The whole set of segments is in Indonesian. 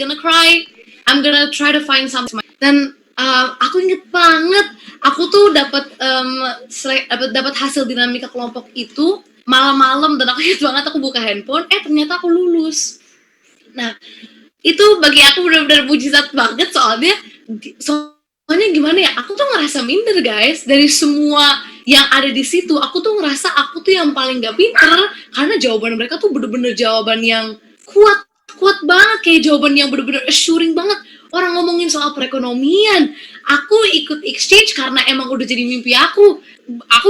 gonna cry, I'm gonna try to find something. Dan aku inget banget, aku tuh dapat hasil dinamika kelompok itu malam-malam, dan aku inget banget aku buka handphone, ternyata aku lulus. Nah, itu bagi aku benar-benar mujizat banget, soalnya gimana ya, aku tuh ngerasa minder guys, dari semua yang ada di situ, aku tuh ngerasa aku tuh yang paling gak pinter, karena jawaban mereka tuh bener-bener jawaban yang kuat banget, kayak jawaban yang bener-bener assuring banget. Orang ngomongin soal perekonomian, aku ikut exchange karena emang udah jadi mimpi aku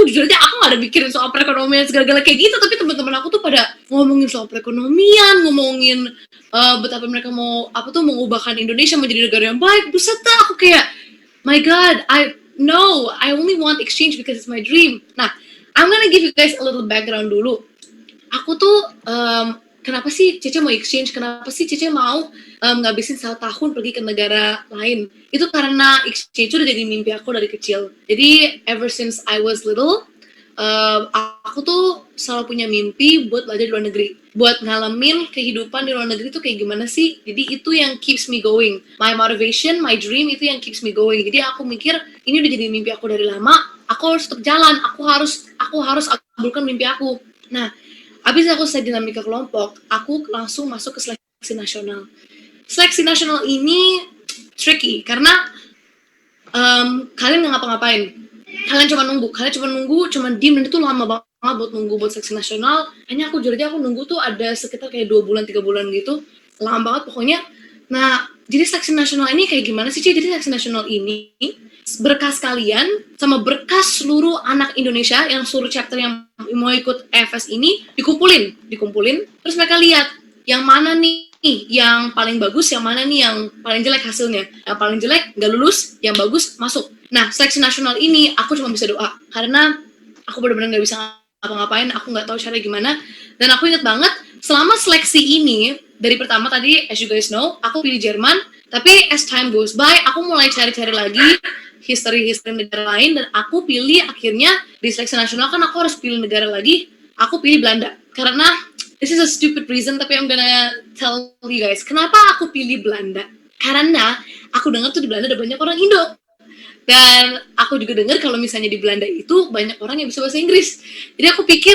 jujur aja aku gak ada mikirin soal perekonomian segala-gala kayak gitu, tapi teman-teman aku tuh pada ngomongin soal perekonomian, ngomongin betapa mereka mau mengubahkan Indonesia menjadi negara yang baik. Buset dah, aku kayak my god, I only want exchange because it's my dream. Nah, I'm gonna give you guys a little background dulu. Aku tuh kenapa sih Cece mau exchange? Kenapa sih Cece mau ngabisin 1 tahun pergi ke negara lain? Itu karena exchange udah jadi mimpi aku dari kecil. Jadi ever since I was little, aku tuh selalu punya mimpi buat belajar di luar negeri, buat ngalamin kehidupan di luar negeri tuh kayak gimana sih. Jadi itu yang keeps me going, my motivation, my dream, itu yang keeps me going. Jadi aku mikir ini udah jadi mimpi aku dari lama, aku harus tetap jalan, aku harus abulkan mimpi aku. Nah, abis aku selesai dinamika kelompok, aku langsung masuk ke seleksi nasional. Seleksi nasional ini tricky karena kalian nggak ngapa-ngapain. Kalian cuma nunggu, cuma diem, dan itu lama banget buat nunggu buat seleksi nasional. Hanya aku jujur aja, aku nunggu tuh ada sekitar kayak 2 bulan, 3 bulan gitu. Lama banget pokoknya. Nah, jadi seleksi nasional ini kayak gimana sih, Ci? Jadi seleksi nasional ini berkas kalian sama berkas seluruh anak Indonesia yang seluruh chapter yang mau ikut EFS ini dikumpulin. Terus mereka lihat yang mana nih yang paling bagus, yang mana nih yang paling jelek hasilnya. Yang paling jelek nggak lulus, yang bagus masuk. Nah, seleksi nasional ini aku cuma bisa doa, karena aku benar-benar nggak bisa ngapa-ngapain, aku nggak tahu cara gimana. Dan aku ingat banget, selama seleksi ini, dari pertama tadi, as you guys know, aku pilih Jerman, tapi as time goes by, aku mulai cari-cari lagi history negara lain, dan aku pilih akhirnya di seleksi nasional kan aku harus pilih negara lagi, aku pilih Belanda. Karena, this is a stupid reason, tapi I'm gonna tell you guys, kenapa aku pilih Belanda? Karena aku dengar tuh di Belanda ada banyak orang Indo. Dan aku juga dengar kalau misalnya di Belanda itu banyak orang yang bisa bahasa Inggris. Jadi aku pikir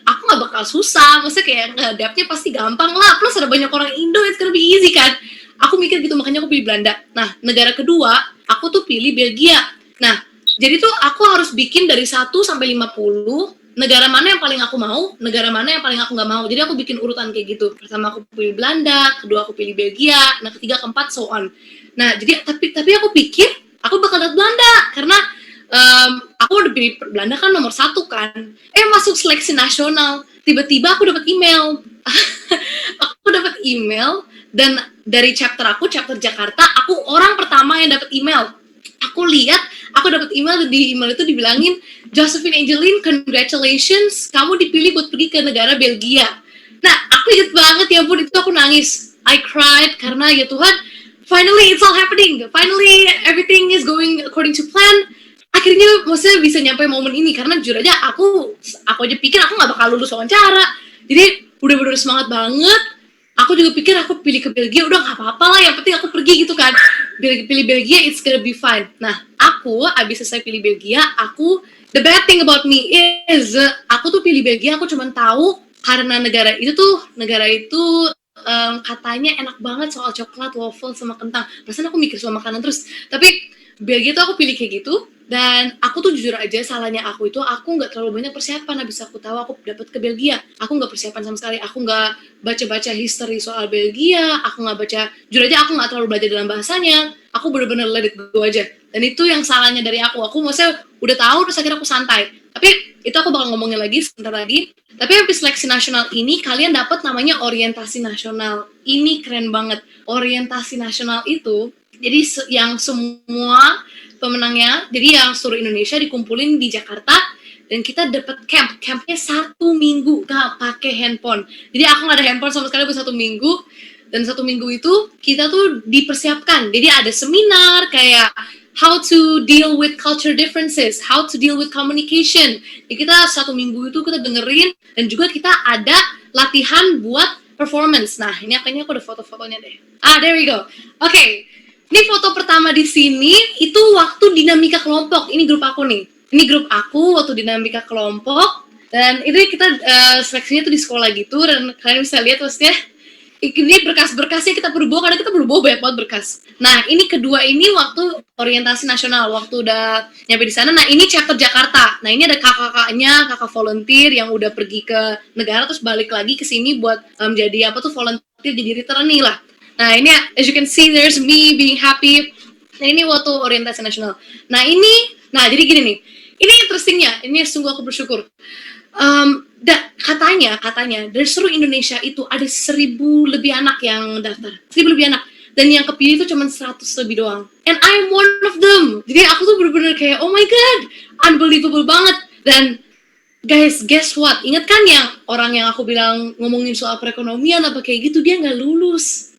aku nggak bakal susah, maksudnya kayak ngadapnya pasti gampang lah. Plus ada banyak orang Indo, it's gonna be easy kan. Aku mikir gitu, makanya aku pilih Belanda. Nah, negara kedua, aku tuh pilih Belgia. Nah, jadi tuh aku harus bikin dari 1 sampai 50, negara mana yang paling aku mau, negara mana yang paling aku nggak mau. Jadi aku bikin urutan kayak gitu. Pertama aku pilih Belanda, kedua aku pilih Belgia, nah ketiga, keempat, so on. Nah, jadi tapi aku pikir aku bakal dapat Belanda karena aku udah pilih Belanda kan nomor 1 kan. Masuk seleksi nasional, tiba-tiba aku dapat email. Aku dapat email, dan dari chapter Jakarta, aku orang pertama yang dapat email. Aku lihat, aku dapat email, di email itu dibilangin, Josephine Angeline, congratulations, kamu dipilih buat pergi ke negara Belgia. Nah, aku inget banget, ya ampun, itu aku nangis. I cried karena ya Tuhan, finally it's all happening. Finally everything is going according to plan. Akhirnya maksudnya bisa nyampe momen ini, karena jujur aja aku aja pikir aku nggak bakal lulus wawancara. Jadi udah bener semangat banget. Aku juga pikir aku pilih ke Belgia, udah nggak apa-apa lah, yang penting aku pergi gitu kan. Pilih Belgia, it's gonna be fine. Nah, aku abis selesai pilih Belgia, the bad thing about me is aku tuh pilih Belgia, aku cuma tahu karena negara itu katanya enak banget soal coklat, waffle, sama kentang. Perasaan aku mikir soal makanan terus. Tapi Belgia tuh aku pilih kayak gitu. Dan aku tuh jujur aja, salahnya aku nggak terlalu banyak persiapan. Habis aku tahu aku dapat ke Belgia, aku nggak persiapan sama sekali. Aku nggak baca-baca history soal Belgia. Aku nggak baca, jujur aja aku nggak terlalu belajar dalam bahasanya. Aku bener-bener let it go aja. Dan itu yang salahnya dari aku. Aku maksudnya udah tahu, terus akhirnya aku santai. Tapi itu aku bakal ngomongin lagi sebentar lagi. Tapi habis seleksi nasional ini, kalian dapat namanya orientasi nasional. Ini keren banget. Orientasi nasional itu, jadi yang semua pemenangnya, jadi yang seluruh Indonesia dikumpulin di Jakarta, dan kita dapat campnya 1 minggu, gak pakai handphone. Jadi aku nggak ada handphone sama sekali buat 1 minggu, dan 1 minggu itu kita tuh dipersiapkan. Jadi ada seminar kayak how to deal with culture differences, how to deal with communication. Jadi kita 1 minggu itu kita dengerin, dan juga kita ada latihan buat performance. Nah, ini kayaknya aku ada foto-fotonya deh. There we go. Oke. Ini foto pertama di sini itu waktu dinamika kelompok. Ini grup aku nih. Ini grup aku waktu dinamika kelompok. Dan itu kita seleksinya tuh di sekolah gitu, dan kalian bisa lihat maksudnya ini berkas-berkasnya kita perlu bawa karena kita perlu bawa banyak banget berkas. Nah, ini kedua ini waktu orientasi nasional, waktu udah nyampe di sana. Nah, ini chapter Jakarta. Nah, ini ada kakak-kakaknya, kakak volunteer yang udah pergi ke negara terus balik lagi ke sini buat jadi apa tuh volunteer, jadi returnee lah. Nah, ini as you can see there's me being happy. Nah, ini waktu orientasi nasional. Nah, jadi gini nih. Ini interestingnya, ini sungguh aku bersyukur. Katanya dari seluruh Indonesia itu ada 1.000 lebih anak yang daftar, 1.000 lebih anak, dan yang kepilih itu cuma 100 lebih doang, and I'm one of them. Jadi aku tuh bener-bener kayak oh my god, unbelievable banget. Dan guys, guess what, ingat kan yang orang yang aku bilang ngomongin soal perekonomian apa kayak gitu, dia nggak lulus.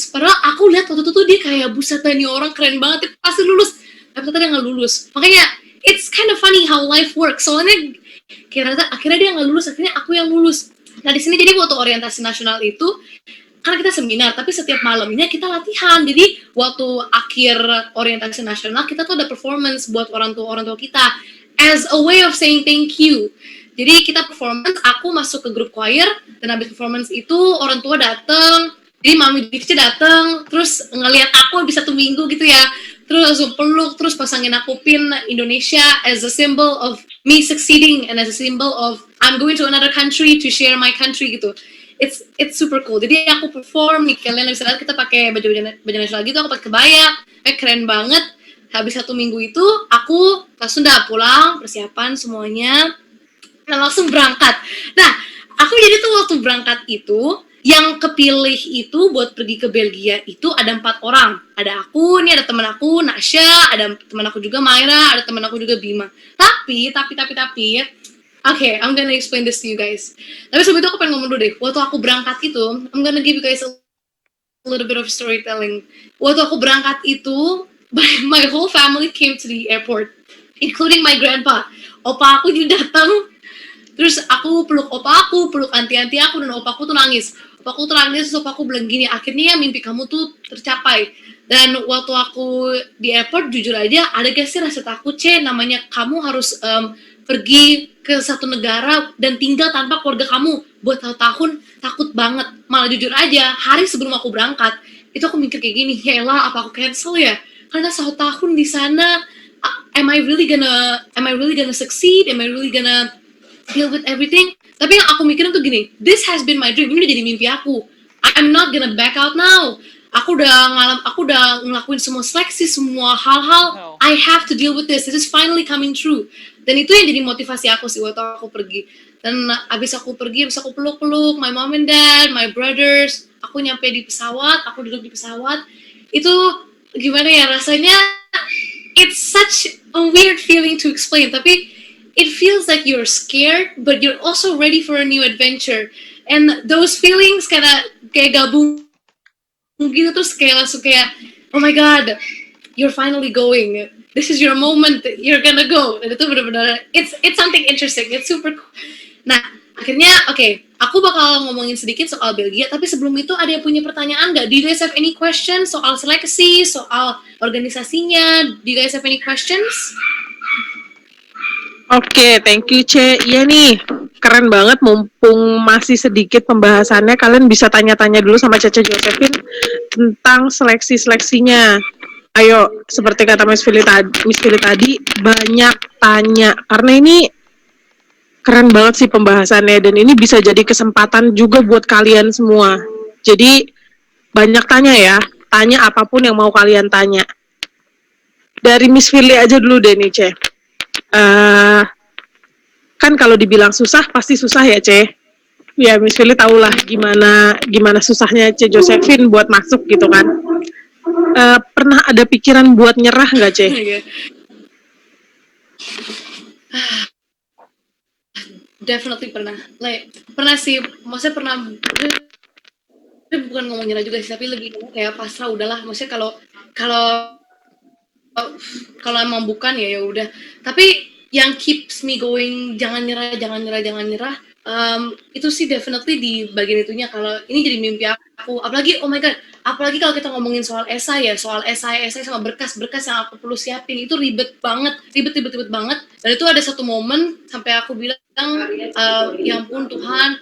Padahal aku lihat waktu itu tuh dia kayak buset, nih orang keren banget, dia pasti lulus, tapi ternyata dia nggak lulus. Makanya it's kind of funny how life works. Soalnya akhirnya dia nggak lulus, akhirnya aku yang lulus. Nah, di sini jadi waktu orientasi nasional itu karena kita seminar, tapi setiap malamnya kita latihan. Jadi waktu akhir orientasi nasional kita tuh ada performance buat orang tua kita as a way of saying thank you. Jadi kita performance, aku masuk ke grup choir, dan habis performance itu orang tua dateng, jadi mami Divci dateng, terus ngeliat aku habis 1 minggu gitu ya, terus langsung peluk, terus pasangin aku pin Indonesia as a symbol of me succeeding and as a symbol of I'm going to another country to share my country gitu. It's super cool. Jadi aku perform nih, kalian bisa lihat kita pakai baju nasional gitu, aku pakai kebaya, keren banget. Habis 1 minggu itu aku langsung udah pulang, persiapan semuanya, dan langsung berangkat. Nah, aku jadi tuh waktu berangkat itu yang kepilih itu buat pergi ke Belgia itu ada 4 orang. Ada aku, nih ada teman aku, Nasya, ada teman aku juga Maira, ada teman aku juga Bima. Tapi, I'm gonna explain this to you guys. Tapi sebelum itu aku pengen ngomong dulu deh. Waktu aku berangkat itu, I'm gonna give you guys a little bit of storytelling. Waktu aku berangkat itu, my whole family came to the airport, including my grandpa. Opa aku juga datang. Terus aku peluk opa aku, peluk anti-anti aku, dan opa aku tuh nangis. Terus opa aku bilang gini, akhirnya ya mimpi kamu tuh tercapai. Dan waktu aku di airport, jujur aja, ada gak sih rasa takut, namanya kamu harus pergi ke satu negara dan tinggal tanpa keluarga kamu buat tahun-tahun, takut banget. Malah jujur aja, hari sebelum aku berangkat, itu aku mikir kayak gini, ya elah, apa aku cancel ya? Karena 1 tahun di sana, am I really gonna succeed? Am I really gonna deal with everything? Tapi yang aku mikirin tuh gini, this has been my dream, ini udah jadi mimpi aku. I'm not gonna back out now. Aku udah ngelakuin semua seleksi, semua hal-hal. I have to deal with this. This is finally coming true. Dan itu yang jadi motivasi aku sih waktu aku pergi. Dan abis aku peluk-peluk my mom and dad, my brothers. Aku nyampe di pesawat, aku duduk di pesawat. Itu gimana ya rasanya? It's such a weird feeling to explain, tapi it feels like you're scared, but you're also ready for a new adventure. And those feelings kayak gabung gitu, terus kayak langsung kayak, oh my god, you're finally going. This is your moment, you're gonna go. Dan itu benar-benar, it's something interesting, it's super cool. Nah, akhirnya, aku bakal ngomongin sedikit soal Belgia, tapi sebelum itu ada yang punya pertanyaan nggak? Do you guys have any questions soal seleksi, soal organisasinya? Do you guys have any questions? Oke, thank you, Ce. Iya nih, keren banget. Mumpung masih sedikit pembahasannya, kalian bisa tanya-tanya dulu sama Cece Josephine tentang seleksi-seleksinya. Ayo, seperti kata Miss Philly tadi, banyak tanya. Karena ini keren banget sih pembahasannya, dan ini bisa jadi kesempatan juga buat kalian semua. Jadi, banyak tanya ya. Tanya apapun yang mau kalian tanya. Dari Miss Philly aja dulu deh nih, Ce. Kan kalau dibilang susah pasti susah ya, Ce. Ya Miss Philly tahulah gimana susahnya Ce Josephine buat masuk gitu kan. Pernah ada pikiran buat nyerah nggak, Ce? Definitely pernah. Pernah sih, maksudnya pernah. Bukan ngomong nyerah juga sih, tapi lebih kayak pasrah, udahlah. Maksudnya kalau emang bukan ya udah. Tapi yang keeps me going, jangan nyerah, jangan nyerah, jangan nyerah. Itu sih definitely di bagian itunya. Kalau ini jadi mimpi aku, apalagi oh my god, apalagi kalau kita ngomongin soal esai ya, soal esai sama berkas-berkas yang aku perlu siapin, itu ribet banget, ribet banget. Dan itu ada satu momen sampai aku bilang, ya ampun Tuhan,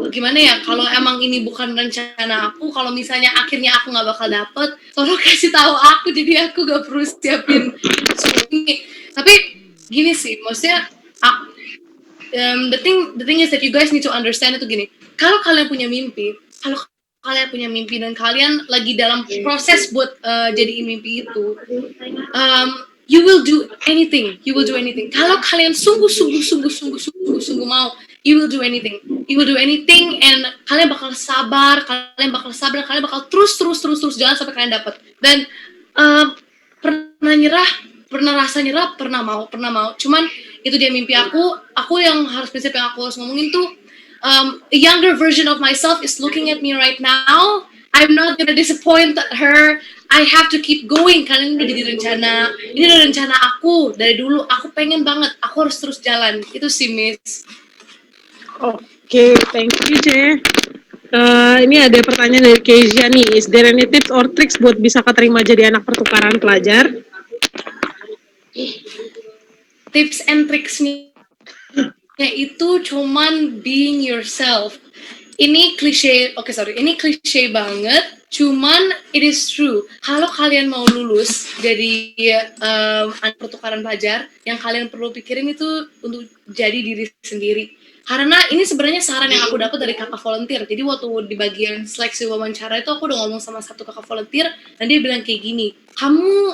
gimana ya, kalau emang ini bukan rencana aku, kalau misalnya akhirnya aku nggak bakal dapet, tolong kasih tahu aku, jadi aku gak perlu siapin semua ini. Tapi gini sih, maksudnya the thing is that you guys need to understand itu gini. Kalau kalian punya mimpi, dan kalian lagi dalam proses buat jadiin mimpi itu, you will do anything. Kalau kalian sungguh mau, you will do anything. And kalian bakal sabar, kalian bakal terus jalan sampai kalian dapat. Dan pernah rasa nyerah, pernah mau. Cuman itu dia mimpi aku yang harus prinsip yang aku harus ngomongin tuh, a younger version of myself is looking at me right now. I'm not gonna disappoint her. I have to keep going. Kalian udah jadi rencana. Ini udah rencana aku dari dulu. Aku pengen banget. Aku harus terus jalan. Itu sih, Miss. Oke, thank you, Ce. Ini ada pertanyaan dari Kezia nih. Is there any tips or tricks buat bisa keterima jadi anak pertukaran pelajar? Tips and tricksnya itu cuman being yourself. Ini klise banget, cuman it is true. Kalau kalian mau lulus dari anak pertukaran pelajar, yang kalian perlu pikirin itu untuk jadi diri sendiri. Karena ini sebenarnya saran yang aku dapat dari kakak volunteer. Jadi waktu di bagian seleksi wawancara itu aku udah ngomong sama satu kakak volunteer, dan dia bilang kayak gini, kamu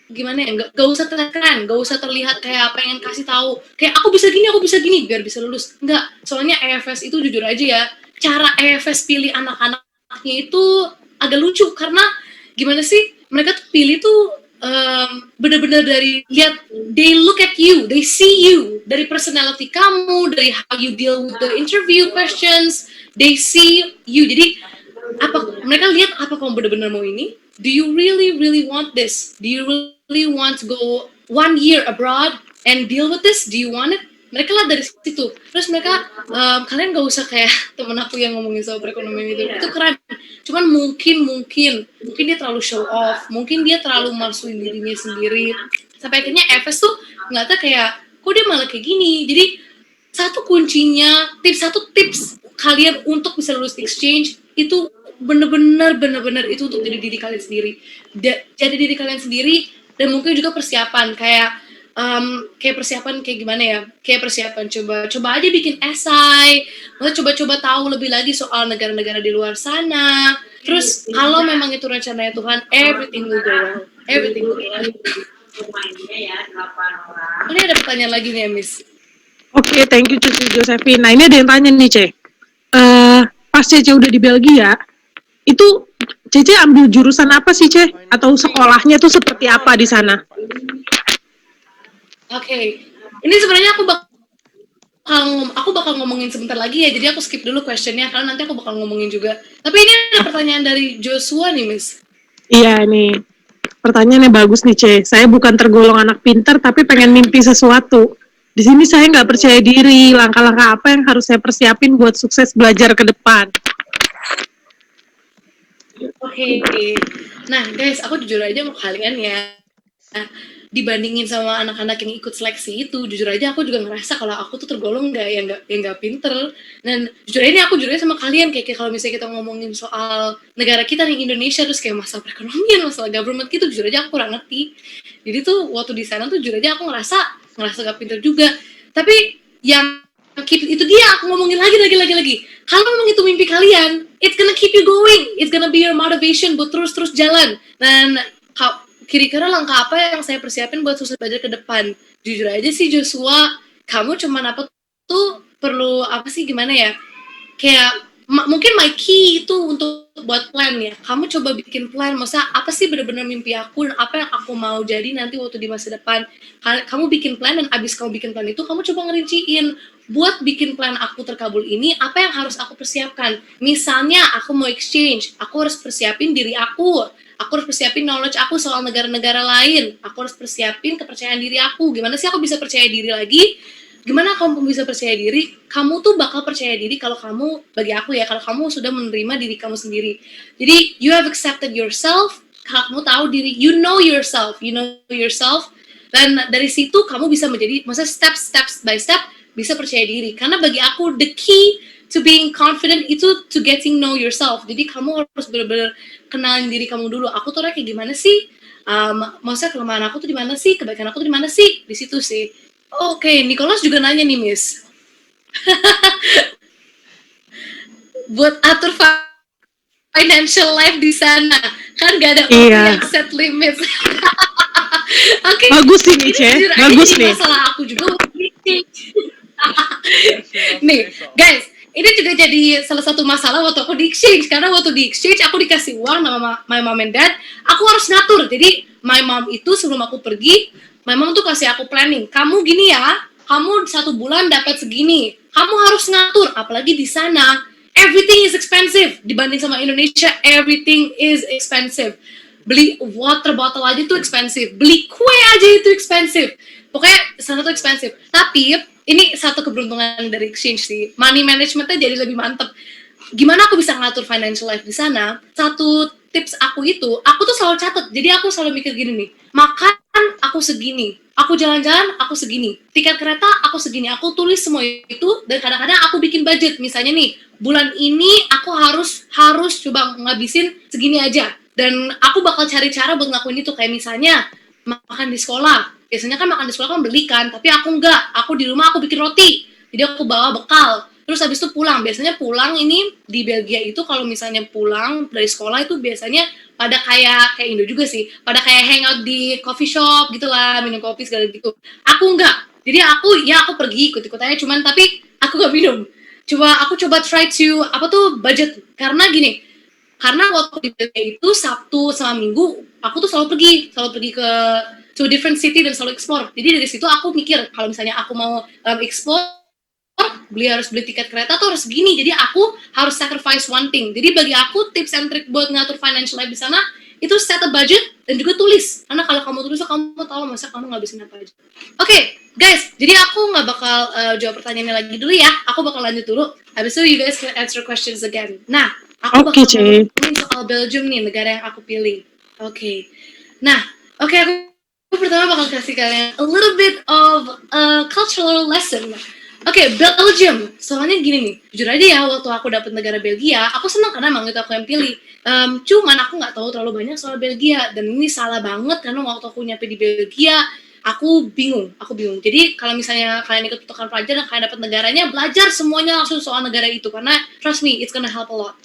gimana ya, gak usah terlihat, gak usah terlihat kayak pengen kasih tahu kayak aku bisa gini biar bisa lulus. Enggak, soalnya EFS itu jujur aja ya, cara EFS pilih anak-anaknya itu agak lucu, karena gimana sih, mereka tuh pilih tuh bener-bener dari lihat, they look at you, they see you, dari personality kamu, dari how you deal with the interview questions, they see you. Jadi mereka lihat apa kamu bener-bener mau ini. Do you really want this? Do you really want to go 1 year abroad and deal with this? Do you want it? Mereka lah dari situ. Terus mereka, kalian gak usah kayak temen aku yang ngomongin soal perekonomian itu keren. Cuman mungkin dia terlalu show off, mungkin dia terlalu masukin dirinya sendiri. Sampai akhirnya Eves tuh ngeliatnya kayak, kok dia malah kayak gini. Jadi satu tips kalian untuk bisa lulus exchange itu bener-bener itu untuk jadi diri kalian sendiri. Jadi diri kalian sendiri, dan mungkin juga persiapan kayak persiapan kayak gimana ya? Kayak persiapan coba aja bikin esai, coba tahu lebih lagi soal negara-negara di luar sana. Terus kalau memang itu rencananya Tuhan, everything will go well. Ini ada pertanyaan lagi nih, Miss. Oke, thank you Cici Josephine. Nah, ini ada yang tanya nih, Ce. Pas Cece udah di Belgia, itu Cece ambil jurusan apa sih, Ce? Atau sekolahnya tuh seperti apa di sana? Oke. Ini sebenarnya aku bakal ngomongin sebentar lagi ya, jadi aku skip dulu questionnya karena nanti aku bakal ngomongin juga. Tapi ini ada pertanyaan dari Joshua nih, Miss. Iya nih, pertanyaannya bagus nih, Ce. Saya bukan tergolong anak pintar, tapi pengen mimpi sesuatu. Di sini saya nggak percaya diri. Langkah-langkah apa yang harus saya persiapin buat sukses belajar ke depan? Oke. Nah, guys, aku jujur aja sama kalian ya. Dibandingin sama anak-anak yang ikut seleksi itu, jujur aja aku juga ngerasa kalau aku tuh tergolong nggak pinter. Dan jujur aja sama kalian, kayak kalau misalnya kita ngomongin soal negara kita nih, Indonesia, terus kayak masalah perekonomian, masalah government gitu, jujur aja aku kurang ngerti. Jadi tuh waktu di sana tuh jujur aja aku ngerasa nggak pinter juga. Tapi yang itu dia, aku ngomongin lagi. Kalau memang itu mimpi kalian, it's gonna keep you going, it's gonna be your motivation buat terus jalan. Dan kira-kira langkah apa yang saya persiapin buat sukses belajar ke depan? Jujur aja sih Joshua, kamu cuman perlu apa sih, gimana ya? Kayak mungkin my key itu untuk buat plan ya. Kamu coba bikin plan, maksudnya apa sih benar-benar mimpi aku dan apa yang aku mau jadi nanti waktu di masa depan. Kamu bikin plan, dan abis kamu bikin plan itu, kamu coba ngerinciin, buat bikin plan aku terkabul ini, apa yang harus aku persiapkan. Misalnya aku mau exchange, aku harus persiapin diri aku, Aku harus persiapin knowledge aku soal negara-negara lain. Aku harus persiapin kepercayaan diri aku. Gimana sih aku bisa percaya diri lagi? Gimana kamu bisa percaya diri? Kamu tuh bakal percaya diri kalau kamu, bagi aku ya, kalau kamu sudah menerima diri kamu sendiri. Jadi, you have accepted yourself, kamu tahu diri, you know yourself, dan dari situ kamu bisa menjadi, maksudnya step by step, bisa percaya diri. Karena bagi aku, the key to being confident itu to getting know yourself. Jadi kamu harus benar-benar kenalin diri kamu dulu. Aku tuh kayak gimana sih? Maksudnya kelemahan aku tuh di mana sih? Kebaikan aku tuh di mana sih? Di situ sih. Oke, Nicholas juga nanya nih, Miss. Buat atur financial life di sana, kan gak ada orang yang set limits. Oke. Bagus sih, Mice. Bagus nih. Masalah aku juga. Nih, guys. Ini juga jadi salah satu masalah waktu aku di exchange, karena waktu di exchange aku dikasih uang sama my mom and dad, aku harus ngatur. Jadi my mom itu sebelum aku pergi, my mom tuh kasih aku planning. Kamu gini ya, kamu 1 bulan dapat segini. Kamu harus ngatur, apalagi di sana everything is expensive dibanding sama Indonesia. Everything is expensive. Beli water bottle aja tuh expensive, beli kue aja itu expensive. Pokoknya sana tuh expensive. Tapi ini satu keberuntungan dari exchange sih. Money managementnya jadi lebih mantep. Gimana aku bisa ngatur financial life di sana? Satu tips aku itu, aku tuh selalu catat. Jadi aku selalu mikir gini nih, makan aku segini, aku jalan-jalan aku segini, tiket kereta aku segini. Aku tulis semua itu, dan kadang-kadang aku bikin budget. Misalnya nih, bulan ini aku harus coba ngabisin segini aja. Dan aku bakal cari cara buat ngelakuin itu. Kayak misalnya makan di sekolah. Biasanya kan makan di sekolah kan beli kan, tapi aku enggak. Aku di rumah aku bikin roti. Jadi aku bawa bekal. Terus habis itu pulang. Biasanya pulang ini di Belgia itu kalau misalnya pulang dari sekolah itu biasanya pada kayak Indo juga sih. Pada kayak hangout di coffee shop gitu lah, minum kopi segala gitu. Aku enggak. Jadi aku pergi ikut-ikut aja, cuman tapi aku enggak minum. Aku coba try to budget. Karena gini, karena waktu di Belgia itu Sabtu sama Minggu aku tuh selalu pergi ke to different city dan selalu explore. Jadi dari situ aku mikir kalau misalnya aku mau explore, harus beli tiket kereta tuh harus gini. Jadi aku harus sacrifice one thing. Jadi bagi aku tips and trick buat ngatur financial life di sana itu set a budget dan juga tulis. Karena kalau kamu tulis kamu tahu masa kamu ngabisin apa aja. Oke, guys. Jadi aku nggak bakal jawab pertanyaannya lagi dulu ya. Aku bakal lanjut dulu. Habis itu you guys can answer questions again. Nah, aku bakal ngomongin soal Belgium nih, negara yang aku pilih. Oke. Nah, aku pertama bakal kasih kalian a little bit of a cultural lesson. Oke, Belgium. Soalnya gini nih, jujur aja ya, waktu aku dapet negara Belgia, aku senang karena emang itu aku yang pilih. Cuman aku nggak tahu terlalu banyak soal Belgia, dan ini salah banget karena waktu aku nyampe di Belgia, aku bingung. Jadi kalau misalnya kalian ikut pertukaran pelajar dan kalian dapat negaranya, belajar semuanya langsung soal negara itu karena trust me, it's gonna help a lot.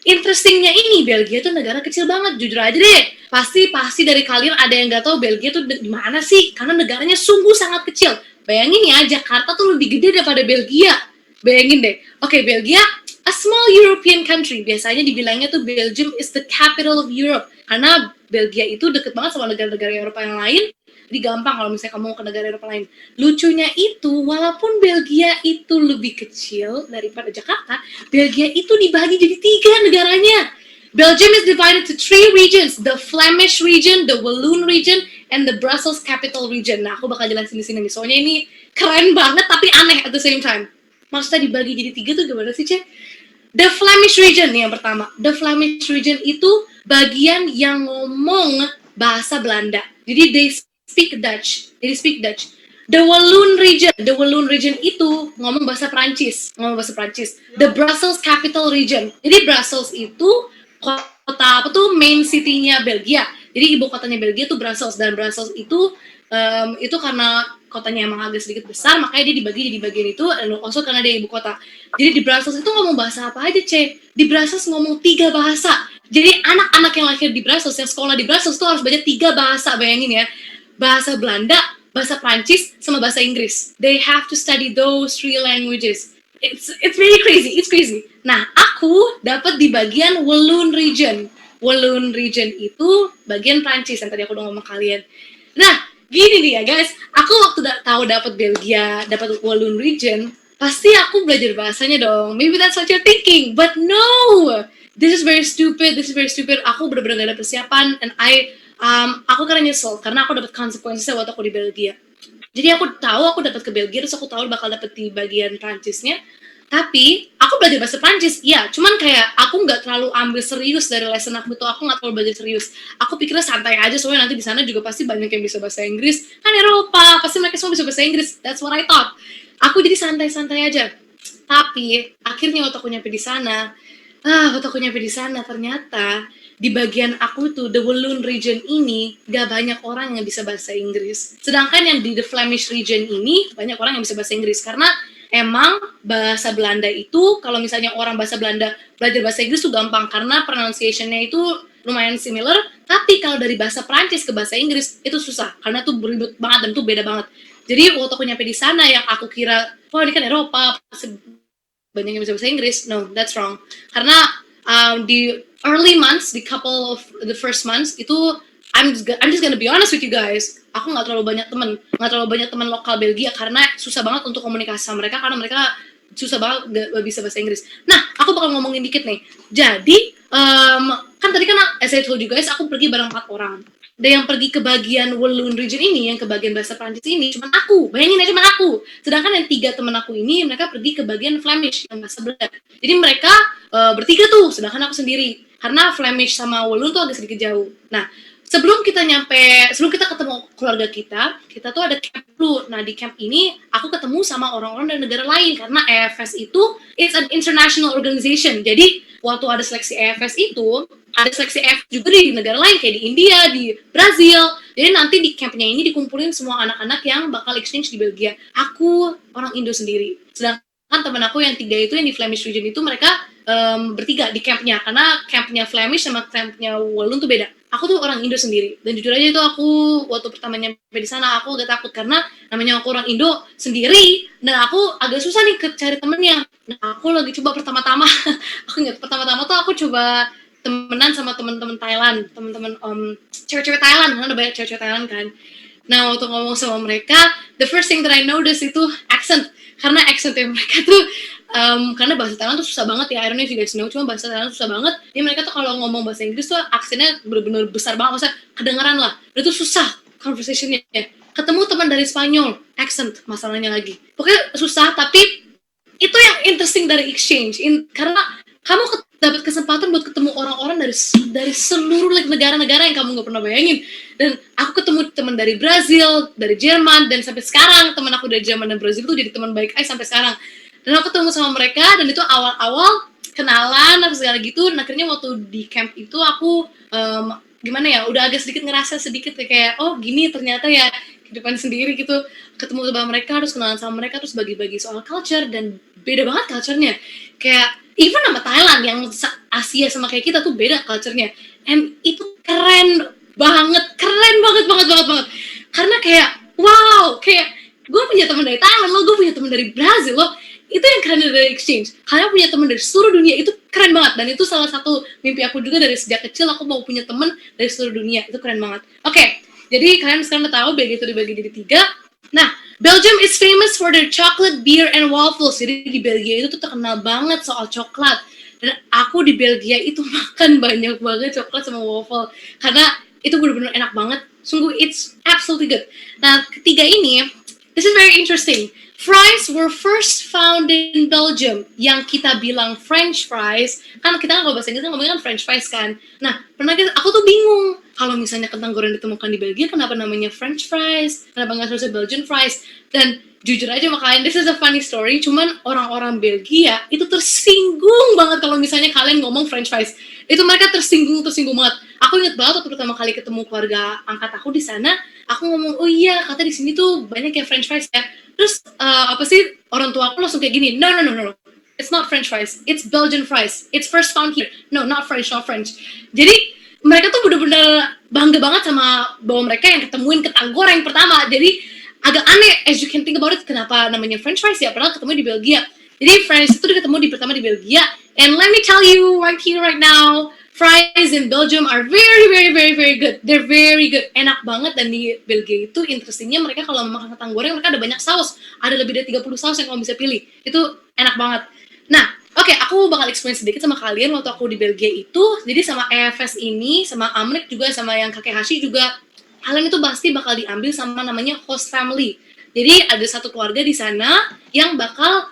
Interestingnya ini, Belgia tuh negara kecil banget, jujur aja deh. Pasti dari kalian ada yang nggak tahu Belgia tuh di mana sih? Karena negaranya sungguh sangat kecil. Bayangin ya, Jakarta tuh lebih gede daripada Belgia. Bayangin deh. Oke, Belgia, a small European country. Biasanya dibilangnya tuh Belgium is the capital of Europe. Karena Belgia itu deket banget sama negara-negara Eropa yang lain. Jadi gampang kalau misalnya kamu mau ke negara Eropa lain. Lucunya itu, walaupun Belgia itu lebih kecil daripada Jakarta, Belgia itu dibagi jadi 3 negaranya. Belgium is divided to 3 regions, the Flemish region, the Walloon region, and the Brussels capital region. Nah, aku bakal jelasin di sini nih. Soalnya ini keren banget tapi aneh at the same time. Maksudnya dibagi jadi 3 tuh gimana sih, Cek? The Flemish region nih yang pertama. The Flemish region itu bagian yang ngomong bahasa Belanda. Jadi they speak Dutch. The Walloon region itu ngomong bahasa Prancis. The Brussels capital region. Jadi Brussels itu kota main city-nya Belgia. Jadi ibu kotanya Belgia tuh Brussels, dan Brussels itu karena kotanya emang agak sedikit besar, makanya dia dibagi jadi bagian itu, dan also karena dia ibu kota. Jadi di Brussels itu ngomong bahasa apa aja, Di Brussels ngomong 3 bahasa. Jadi anak-anak yang lahir di Brussels, yang sekolah di Brussels tuh harus belajar 3 bahasa, bayangin ya. Bahasa Belanda, bahasa Prancis, sama bahasa Inggris. They have to study those 3 languages. It's really crazy, Nah, aku dapat di bagian Walloon region. Walloon region itu bagian Prancis yang tadi aku udah ngomong kalian. Nah, gini nih ya guys, aku waktu tahu dapat Belgia, dapat Walloon region, pasti aku belajar bahasanya dong. Maybe that's what you're thinking, but no. this is very stupid, aku bener-bener gak ada persiapan, and aku karena nyesel, karena aku dapat konsekuensinya waktu aku di Belgia. Jadi aku tahu aku dapat ke Belgia, terus aku tahu bakal dapet di bagian Prancisnya. Tapi aku belajar bahasa Prancis, ya. Cuman kayak aku nggak terlalu ambil serius dari lesson aku tuh. Aku nggak terlalu belajar serius. Aku pikirnya santai aja, soalnya nanti di sana juga pasti banyak yang bisa bahasa Inggris. Kan Eropa, pasti mereka semua bisa bahasa Inggris. That's what I thought. Aku jadi santai-santai aja. Tapi akhirnya waktu aku nyampe di sana, ternyata di bagian aku tuh, the Walloon region ini, gak banyak orang yang bisa bahasa Inggris. Sedangkan yang di the Flemish region ini, banyak orang yang bisa bahasa Inggris. Karena emang bahasa Belanda itu, kalau misalnya orang bahasa Belanda belajar bahasa Inggris tuh gampang, karena pronunciation-nya itu lumayan similar. Tapi kalau dari bahasa Prancis ke bahasa Inggris, itu susah. Karena tuh beribet banget, dan tuh beda banget. Jadi waktu aku nyampe di sana, yang aku kira, wah ini kan Eropa, banyak yang bisa bahasa Inggris. No, that's wrong. Karena di early months, di couple of the first months itu, I'm just gonna be honest with you guys, aku nggak terlalu banyak teman lokal Belgia karena susah banget untuk komunikasi sama mereka, karena mereka susah banget gak bisa bahasa Inggris. Nah, aku bakal ngomongin dikit nih. Jadi kan tadi kan as I told you guys, aku pergi bareng 4 orang. Dan yang pergi ke bagian Walloon region ini, yang ke bagian bahasa Prancis ini, cuma aku. Bayangin aja, cuma aku. Sedangkan yang 3 teman aku ini, mereka pergi ke bagian Flemish, yang bahasa Belanda. Jadi mereka bertiga tuh, sedangkan aku sendiri. Karena Flemish sama Walloon tuh agak sedikit jauh. Nah, sebelum kita ketemu keluarga kita tuh ada camp dulu. Nah, di camp ini, aku ketemu sama orang-orang dari negara lain. Karena EFS itu, it's an international organization. Jadi, waktu ada seleksi EFS itu, ada seleksi EFS juga di negara lain, kayak di India, di Brazil. Jadi nanti di campnya ini dikumpulin semua anak-anak yang bakal exchange di Belgia. Aku orang Indo sendiri. Sedangkan teman aku yang 3 itu, yang di Flemish region itu, mereka bertiga di campnya. Karena campnya Flemish sama campnya Walloon tuh beda. Aku tuh orang Indo sendiri. Dan jujur aja itu aku, waktu pertama nyampe di sana, aku agak takut. Karena namanya aku orang Indo sendiri, dan aku agak susah nih cari temennya. Nah, aku lagi coba pertama-tama, aku ingat pertama-tama tuh aku coba temenan sama teman-teman Thailand, teman-teman cewek-cewek Thailand, karena ada banyak cewek-cewek Thailand kan. Nah, waktu ngomong sama mereka, the first thing that I notice itu accent, karena accentnya mereka tuh, karena bahasa Thailand tuh susah banget ya, I don't know if you guys know, cuma bahasa Thailand susah banget. Jadi mereka tuh kalau ngomong bahasa Inggris tuh aksennya bener-bener besar banget, maksudnya kedengeran lah, dan itu susah conversationnya. Ketemu teman dari Spanyol, accent masalahnya lagi. Pokoknya susah, tapi itu yang interesting dari exchange, karena kamu dapat kesempatan buat ketemu orang-orang dari seluruh negara-negara yang kamu nggak pernah bayangin. Dan aku ketemu teman dari Brazil, dari Jerman, dan sampai sekarang teman aku dari Jerman dan Brazil tuh jadi teman baik aja sampai sekarang. Dan aku ketemu sama mereka, dan itu awal-awal kenalan apa segala gitu. Dan akhirnya waktu di camp itu aku gimana ya, udah agak sedikit ngerasa sedikit kayak, oh gini ternyata ya kehidupan sendiri gitu. Ketemu sama mereka, harus kenalan sama mereka, terus bagi-bagi soal culture, dan beda banget culture-nya. Kayak even sama Thailand yang Asia sama kayak kita tuh beda culture-nya. And itu keren banget. Karena kayak wow, kayak gue punya teman dari Thailand loh, gue punya teman dari Brazil loh. Itu yang keren dari exchange. Kalian punya teman dari seluruh dunia, itu keren banget. Dan itu salah satu mimpi aku juga dari sejak kecil, aku mau punya teman dari seluruh dunia. Itu keren banget. Oke, jadi kalian sekarang udah tahu Belgia itu dibagi jadi 3. Nah, Belgium is famous for their chocolate, beer, and waffles. Jadi di Belgia itu tuh terkenal banget soal coklat. Dan aku di Belgia itu makan banyak banget coklat sama waffle. Karena itu benar-benar enak banget. Sungguh, it's absolutely good. Nah, ketiga ini, this is very interesting. Fries were first found in Belgium. Yang kita bilang French fries, kan kita kan kalau bahasa Inggris kan ngomongnya kan French fries kan. Nah, aku tuh bingung. Kalau misalnya kentang goreng ditemukan di Belgia, kenapa namanya French fries? Kenapa nggak harusnya Belgian fries? Dan jujur aja sama kalian, this is a funny story, cuman orang-orang Belgia itu tersinggung banget kalau misalnya kalian ngomong French fries. Itu mereka tersinggung banget. Aku inget banget waktu pertama kali ketemu keluarga angkat aku di sana, aku ngomong, oh iya, kata di sini tuh banyak yang French fries ya. Terus apa sih, orang tua aku langsung kayak gini, no. It's not French fries, it's Belgian fries. It's first found here. No, not French. Jadi mereka tuh bener-bener bangga banget sama bahwa mereka yang ketemuin kentang goreng pertama. Jadi agak aneh, as you can think about it, kenapa namanya French fries ya, padahal ketemu di Belgia. Jadi fries itu ketemu pertama di Belgia. And let me tell you right here, right now, fries in Belgium are very, very, very, very good. They're very good, enak banget. Dan di Belgia itu interestingnya mereka kalau makan kentang goreng, mereka ada banyak saus. Ada lebih dari 30 saus yang kamu bisa pilih. Itu enak banget. Nah, Oke, aku bakal explain sedikit sama kalian waktu aku di Belgia itu. Jadi sama EFS ini, sama Amrik juga, sama yang Kakehashi juga, kalian itu pasti bakal diambil sama namanya host family. Jadi ada satu keluarga di sana yang bakal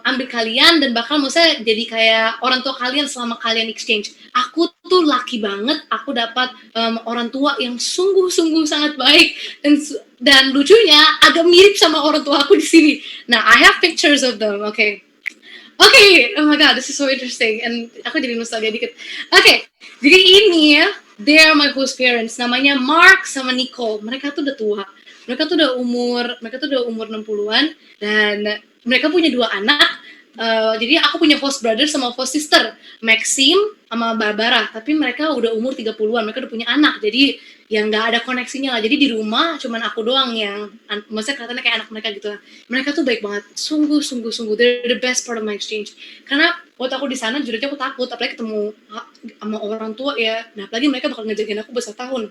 ambil kalian dan bakal maksudnya jadi kayak orang tua kalian selama kalian exchange. Aku tuh lucky banget, aku dapat orang tua yang sungguh-sungguh sangat baik dan lucunya agak mirip sama orang tua aku di sini. Nah, I have pictures of them, okay. Oh my god, this is so interesting. And aku jadi nostalgia dikit. Oke, jadi ini ya, they are my host parents. Namanya Mark sama Nicole. Mereka tuh udah tua. Mereka tuh udah umur 60-an dan mereka punya 2 anak. Jadi aku punya host brother sama host sister, Maxim sama Barbara. Tapi mereka udah umur 30-an, mereka udah punya anak. Jadi yang nggak ada koneksinya lah. Jadi di rumah cuman aku doang yang maksudnya kelihatannya kayak anak mereka gitu lah. Mereka tuh baik banget, sungguh they're the best part of my exchange. Karena waktu aku di sana jujur aja aku takut, apalagi ketemu sama orang tua ya. Nah, apalagi mereka bakal ngejagain aku besar tahun.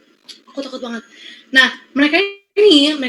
Aku takut banget. Nah, mereka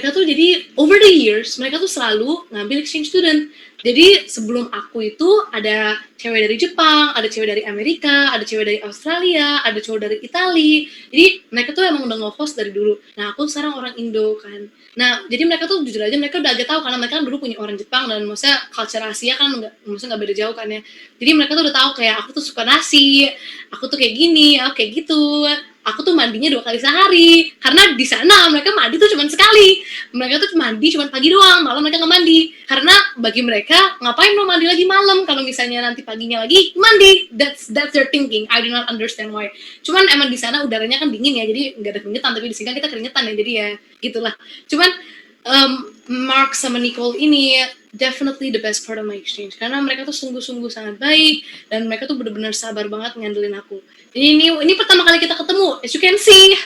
tuh jadi over the years mereka tuh selalu ngambil exchange student. Jadi sebelum aku itu ada cewek dari Jepang, ada cewek dari Amerika, ada cewek dari Australia, ada cowok dari Italia. Jadi mereka tuh emang udah nge-host dari dulu. Nah, aku sekarang orang Indo kan. Nah, jadi mereka tuh jujur aja mereka udah agak tahu karena mereka kan dulu punya orang Jepang dan maksudnya culture Asia kan maksudnya nggak beda jauh kan ya. Jadi mereka tuh udah tahu kayak aku tuh suka nasi, aku tuh kayak gini, aku kayak gitu. Aku tuh mandinya 2 kali sehari karena di sana mereka mandi tuh cuma sekali. Mereka tuh mandi cuma pagi doang, malam mereka nggak mandi karena bagi mereka ngapain mau mandi lagi malam kalau misalnya nanti paginya lagi mandi. That's their thinking. I do not understand why. Cuman emang di sana udaranya kan dingin ya, jadi nggak ada keringetan, tapi di sini kan kita keringetan ya, jadi ya gitulah. Cuman Mark sama Nicole ini definitely the best part of my exchange karena mereka tuh sungguh-sungguh sangat baik dan mereka tuh benar-benar sabar banget ngandelin aku. Ini pertama kali kita ketemu. As you can see,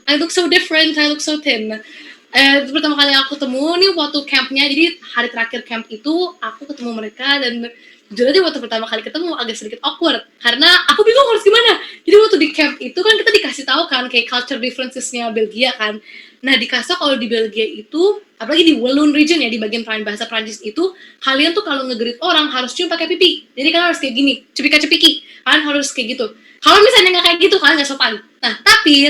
I look so different, I look so thin. Pertama kali aku ketemu nih waktu campnya, jadi hari terakhir camp itu aku ketemu mereka dan jujur aja waktu pertama kali ketemu agak sedikit awkward karena aku bingung harus gimana. Jadi waktu di camp itu kan kita dikasih tahu kan kayak culture differences-nya Belgia kan. Nah, dikasih kalau di Belgia itu, apalagi di Walloon region ya, di bagian bahasa Prancis itu, kalian tuh kalau nge-greet orang harus cium pakai pipi. Jadi kalian harus kayak gini, cepika-cepiki. Kalian harus kayak gitu. Kalau misalnya nggak kayak gitu, kalian nggak sopan. Nah, tapi,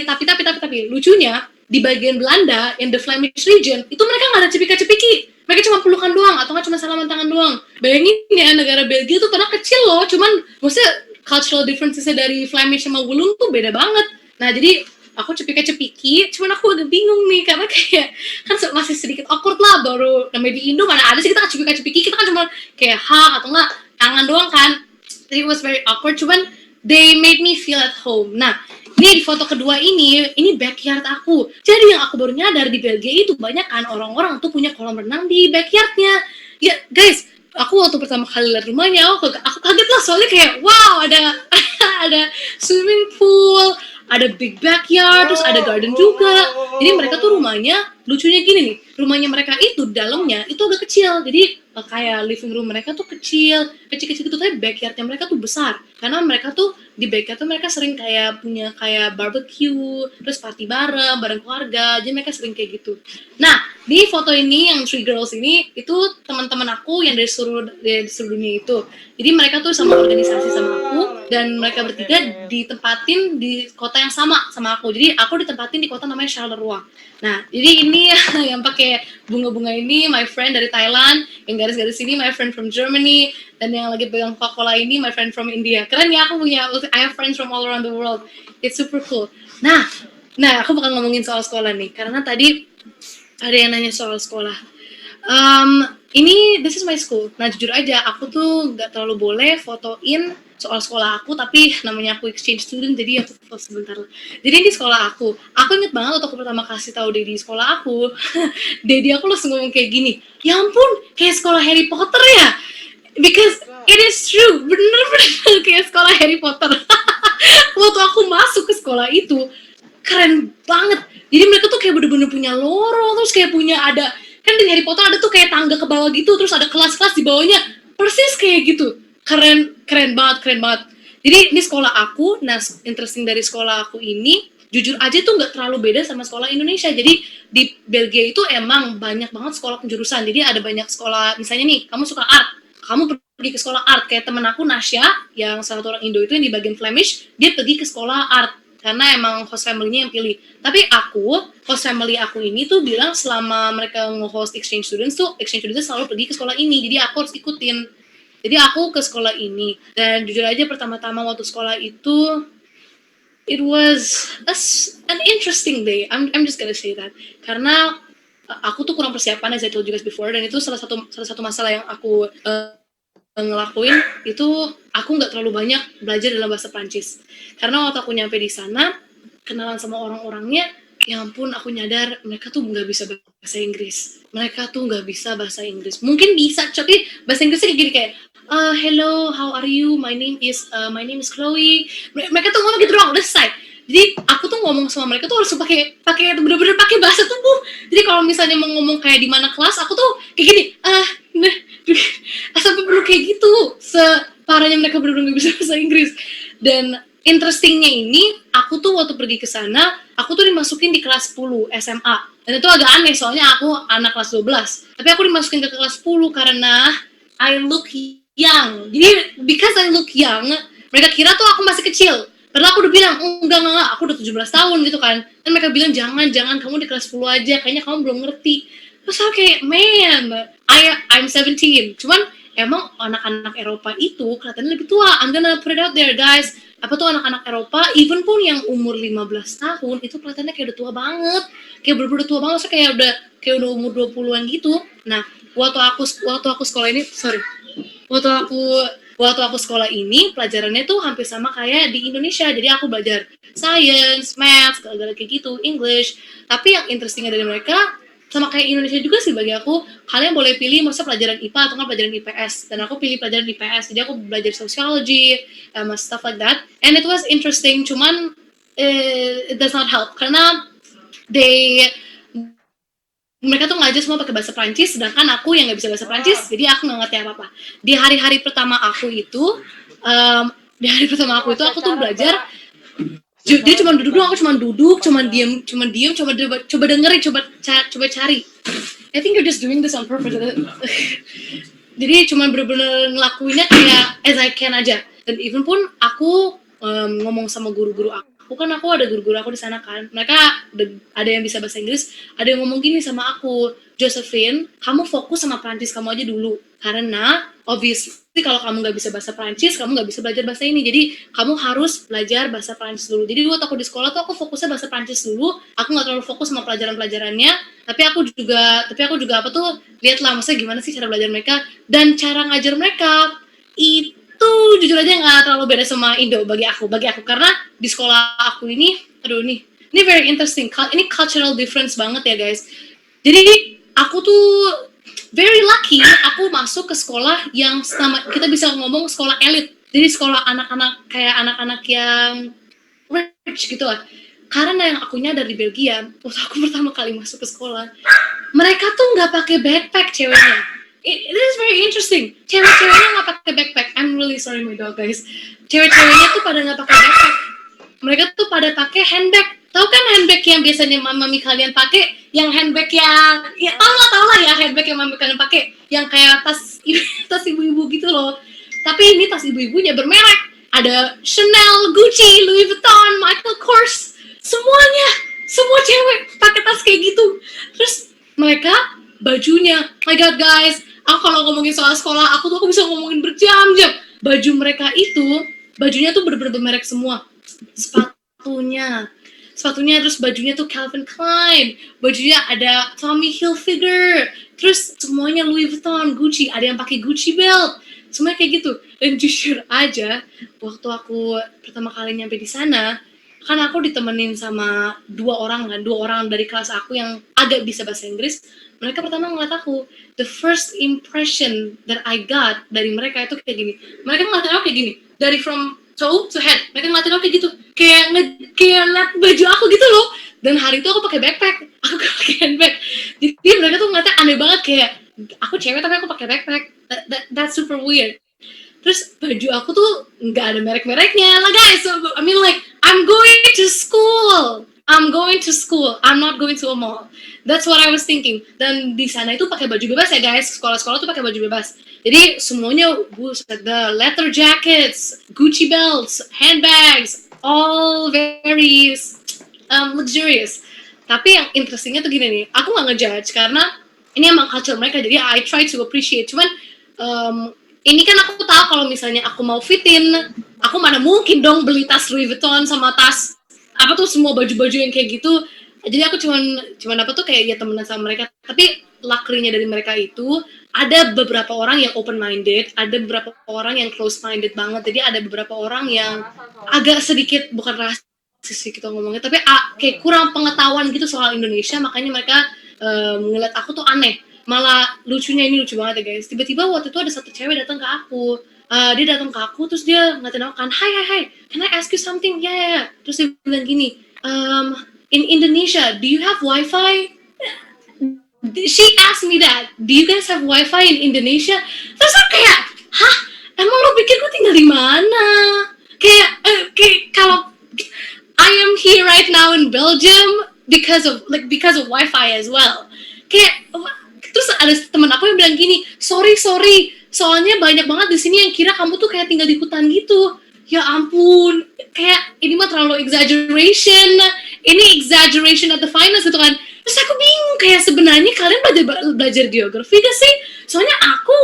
lucunya, di bagian Belanda, in the Flemish region, itu mereka nggak ada cepika-cepiki. Mereka cuma pelukan doang, atau nggak cuma salaman tangan doang. Bayangin ya, negara Belgia tuh padahal kecil loh, cuman maksudnya cultural differences-nya dari Flemish sama Walloon tuh beda banget. Nah, jadi aku cepika-cepiki, cuman aku agak bingung nih, karena kayak, kan masih sedikit awkward lah, baru namanya di Indo, mana ada sih kita cepika-cepiki, kita kan cuma kayak atau enggak, tangan doang kan. Jadi it was very awkward, cuman they made me feel at home. Nah, ini di foto kedua ini backyard aku. Jadi yang aku baru nyadar di Belgia itu banyak kan orang-orang tuh punya kolam renang di backyardnya. Ya guys, aku waktu pertama kali lihat rumahnya, aku kaget lah soalnya kayak wow ada ada swimming pool, ada big backyard, terus ada garden juga. Jadi mereka tuh rumahnya lucunya gini nih, rumahnya mereka itu dalamnya itu agak kecil. Jadi kayak living room mereka tuh kecil gitu, tapi backyardnya mereka tuh besar. Karena mereka tuh di backyard tuh mereka sering kayak punya kayak barbecue, terus party bareng keluarga. Jadi mereka sering kayak gitu. Nah, di foto ini yang three girls ini itu teman-teman aku yang dari seluruh dunia itu. Jadi mereka tuh sama organisasi sama aku dan mereka bertiga ditempatin di kota yang sama aku. Jadi aku ditempatin di kota namanya Charleroi. Nah, jadi ini yang pakai bunga-bunga ini my friend dari Thailand, yang garis-garis ini my friend from Germany, dan yang lagi pegang Coca-Cola ini my friend from India. Keren ya, aku punya I have friends from all around the world. It's super cool. Nah, aku bakal ngomongin soal sekolah nih, karena tadi ada yang nanya soal sekolah. This is my school. Nah, jujur aja, aku tuh gak terlalu boleh fotoin soal sekolah aku, tapi namanya aku exchange student, jadi aku foto sebentar. Jadi ini sekolah aku. Aku inget banget waktu aku pertama kasih tahu Dedi sekolah aku, Dedi aku langsung ngomong kayak gini, ya ampun, kayak sekolah Harry Potter ya? Because it is true, bener-bener kayak sekolah Harry Potter. Waktu aku masuk ke sekolah itu, keren banget. Jadi mereka tuh kayak bener-bener punya lorong, terus kayak punya ada, kan di Harry Potter ada tuh kayak tangga ke bawah gitu, terus ada kelas-kelas di bawahnya, persis kayak gitu. Keren banget. Jadi ini sekolah aku. Nah, interesting dari sekolah aku ini, jujur aja tuh nggak terlalu beda sama sekolah Indonesia. Jadi di Belgia itu emang banyak banget sekolah penjurusan. Jadi ada banyak sekolah, misalnya nih, kamu suka art, kamu pergi ke sekolah art. Kayak temen aku Nasya, yang salah satu orang Indo itu yang di bagian Flemish, dia pergi ke sekolah art karena emang host family-nya yang pilih. Tapi host family aku ini tuh bilang selama mereka nge-host exchange students selalu pergi ke sekolah ini, jadi aku harus ikutin. Jadi aku ke sekolah ini, dan jujur aja pertama-tama waktu sekolah itu, it was an interesting day. I'm just gonna say that. Karena aku tuh kurang persiapan, as I told you guys before, dan itu salah satu masalah yang aku ngelakuin itu. Aku nggak terlalu banyak belajar dalam bahasa Prancis karena waktu aku nyampe di sana kenalan sama orang-orangnya, ya ampun, aku nyadar mereka tuh nggak bisa bahasa Inggris. Mungkin bisa, tapi bahasa Inggrisnya kayak gini, kayak hello, how are you, my name is Chloe. Mereka tuh ngomong gitu doang, udah selesai. Jadi aku tuh ngomong sama mereka tuh harus pakai bener-bener pakai bahasa tubuh. Jadi kalau misalnya mau ngomong kayak di mana kelas, aku tuh kayak gini, sampai perlu kayak gitu, separahnya mereka bener-bener gak bisa bahasa Inggris. Dan interestingnya ini, aku tuh waktu pergi ke sana, aku tuh dimasukin di kelas 10 SMA. Dan itu agak aneh, soalnya aku anak kelas 12. Tapi aku dimasukin ke kelas 10 karena I look young. Jadi, because I look young, mereka kira tuh aku masih kecil. Padahal aku udah bilang, enggak, aku udah 17 tahun gitu kan. Dan mereka bilang, jangan, kamu di kelas 10 aja, kayaknya kamu belum ngerti. Terus aku kayak, man, I'm 17. Cuman, emang anak-anak Eropa itu kelihatannya lebih tua. I'm gonna put it out there, guys. Apa tuh anak-anak Eropa, even pun yang umur 15 tahun, itu kelihatannya kayak udah tua banget. Kayak bener-bener tua banget, so kayak udah umur 20-an gitu. Nah, waktu aku sekolah ini, waktu aku sekolah ini, pelajarannya tuh hampir sama kayak di Indonesia. Jadi aku belajar science, math, segala kayak gitu, English. Tapi yang interestingnya dari mereka, sama kayak Indonesia juga sih bagi aku, kalian boleh pilih masa pelajaran IPA atau nggak pelajaran IPS. Dan aku pilih pelajaran IPS, jadi aku belajar sociology, stuff like that. And it was interesting, cuman it does not help. Karena mereka tuh ngajar semua pakai bahasa Prancis, sedangkan aku yang nggak bisa bahasa Prancis, jadi aku nggak ngerti apa-apa. Di hari-hari pertama aku itu, aku tuh belajar. Dia cuma duduk doang, aku cuma duduk, cuma diem, coba dengerin, coba cari. I think you're just doing this on purpose. Jadi cuma bener-bener ngelakuinnya kayak as I can aja. Dan even pun aku ngomong sama guru-guru aku kan, aku ada guru-guru aku di sana kan, mereka ada yang bisa bahasa Inggris, ada yang ngomong gini sama aku, Josephine, kamu fokus sama Prancis kamu aja dulu, karena obviously kalau kamu nggak bisa bahasa Prancis, kamu nggak bisa belajar bahasa ini, jadi kamu harus belajar bahasa Prancis dulu. Jadi waktu aku di sekolah tuh aku fokusnya bahasa Prancis dulu, aku nggak terlalu fokus sama pelajaran-pelajarannya, tapi aku juga apa tuh, lihatlah maksudnya gimana sih cara belajar mereka, dan cara ngajar mereka itu jujur aja nggak terlalu beda sama Indo bagi aku, karena di sekolah aku ini, ini very interesting, ini cultural difference banget ya guys. Jadi aku tuh very lucky, aku masuk ke sekolah yang kita bisa ngomong sekolah elit, jadi sekolah anak-anak yang rich gitu lah. Karena yang aku nyadar di Belgia, waktu aku pertama kali masuk ke sekolah, mereka tuh nggak pakai backpack ceweknya. It is very interesting. Cewek-ceweknya nggak pakai backpack. I'm really sorry my dog guys. Cewek-ceweknya tuh pada nggak pakai backpack. Mereka tuh pada pakai handbag. Tahu kan handbag yang biasanya mami kalian pakai? Yang handbag yang, ya tau lah ya handbag yang mami kalian pakai. Yang kayak tas ibu-ibu gitu loh. Tapi ini tas ibu-ibunya bermerek. Ada Chanel, Gucci, Louis Vuitton, Michael Kors. Semuanya, semua cewek pakai tas kayak gitu. Terus mereka bajunya, my god guys, aku kalau ngomongin soal sekolah, aku bisa ngomongin berjam-jam. Baju mereka itu, bajunya tuh bener-bener merek semua. Sepatunya, terus bajunya tuh Calvin Klein, bajunya ada Tommy Hilfiger, terus semuanya Louis Vuitton, Gucci, ada yang pakai Gucci belt, semuanya kayak gitu. Dan jujur aja, waktu aku pertama kali nyampe di sana, kan aku ditemenin sama dua orang dari kelas aku yang agak bisa bahasa Inggris. Mereka pertama ngeliat aku, the first impression that I got dari mereka itu kayak gini. Mereka ngeliatin aku kayak gini, dari from toe to head. Mereka ngeliatin aku kayak gitu, kayak ngeliat baju aku gitu loh. Dan hari itu aku pakai backpack, aku pakai handbag. Jadi mereka tuh ngeliatnya aneh banget, kayak aku cewek tapi aku pakai backpack. That's super weird. Terus baju aku tuh nggak ada merek-mereknya lah guys. So, I mean like I'm going to school. I'm going to school, I'm not going to a mall. That's what I was thinking. Dan di sana itu pakai baju bebas ya guys, sekolah-sekolah tuh pakai baju bebas. Jadi semuanya buset, the leather jackets, Gucci belts, handbags, all very luxurious. Tapi yang interestingnya tuh gini nih, aku nggak ngejudge karena ini emang culture mereka, jadi I try to appreciate. Cuman ini kan aku tahu kalau misalnya aku mau fit in, aku mana mungkin dong beli tas Louis Vuitton sama tas apa tuh semua baju-baju yang kayak gitu. Jadi aku cuman apa tuh kayak ya temenan sama mereka. Tapi luckily-nya dari mereka itu ada beberapa orang yang open minded, ada beberapa orang yang close minded banget. Jadi ada beberapa orang yang agak sedikit bukan rasis sih kita ngomongnya, tapi kayak kurang pengetahuan gitu soal Indonesia, makanya mereka ngeliat aku tuh aneh. Malah lucunya ini lucu banget ya guys. Tiba-tiba waktu itu ada satu cewek datang ke aku. Dia datang ke aku terus dia ngatain aku kan, hi, can I ask you something? Ya. Terus dia bilang gini, in Indonesia, do you have wifi? She asked me that, do you guys have wifi in Indonesia? Terus aku kayak, hah? Emang lo pikir gue tinggal di mana? Kayak kalau I am here right now in Belgium because of wifi as well. Kayak terus ada teman aku yang bilang gini, sorry, soalnya banyak banget di sini yang kira kamu tuh kayak tinggal di hutan gitu. Ya ampun, kayak ini mah terlalu exaggeration. Ini exaggeration at the finest gitu kan. Terus aku bingung, kayak sebenarnya kalian belajar geografi gak sih? Soalnya aku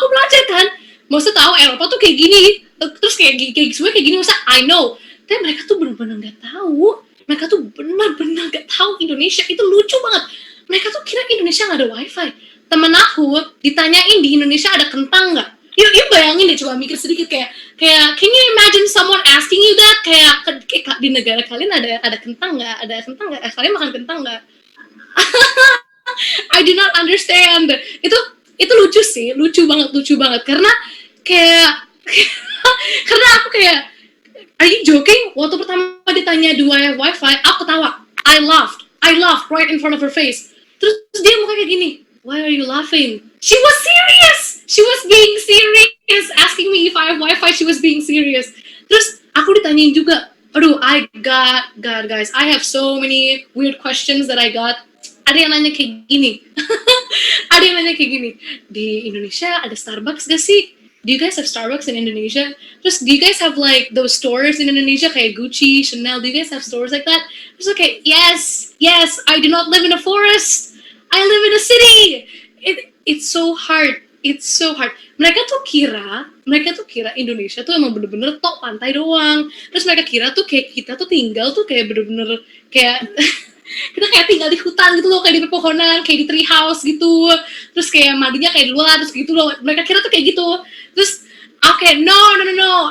belajar kan. Maksudnya tahu Eropa tuh kayak gini. Terus kayak semua kayak gini, maksudnya I know. Tapi mereka tuh benar-benar nggak tahu. Mereka tuh benar-benar nggak tahu Indonesia. Itu lucu banget. Mereka tuh kira Indonesia nggak ada wifi. Temen aku ditanyain di Indonesia ada kentang nggak? Yuk bayangin deh, coba mikir sedikit kayak can you imagine someone asking you that, kayak di negara kalian ada kentang nggak? Ada kentang nggak? Kalian makan kentang nggak? I do not understand. Itu lucu sih, lucu banget karena kayak karena aku kayak, are you joking? Waktu pertama ditanya do I have wifi, aku ketawa. I laughed right in front of her face. Terus dia muka kayak gini, why are you laughing? She was serious. She was being serious, asking me if I have wifi. She was being serious. Terus aku ditanyain juga, aduh, God guys, I have so many weird questions that I got. Ada yang nanya kayak gini, di Indonesia ada Starbucks gak sih? Do you guys have Starbucks in Indonesia? Terus do you guys have like those stores in Indonesia kayak Gucci, Chanel? Do you guys have stores like that? Terus okay, yes, I do not live in a forest. I live in a city. It's so hard. Mereka tuh kira Indonesia tuh emang bener-bener tok pantai doang. Terus mereka kira tuh kayak kita tuh tinggal tuh kayak bener-bener kayak kita kayak tinggal di hutan gitu loh, kayak di pepohonan, kayak di tree house gitu. Terus kayak mandinya kayak di luar, terus gitu loh. Mereka kira tuh kayak gitu. Terus okay, no,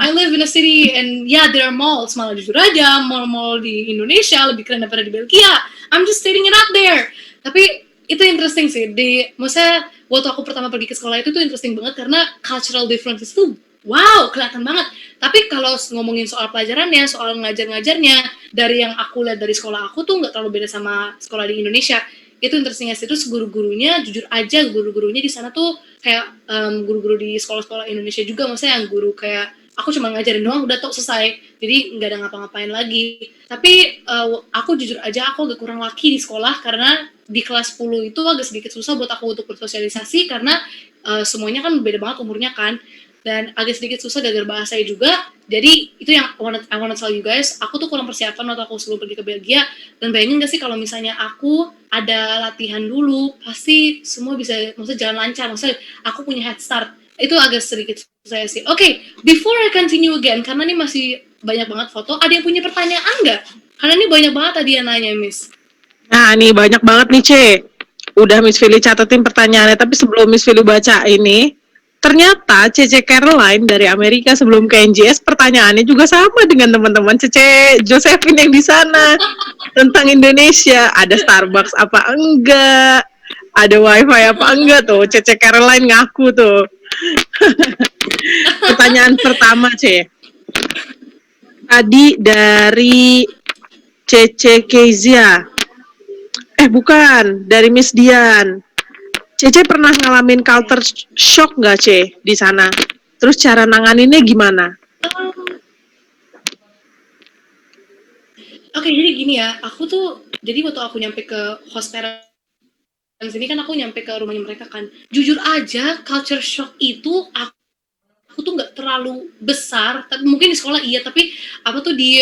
I live in a city and yeah, there are malls. Malah jujur aja, mall-mall di Indonesia lebih keren daripada di Belgia. I'm just stating it out there. Tapi itu interesting sih. Maksudnya waktu aku pertama pergi ke sekolah itu tuh interesting banget karena cultural differences tuh wow, kelihatan banget. Tapi kalau ngomongin soal pelajarannya, soal ngajar-ngajarnya, dari yang aku lihat dari sekolah aku tuh nggak terlalu beda sama sekolah di Indonesia. Itu interestingnya sih. Terus guru-gurunya, jujur aja guru-gurunya di sana tuh kayak guru-guru di sekolah-sekolah Indonesia juga, maksudnya yang guru kayak aku cuma ngajarin doang udah tok selesai, jadi nggak ada ngapa-ngapain lagi. Tapi aku jujur aja aku agak kurang laki di sekolah karena di kelas 10 itu agak sedikit susah buat aku untuk bersosialisasi karena semuanya kan beda banget umurnya kan, dan agak sedikit susah gara-gara bahasa juga. Jadi itu yang I wanna tell you guys, aku tuh kurang persiapan waktu aku sebelum pergi ke Belgia. Dan bayangin gak sih kalau misalnya aku ada latihan dulu, pasti semua bisa, maksudnya jalan lancar, maksudnya aku punya head start. Itu agak sedikit susah sih. Oke, before I continue again, karena ini masih banyak banget foto, ada yang punya pertanyaan nggak? Karena ini banyak banget tadi yang nanya, Miss. Nah, nih banyak banget nih, Ce. Udah Miss Philly catetin pertanyaannya, tapi sebelum Miss Philly baca ini, ternyata Cece Caroline dari Amerika sebelum ke NJS pertanyaannya juga sama dengan teman-teman Cece Josephine yang di sana tentang Indonesia. Ada Starbucks apa enggak? Ada wifi apa enggak tuh? Cece Caroline ngaku tuh. Pertanyaan pertama, Ce. Tadi dari Cece Kezia. Bukan, dari Miss Dian. Cece pernah ngalamin culture shock nggak, Ce, di sana? Terus cara nanganinnya gimana? Oke, jadi gini ya, aku tuh jadi waktu aku nyampe ke host parents ini kan aku nyampe ke rumahnya mereka kan. Jujur aja culture shock itu aku tuh nggak terlalu besar, tapi mungkin di sekolah iya, tapi apa tuh di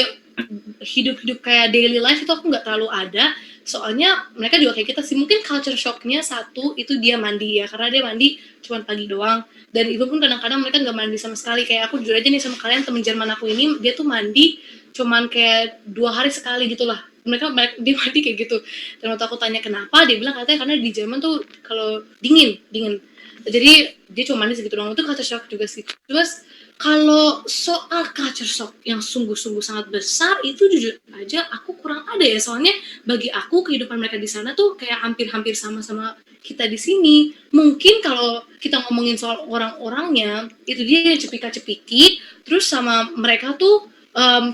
hidup-hidup kayak daily life itu aku nggak terlalu ada. Soalnya mereka juga kayak kita sih, mungkin culture shocknya satu itu dia mandi ya, karena dia mandi cuma pagi doang, dan itu pun kadang-kadang mereka nggak mandi sama sekali. Kayak aku jujur aja nih sama kalian, temen Jerman aku ini dia tuh mandi cuman kayak 2 hari sekali gitulah, dia mandi kayak gitu. Dan waktu aku tanya kenapa, dia bilang katanya karena di Jerman tuh kalau dingin dingin, jadi dia cuma mandi segitu doang. Itu culture shock juga sih. Terus kalau soal culture shock yang sungguh-sungguh sangat besar itu jujur aja aku kurang ada ya, soalnya bagi aku kehidupan mereka di sana tuh kayak hampir-hampir sama-sama kita di sini. Mungkin kalau kita ngomongin soal orang-orangnya itu dia yang cepika-cepiki, terus sama mereka tuh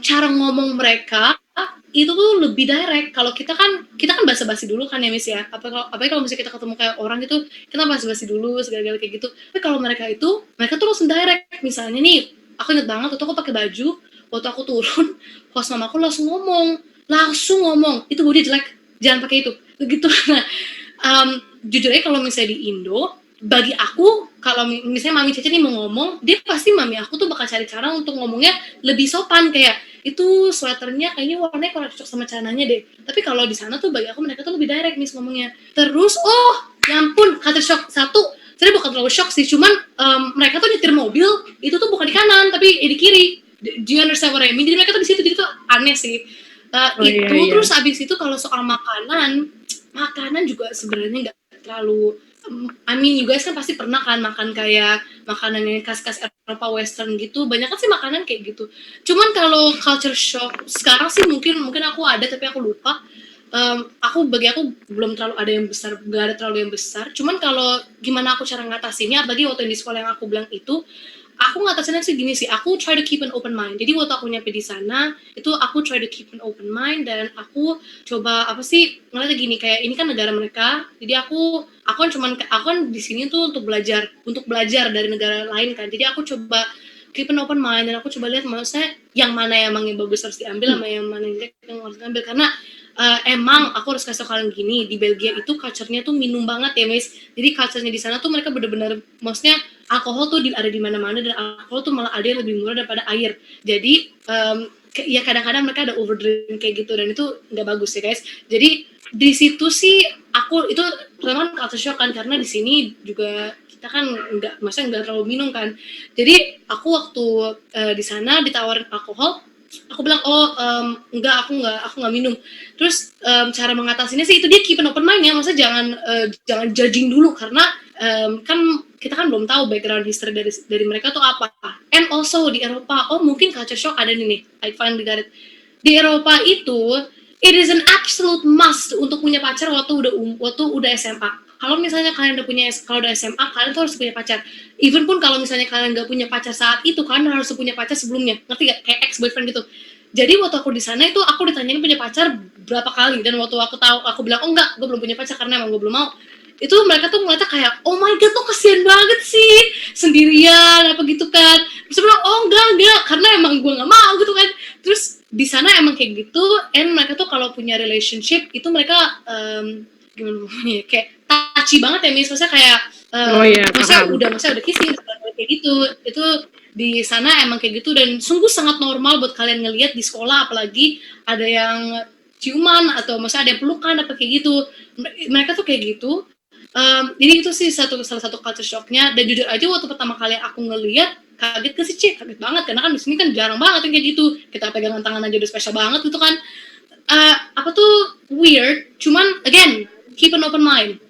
cara ngomong mereka itu tuh lebih direct. Kalau kita kan basa-basi dulu kan ya Miss ya. Apalagi kalau misalnya kita ketemu kayak orang itu kita basa-basi dulu segala-gala kayak gitu. Tapi kalau mereka tuh langsung direct. Misalnya nih, aku inget banget waktu aku pakai baju, waktu aku turun, host mamaku langsung ngomong, itu body jelek, jangan pakai itu. Begitu. Nah, jujur aja kalau misalnya di Indo, bagi aku kalau misalnya mami Cece nih mau ngomong, dia pasti mami aku tuh bakal cari cara untuk ngomongnya lebih sopan, kayak itu sweaternya kayaknya warnanya kurang cocok sama celananya deh. Tapi kalau di sana tuh bagi aku mereka tuh lebih direct nih ngomongnya. Terus ya ampun, culture shock satu, saya bukan terlalu shock sih, cuman mereka tuh nyetir mobil itu tuh bukan di kanan tapi di kiri. Do you understand what I mean? Jadi mereka tuh di situ, jadi tuh aneh sih. Iya. Terus abis itu kalau soal makanan juga sebenarnya nggak terlalu. I mean, you guys kan pasti pernah kan makan kayak makanan yang khas-khas Eropa Western gitu. Banyak kan sih makanan kayak gitu. Cuman kalau culture shock sekarang sih mungkin aku ada tapi aku lupa. Bagi aku belum terlalu ada yang besar, gak ada terlalu yang besar. Cuman kalau gimana aku cara ngatasinnya, bagi waktu yang di sekolah yang aku bilang itu, aku ngatasinnya sih gini sih, aku try to keep an open mind. Jadi waktu aku nyampe di sana, itu aku try to keep an open mind dan aku coba apa sih ngeliatnya gini, kayak ini kan negara mereka, jadi aku kan di sini tuh untuk belajar dari negara lain kan. Jadi aku coba keep an open mind dan aku coba lihat maksudnya yang mana yang bagus harus diambil sama yang mana yang jelek yang harus diambil. Karena emang aku harus kasih tau kalian gini, di Belgia itu culture-nya tuh minum banget ya Miss. Jadi culture-nya di sana tuh mereka bener-bener, maksudnya alkohol tuh ada di mana-mana, dan alkohol tuh malah ada yang lebih murah daripada air. Jadi ya kadang-kadang mereka ada overdrink kayak gitu dan itu nggak bagus ya guys. Jadi di situ sih aku itu pertama culture shock kan, karena di sini juga kita kan maksudnya nggak terlalu minum kan. Jadi aku waktu di sana ditawarin alkohol, aku bilang enggak, aku nggak minum. Terus cara mengatasinya sih itu dia keep an open mind ya, maksudnya jangan judging dulu, karena kan kita kan belum tahu background history dari mereka tuh apa. And also di Eropa, mungkin culture shock ada nih, I finally got it. Di Eropa itu it is an absolute must untuk punya pacar waktu udah SMA. Kalau misalnya kalian kalau udah SMA, kalian tuh harus punya pacar. Even pun kalau misalnya kalian nggak punya pacar saat itu, kalian harus punya pacar sebelumnya. Ngerti gak? Kayak ex-boyfriend gitu. Jadi waktu aku di sana itu aku ditanyain punya pacar berapa kali, dan waktu aku bilang enggak, gue belum punya pacar karena emang gue belum mau. Itu mereka tuh ngeliatnya kayak oh my god, tuh kasihan banget sih sendirian apa gitu kan. Terus bilang enggak karena emang gue nggak mau gitu kan. Terus di sana emang kayak gitu, and mereka tuh kalau punya relationship itu mereka gimana ya, kayak touchy banget ya Miss, maksudnya kayak maksudnya udah kissing kayak gitu. Itu di sana emang kayak gitu, dan sungguh sangat normal buat kalian ngelihat di sekolah, apalagi ada yang ciuman atau maksudnya ada yang pelukan apa kayak gitu. Mereka tuh kayak gitu. Jadi itu sih salah satu culture shocknya. Dan jujur aja waktu pertama kali aku ngeliat, kaget ke sih kaget banget, karena kan di sini kan jarang banget yang kayak gitu. Kita pegangan tangan aja udah spesial banget gitu kan. Apa tuh weird, cuman again keep an open mind,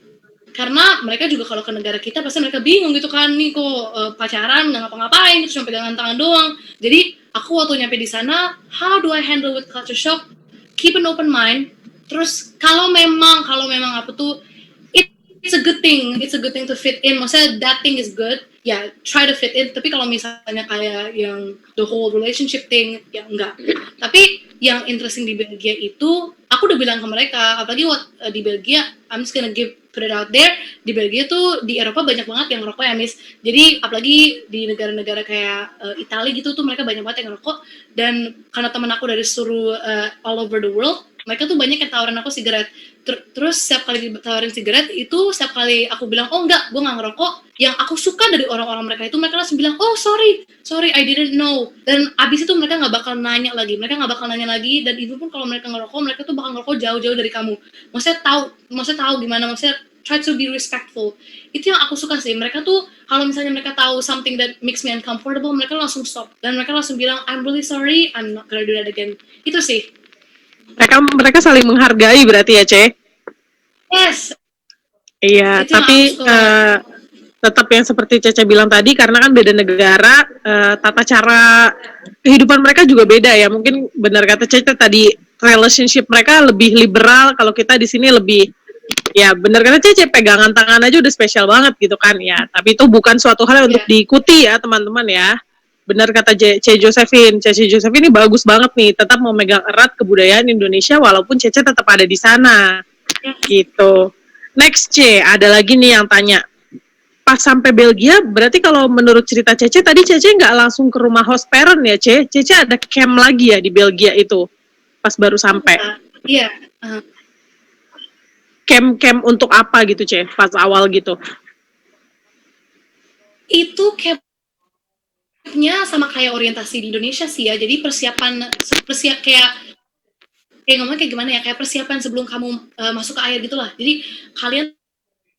karena mereka juga kalau ke negara kita pasti mereka bingung gitu kan, nih kok pacaran nggak ngapa-ngapain gitu, cuma pegangan tangan doang. Jadi aku waktu nyampe di sana, how do I handle with culture shock? Keep an open mind. Terus kalau memang apa tuh, it's a good thing to fit in, maksudnya that thing is good ya, try to fit in. Tapi kalau misalnya kayak yang the whole relationship thing ya enggak. Tapi yang interesting di Belgia itu, aku udah bilang ke mereka, apalagi di Belgia, I'm just gonna put it out there, di Belgia tuh, di Eropa banyak banget yang ngerokok ya, Miss. Jadi, apalagi di negara-negara kayak Italia gitu tuh, mereka banyak banget yang ngerokok. Dan karena temen aku dari seluruh all over the world, mereka tuh banyak yang tawarin aku sigaret. Terus setiap kali ditawarin sigaret itu, setiap kali aku bilang, oh enggak, gue gak ngerokok, yang aku suka dari orang-orang mereka itu, mereka langsung bilang, oh sorry, I didn't know. Dan abis itu mereka gak bakal nanya lagi, dan itu pun kalau mereka ngerokok, mereka tuh bakal ngerokok jauh-jauh dari kamu. Maksudnya tahu gimana, maksudnya try to be respectful. Itu yang aku suka sih, mereka tuh kalau misalnya mereka tahu something that makes me uncomfortable, mereka langsung stop, dan mereka langsung bilang, I'm really sorry, I'm not gonna do that again. Itu sih. Mereka saling menghargai berarti ya, Ce? Yes. Iya, Itu yang tapi aku suka banget. tetap yang seperti Cece bilang tadi, karena kan beda negara, tata cara kehidupan mereka juga beda ya. Mungkin benar kata Cece tadi, relationship mereka lebih liberal, kalau kita di sini lebih, ya benar kata Cece, pegangan tangan aja udah spesial banget gitu kan ya. Tapi itu bukan suatu hal untuk diikuti ya teman-teman ya. Benar kata Cece Josephine ini bagus banget nih, tetap mau megang erat kebudayaan Indonesia walaupun Cece tetap ada di sana. Gitu. Next C, ada lagi nih yang tanya. Pas sampai Belgia, berarti kalau menurut cerita Cece, tadi Cece nggak langsung ke rumah host parent ya, Cece ada camp lagi ya di Belgia itu, pas baru sampai. Iya. Camp untuk apa gitu, Ce, pas awal gitu? Itu campnya sama kayak orientasi di Indonesia sih ya, jadi persiapan kayak ngomongnya kayak gimana ya, kayak persiapan sebelum kamu masuk ke air gitulah. Jadi kalian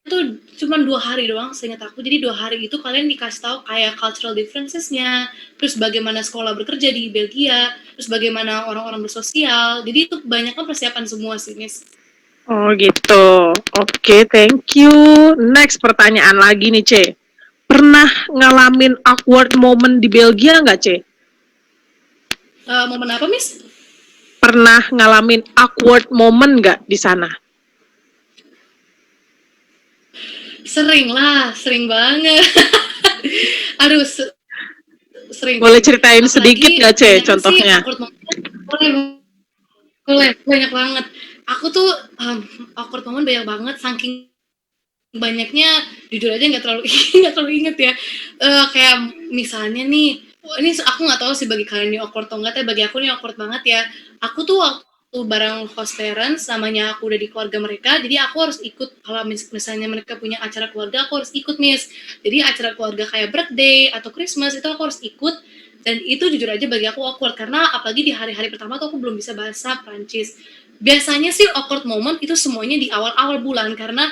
tuh cuma 2 hari doang seingat aku, jadi 2 hari itu kalian dikasih tahu kayak cultural differences-nya, terus bagaimana sekolah bekerja di Belgia, terus bagaimana orang-orang bersosial, jadi itu kebanyakan persiapan semua sih, Miss. Oh gitu, oke, thank you. Next pertanyaan lagi nih, Ce. Pernah ngalamin awkward moment di Belgia nggak, Ce? Momen apa, Miss? Pernah ngalamin awkward moment nggak di sana? Sering lah, sering banget. Aduh, sering. Boleh ceritain sedikit nggak, Ce, contohnya? Boleh, banyak banget. Aku tuh awkward moment banyak banget, saking banyaknya jujur aja nggak terlalu inget ya. Kayak misalnya nih, ini aku nggak tahu sih bagi kalian ini awkward atau enggak, tapi bagi aku ini awkward banget ya. Aku tuh waktu bareng host parents, namanya aku udah di keluarga mereka, jadi aku harus ikut kalau misalnya mereka punya acara keluarga, aku harus ikut, Miss. Jadi acara keluarga kayak birthday atau Christmas itu aku harus ikut, dan itu jujur aja bagi aku awkward karena apalagi di hari-hari pertama tuh aku belum bisa bahasa Prancis. Biasanya sih awkward moment itu semuanya di awal-awal bulan karena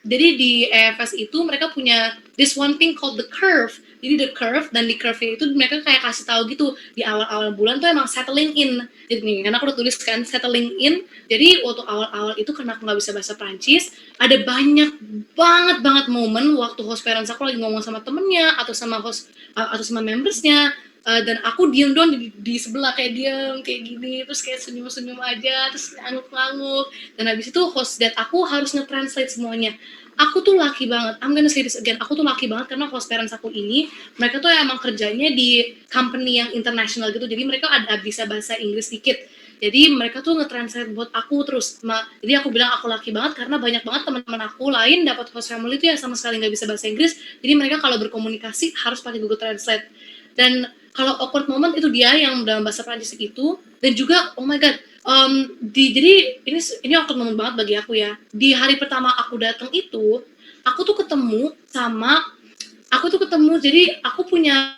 jadi di EFS itu mereka punya this one thing called the curve. Jadi the curve, dan di curve itu mereka kayak kasih tahu gitu di awal-awal bulan tuh emang settling in. Jadi nih, karena aku udah tulis kan settling in. Jadi waktu awal-awal itu karena aku nggak bisa bahasa Prancis, ada banyak banget momen waktu host parents aku lagi ngomong sama temennya atau sama host atau sama membersnya. Dan aku diem doang di sebelah kayak diem kayak gini, terus kayak senyum-senyum aja, terus ngangguk-ngangguk, dan habis itu host dad aku harus nge-translate semuanya. Aku tuh lucky banget, I'm gonna say this again, aku tuh lucky banget karena host parents aku ini, mereka tuh emang kerjanya di company yang international gitu, jadi mereka ada bisa bahasa Inggris dikit, jadi mereka tuh nge-translate buat aku terus. Jadi aku bilang aku lucky banget karena banyak banget teman-teman aku lain dapat host family itu yang sama sekali nggak bisa bahasa Inggris, jadi mereka kalau berkomunikasi harus pakai Google Translate. Dan kalau awkward moment itu dia yang dalam bahasa Prancis itu, dan juga oh my god, jadi ini awkward moment banget bagi aku ya. Di hari pertama aku datang itu, aku tuh ketemu, jadi aku punya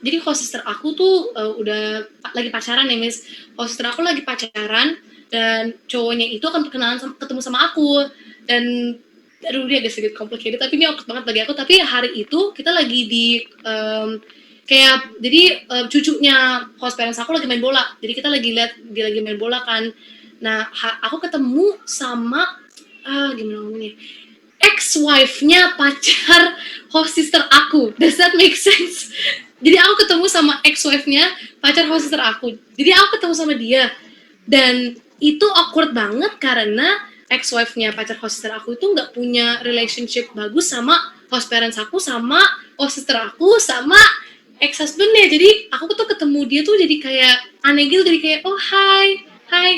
jadi host sister aku tuh udah lagi pacaran nih, Miss. Host sister aku lagi pacaran dan cowoknya itu akan ketemu sama aku, dan aduh dia agak sedikit complicated tapi ini awkward banget bagi aku. Tapi hari itu kita lagi di kayak jadi cucunya host parents aku lagi main bola, jadi kita lagi lihat dia lagi main bola kan. Nah aku ketemu sama gimana ngomongnya, ex-wife-nya pacar host sister aku. Does that make sense? Jadi aku ketemu sama ex-wife-nya pacar host sister aku, jadi aku ketemu sama dia, dan itu awkward banget karena ex-wife-nya pacar host sister aku itu nggak punya relationship bagus sama host parents aku, sama host sister aku, sama ex-husbandnya. Jadi aku tuh ketemu dia tuh jadi kayak aneh gitu, jadi kayak oh hai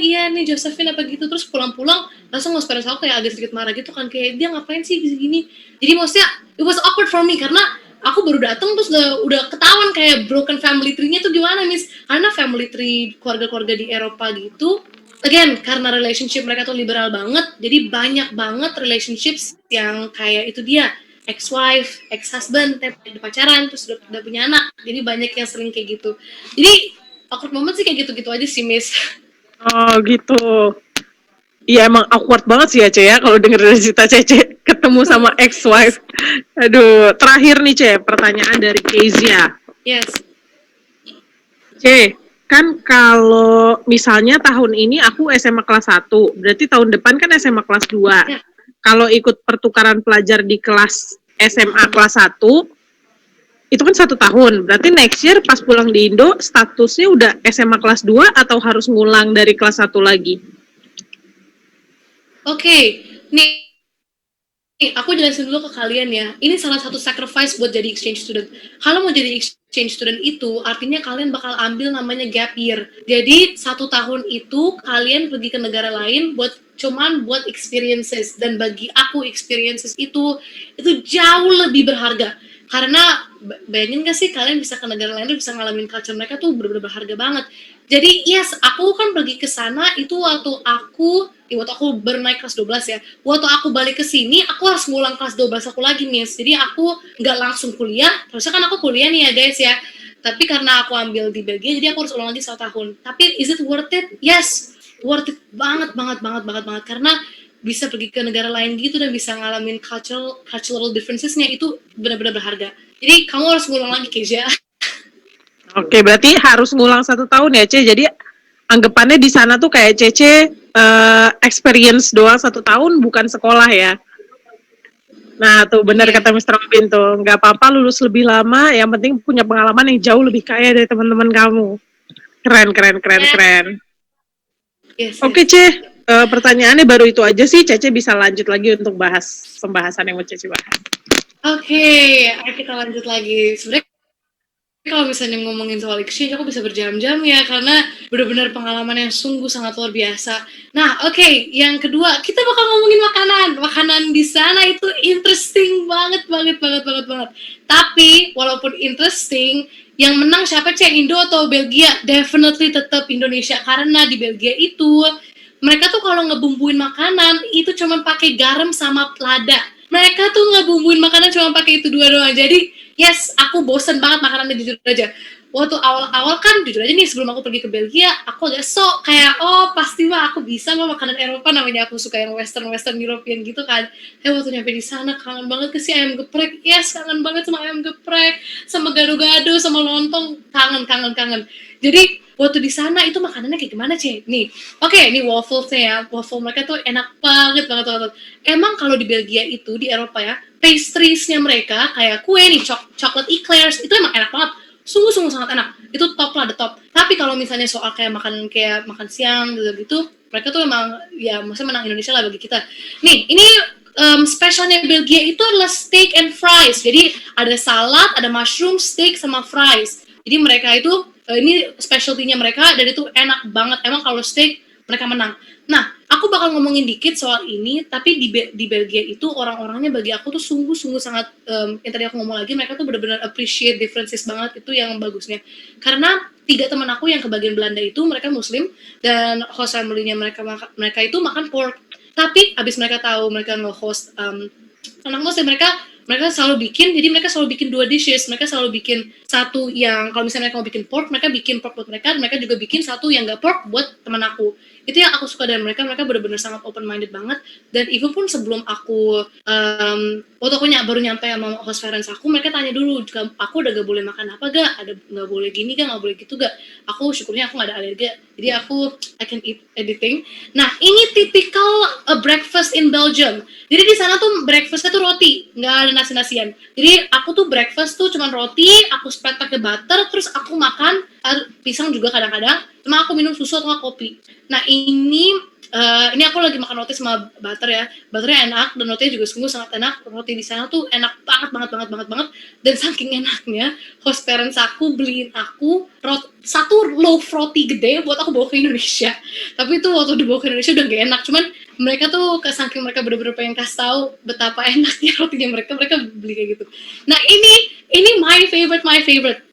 iya nih Josephine apa gitu, terus pulang-pulang langsung nge-spare aku kayak agak sedikit marah gitu kan, kayak dia ngapain sih gini-gini. Jadi maksudnya it was awkward for me karena aku baru datang terus udah ketahuan kayak broken family tree-nya tuh gimana Miss, karena family tree keluarga-keluarga di Eropa gitu again karena relationship mereka tuh liberal banget, jadi banyak banget relationships yang kayak itu dia ex-wife, ex-husband, udah pacaran, terus udah punya anak, jadi banyak yang sering kayak gitu. Jadi awkward moment sih kayak gitu-gitu aja sih Miss. Oh gitu. Iya emang awkward banget sih ya Ce ya kalau denger dari cerita Cece ketemu sama ex-wife. Aduh, terakhir nih Ce, pertanyaan dari Kezia. Yes. C, kan kalau misalnya tahun ini aku SMA kelas 1, berarti tahun depan kan SMA kelas 2. Ya. Kalau ikut pertukaran pelajar di kelas SMA kelas 1, itu kan 1 tahun. Berarti next year pas pulang di Indo, statusnya udah SMA kelas 2 atau harus ngulang dari kelas 1 lagi? Oke, nih aku jelasin dulu ke kalian ya. Ini salah satu sacrifice buat jadi exchange student. Kalau mau jadi exchange student itu, artinya kalian bakal ambil namanya gap year. Jadi 1 tahun itu kalian pergi ke negara lain cuman buat experiences. Dan bagi aku experiences itu jauh lebih berharga. Karena bayangin gak sih kalian bisa ke negara lain bisa ngalamin culture mereka tuh bener-bener berharga banget. Jadi yes, aku kan pergi ke sana itu waktu aku baru naik kelas 12 ya. Waktu aku balik ke sini, aku harus ngulang kelas 12 aku lagi, Miss. Jadi aku nggak langsung kuliah. Terusnya kan aku kuliah nih ya, guys ya. Tapi karena aku ambil di Belgia, jadi aku harus ulang lagi 1 tahun. Tapi is it worth it? Yes, worth it banget. Karena bisa pergi ke negara lain gitu dan bisa ngalamin cultural differences-nya itu benar-benar berharga. Jadi kamu harus ngulang lagi, Kezia. Oke, berarti harus ngulang 1 tahun ya, Ce. Jadi anggapannya di sana tuh kayak Cece experience doang 1 tahun, bukan sekolah ya. Nah, tuh benar kata Mr. Robin tuh, nggak apa-apa lulus lebih lama, yang penting punya pengalaman yang jauh lebih kaya dari teman-teman kamu. Keren. Yes. Oke, Ce. Pertanyaannya baru itu aja sih. Cece bisa lanjut lagi untuk bahas pembahasan yang mau Cece bahas. Oke, ayo kita lanjut lagi. Sebenarnya kalau misalnya ngomongin soal exchange, aku bisa berjam-jam ya, karena benar-benar pengalaman yang sungguh sangat luar biasa. Nah, oke, yang kedua, kita bakal ngomongin makanan. Makanan di sana itu interesting banget. Tapi, walaupun interesting, yang menang siapa Cek, Indo atau Belgia? Definitely tetap Indonesia, karena di Belgia itu, mereka tuh kalau ngebumbuin makanan, itu cuma pakai garam sama lada. Mereka tuh ngebumbuin makanan cuma pakai itu dua doang. Jadi, yes, aku bosen banget makanannya jujur aja. Waktu awal-awal kan jujur aja nih sebelum aku pergi ke Belgia, aku agak sok kayak pasti mah aku bisa mah makanan Eropa, namanya aku suka yang western European gitu kan. Waktu nyampe di sana kangen banget ke si ayam geprek. Yes, kangen banget sama ayam geprek, sama gado-gado, sama lontong, kangen. Jadi waktu di sana itu makanannya kayak gimana Cek? Nih, oke, nih waffle-nya ya. Waffle mereka tuh enak banget. Emang kalau di Belgia itu, di Eropa ya, pastries-nya mereka kayak kue nih, chocolate eclairs, itu emang enak banget. Sungguh sangat enak. Itu top lah, the top. Tapi kalau misalnya soal kayak makan siang gitu, mereka tuh emang ya maksudnya menang Indonesia lah bagi kita. Nih, ini spesialnya Belgia itu adalah steak and fries. Jadi ada salad, ada mushroom, steak sama fries. Jadi mereka itu ini specialty-nya mereka dan itu enak banget. Emang kalau steak mereka menang. Nah, aku bakal ngomongin dikit soal ini, tapi di Belgia itu orang-orangnya bagi aku tuh sungguh sangat yang tadi aku ngomong lagi, mereka tuh benar-benar appreciate differences banget, itu yang bagusnya. Karena 3 teman aku yang ke bagian Belanda itu mereka Muslim dan host family-nya mereka itu makan pork. Tapi abis mereka tahu mereka nge-host anak Muslim, mereka selalu bikin, jadi mereka selalu bikin 2 dishes. Mereka selalu bikin satu yang kalau misalnya mereka mau bikin pork, mereka bikin pork buat mereka, dan mereka juga bikin satu yang gak pork buat teman aku. Itu yang aku suka dari mereka benar-benar sangat open minded banget. Dan even pun sebelum aku waktu aku baru nyampe sama host parents aku, mereka tanya dulu, aku udah gak boleh makan apa gak, ada gak boleh gini gak boleh gitu gak. Aku syukurnya aku gak ada alergi, jadi I can eat everything. Nah, ini typical breakfast in Belgium. Jadi di sana tuh breakfastnya tuh roti, nggak ada nasi-nasian. Jadi aku tuh breakfast tuh cuma roti, aku spread pakai butter, terus aku makan pisang juga kadang-kadang, cuma aku minum susu atau kopi. Nah, ini ini aku lagi makan roti sama butter ya. Butternya enak dan rotinya juga sungguh sangat enak. Roti di sana tuh enak banget. Dan saking enaknya, host parents aku beliin aku satu loaf roti gede buat aku bawa ke Indonesia. Tapi itu waktu dibawa ke Indonesia udah gak enak. Cuman mereka tuh saking mereka bener-bener pengen kasih tahu betapa enaknya rotinya mereka beli kayak gitu. Nah ini my favorite.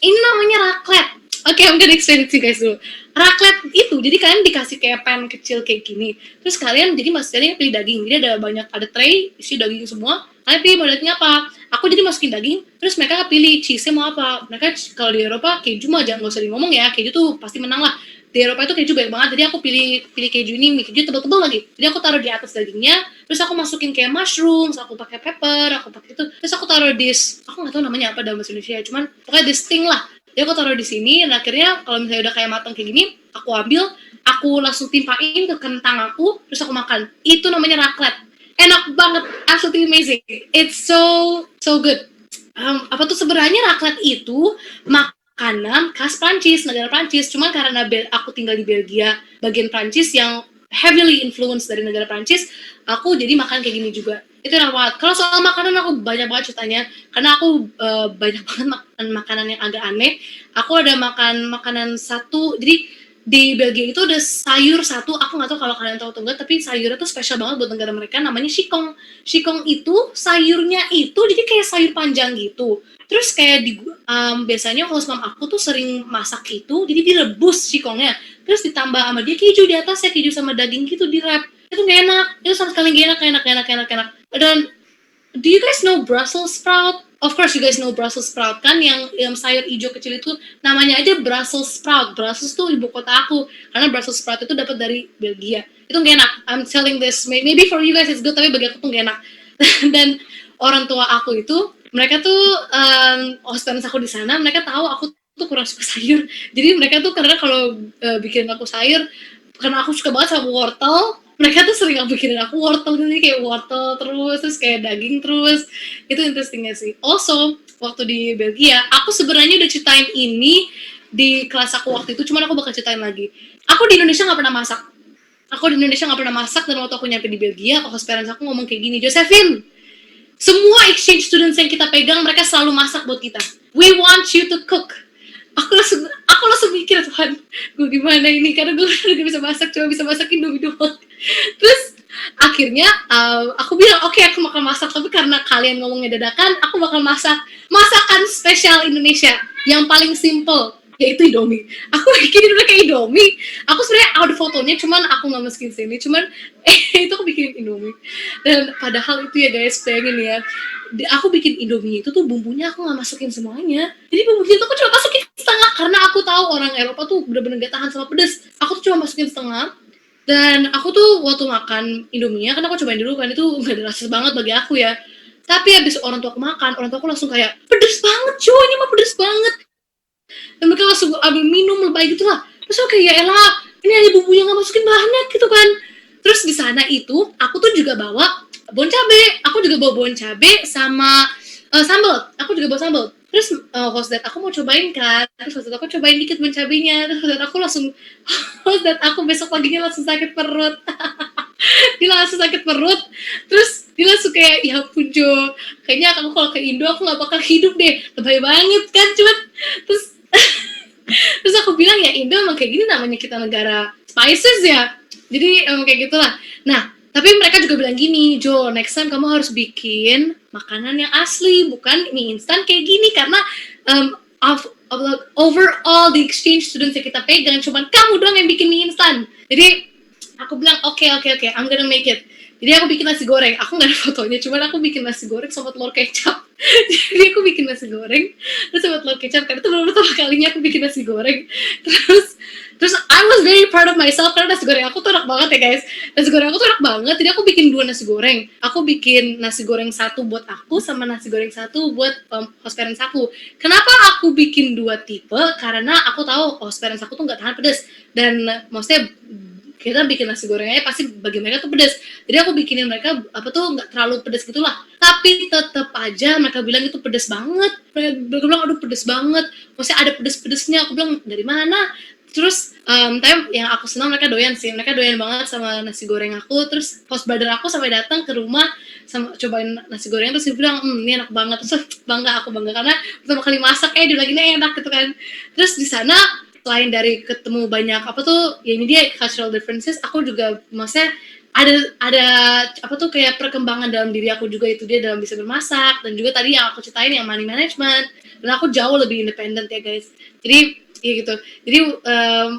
Ini namanya raclette. Oke, I'm gonna explain it to you guys dulu. Raclette itu, jadi kalian dikasih kayak pan kecil kayak gini. Terus kalian, jadi kalian pilih daging. Jadi ada tray, isi daging semua. Kalian pilih mau dagingnya apa. Aku jadi masukin daging, terus mereka pilih cheese-nya mau apa. Mereka, kalau di Eropa, keju mah jangan, gak usah ngomong ya. Keju tuh pasti menang lah. Di Eropa itu keju banyak banget, jadi aku pilih keju ini, keju tebel-tebel lagi. Jadi aku taruh di atas dagingnya, terus aku masukin kayak mushrooms, aku pakai pepper, aku pakai itu. Terus aku taruh aku nggak tahu namanya apa dalam bahasa Indonesia, cuman pokoknya this thing lah. Jadi aku taruh di sini, dan akhirnya kalau misalnya udah kayak matang kayak gini, aku ambil, aku langsung timpain ke kentang aku, terus aku makan. Itu namanya raclette. Enak banget, absolutely amazing. It's so good. Apa tuh sebenarnya raclette itu makanan khas Prancis, negara Prancis. Cuman karena aku tinggal di Belgia, bagian Prancis yang heavily influence dari negara Prancis, aku jadi makan kayak gini juga. Itu enak banget. Kalau soal makanan aku banyak banget ceritanya, karena aku banyak banget makan makanan yang agak aneh. Aku ada makan makanan satu, jadi di Belgia itu ada sayur satu, aku nggak tahu kalau kalian tahu atau enggak, tapi sayurnya tuh spesial banget buat negara mereka, namanya shikong. Shikong itu sayurnya itu jadi kayak sayur panjang gitu. Terus kayak biasanya host mom aku tuh sering masak itu, jadi direbus shikongnya. Terus ditambah sama dia keju di atasnya, keju sama daging gitu di wrap. Itu gak enak, itu sama sekali gak enak. Dan do you guys know Brussels sprout? Of course you guys know Brussels sprout kan, yang sayur hijau kecil itu namanya aja Brussels sprout. Brussels tuh ibu kota aku, karena Brussels sprout itu dapat dari Belgia. Itu gak enak. I'm telling this, maybe for you guys it's good, tapi bagi aku tuh gak enak. Dan orang tua aku itu, mereka tuh host parents aku di sana, mereka tahu aku tuh kurang suka sayur. Jadi mereka tuh karena kalau bikin aku sayur, karena aku suka banget sama wortel, mereka tuh sering bikinin aku wortel, jadi kayak wortel terus kayak daging terus. Itu interestingnya sih. Also waktu di Belgia, aku sebenarnya udah ceritain ini di kelas aku waktu itu, cuman aku bakal ceritain lagi. Aku di Indonesia nggak pernah masak. Dan waktu aku nyampe di Belgia, host parents aku ngomong kayak gini, Josephine, semua exchange students yang kita pegang, mereka selalu masak buat kita. We want you to cook. Aku langsung mikir, Tuhan, gue gimana ini, karena gue gak bisa masak, cuma bisa masak Indomie doang. Terus akhirnya aku bilang, oke, aku bakal masak, tapi karena kalian ngomongnya dadakan, aku bakal masak masakan spesial Indonesia yang paling simple, yaitu Indomie. Aku bikinin mereka Indomie. Aku sebenarnya ada fotonya, cuman aku nggak masukin sini. Cuman itu aku bikin Indomie. Dan padahal itu ya guys, bayangin ya, aku bikin Indomie itu tuh bumbunya aku nggak masukin semuanya. Jadi bumbunya tuh aku cuma masukin setengah, karena aku tahu orang Eropa tuh bener-bener gak tahan sama pedas. Aku tuh cuma masukin setengah. Dan aku tuh waktu makan Indomie-nya, kan aku cobain dulu kan, itu gak ada rasa banget bagi aku ya. Tapi habis orang tua aku makan, orang tua aku langsung kayak, pedes banget cuy, ini mah pedes banget. Dan mereka langsung ambil minum lebay gitu lah. Terus aku kayak, ya elah, ini ada bumbunya gak masukin banyak gitu kan. Terus di sana itu, aku tuh juga bawa bon cabe. Aku juga bawa bon cabe sama sambal. Aku juga bawa sambal. Terus host dad aku mau cobain kan. Terus host dad aku cobain dikit bon cabenya. Terus host dad aku besok paginya langsung sakit perut. Dia langsung sakit perut. Terus dia langsung kayak, ya ampun Jo, kayaknya aku kalau ke Indo aku gak bakal hidup deh. Lebay banget kan. Cuman terus aku bilang, ya Indo emang kayak gini, namanya kita negara spices ya. Jadi emang kayak gitulah. Nah, tapi mereka juga bilang gini, Jo, next time kamu harus bikin makanan yang asli, bukan mie instan kayak gini, karena overall the exchange students yang kita pegang, cuman kamu doang yang bikin mie instan. Jadi aku bilang, oke, I'm gonna make it. Jadi aku bikin nasi goreng, aku nggak ada fotonya, cuman aku bikin nasi goreng sama telur kecap. Jadi aku bikin nasi goreng, terus sama telur kecap, karena itu baru pertama kalinya aku bikin nasi goreng. Terus I was very proud of myself, karena nasi goreng aku tuh enak banget ya guys. Nasi goreng aku tuh enak banget, jadi aku bikin 2 nasi goreng. Aku bikin nasi goreng 1 buat aku, sama nasi goreng 1 buat host parents aku. Kenapa aku bikin 2 tipe? Karena aku tahu host parents aku tuh nggak tahan pedas. Dan maksudnya kita bikin nasi gorengnya pasti bagi mereka tuh pedas. Jadi aku bikinin mereka nggak terlalu pedas gitulah. Tapi tetap aja mereka bilang itu pedas banget. Mereka bilang aduh pedas banget. Maksudnya ada pedas-pedasnya. Aku bilang dari mana? Terus tapi yang aku senang mereka doyan sih, mereka doyan banget sama nasi goreng aku. Terus host brother aku sampai datang ke rumah sama cobain nasi goreng, terus dia bilang ini enak banget. Terus aku bangga karena pertama kali masak dia lagi enak gitu kan. Terus di sana selain dari ketemu banyak apa tuh ya ini dia cultural differences, aku juga maksudnya ada apa tuh kayak perkembangan dalam diri aku juga, itu dia dalam bisa bermasak, dan juga tadi yang aku ceritain yang money management, dan aku jauh lebih independent ya guys. Jadi ya gitu. Jadi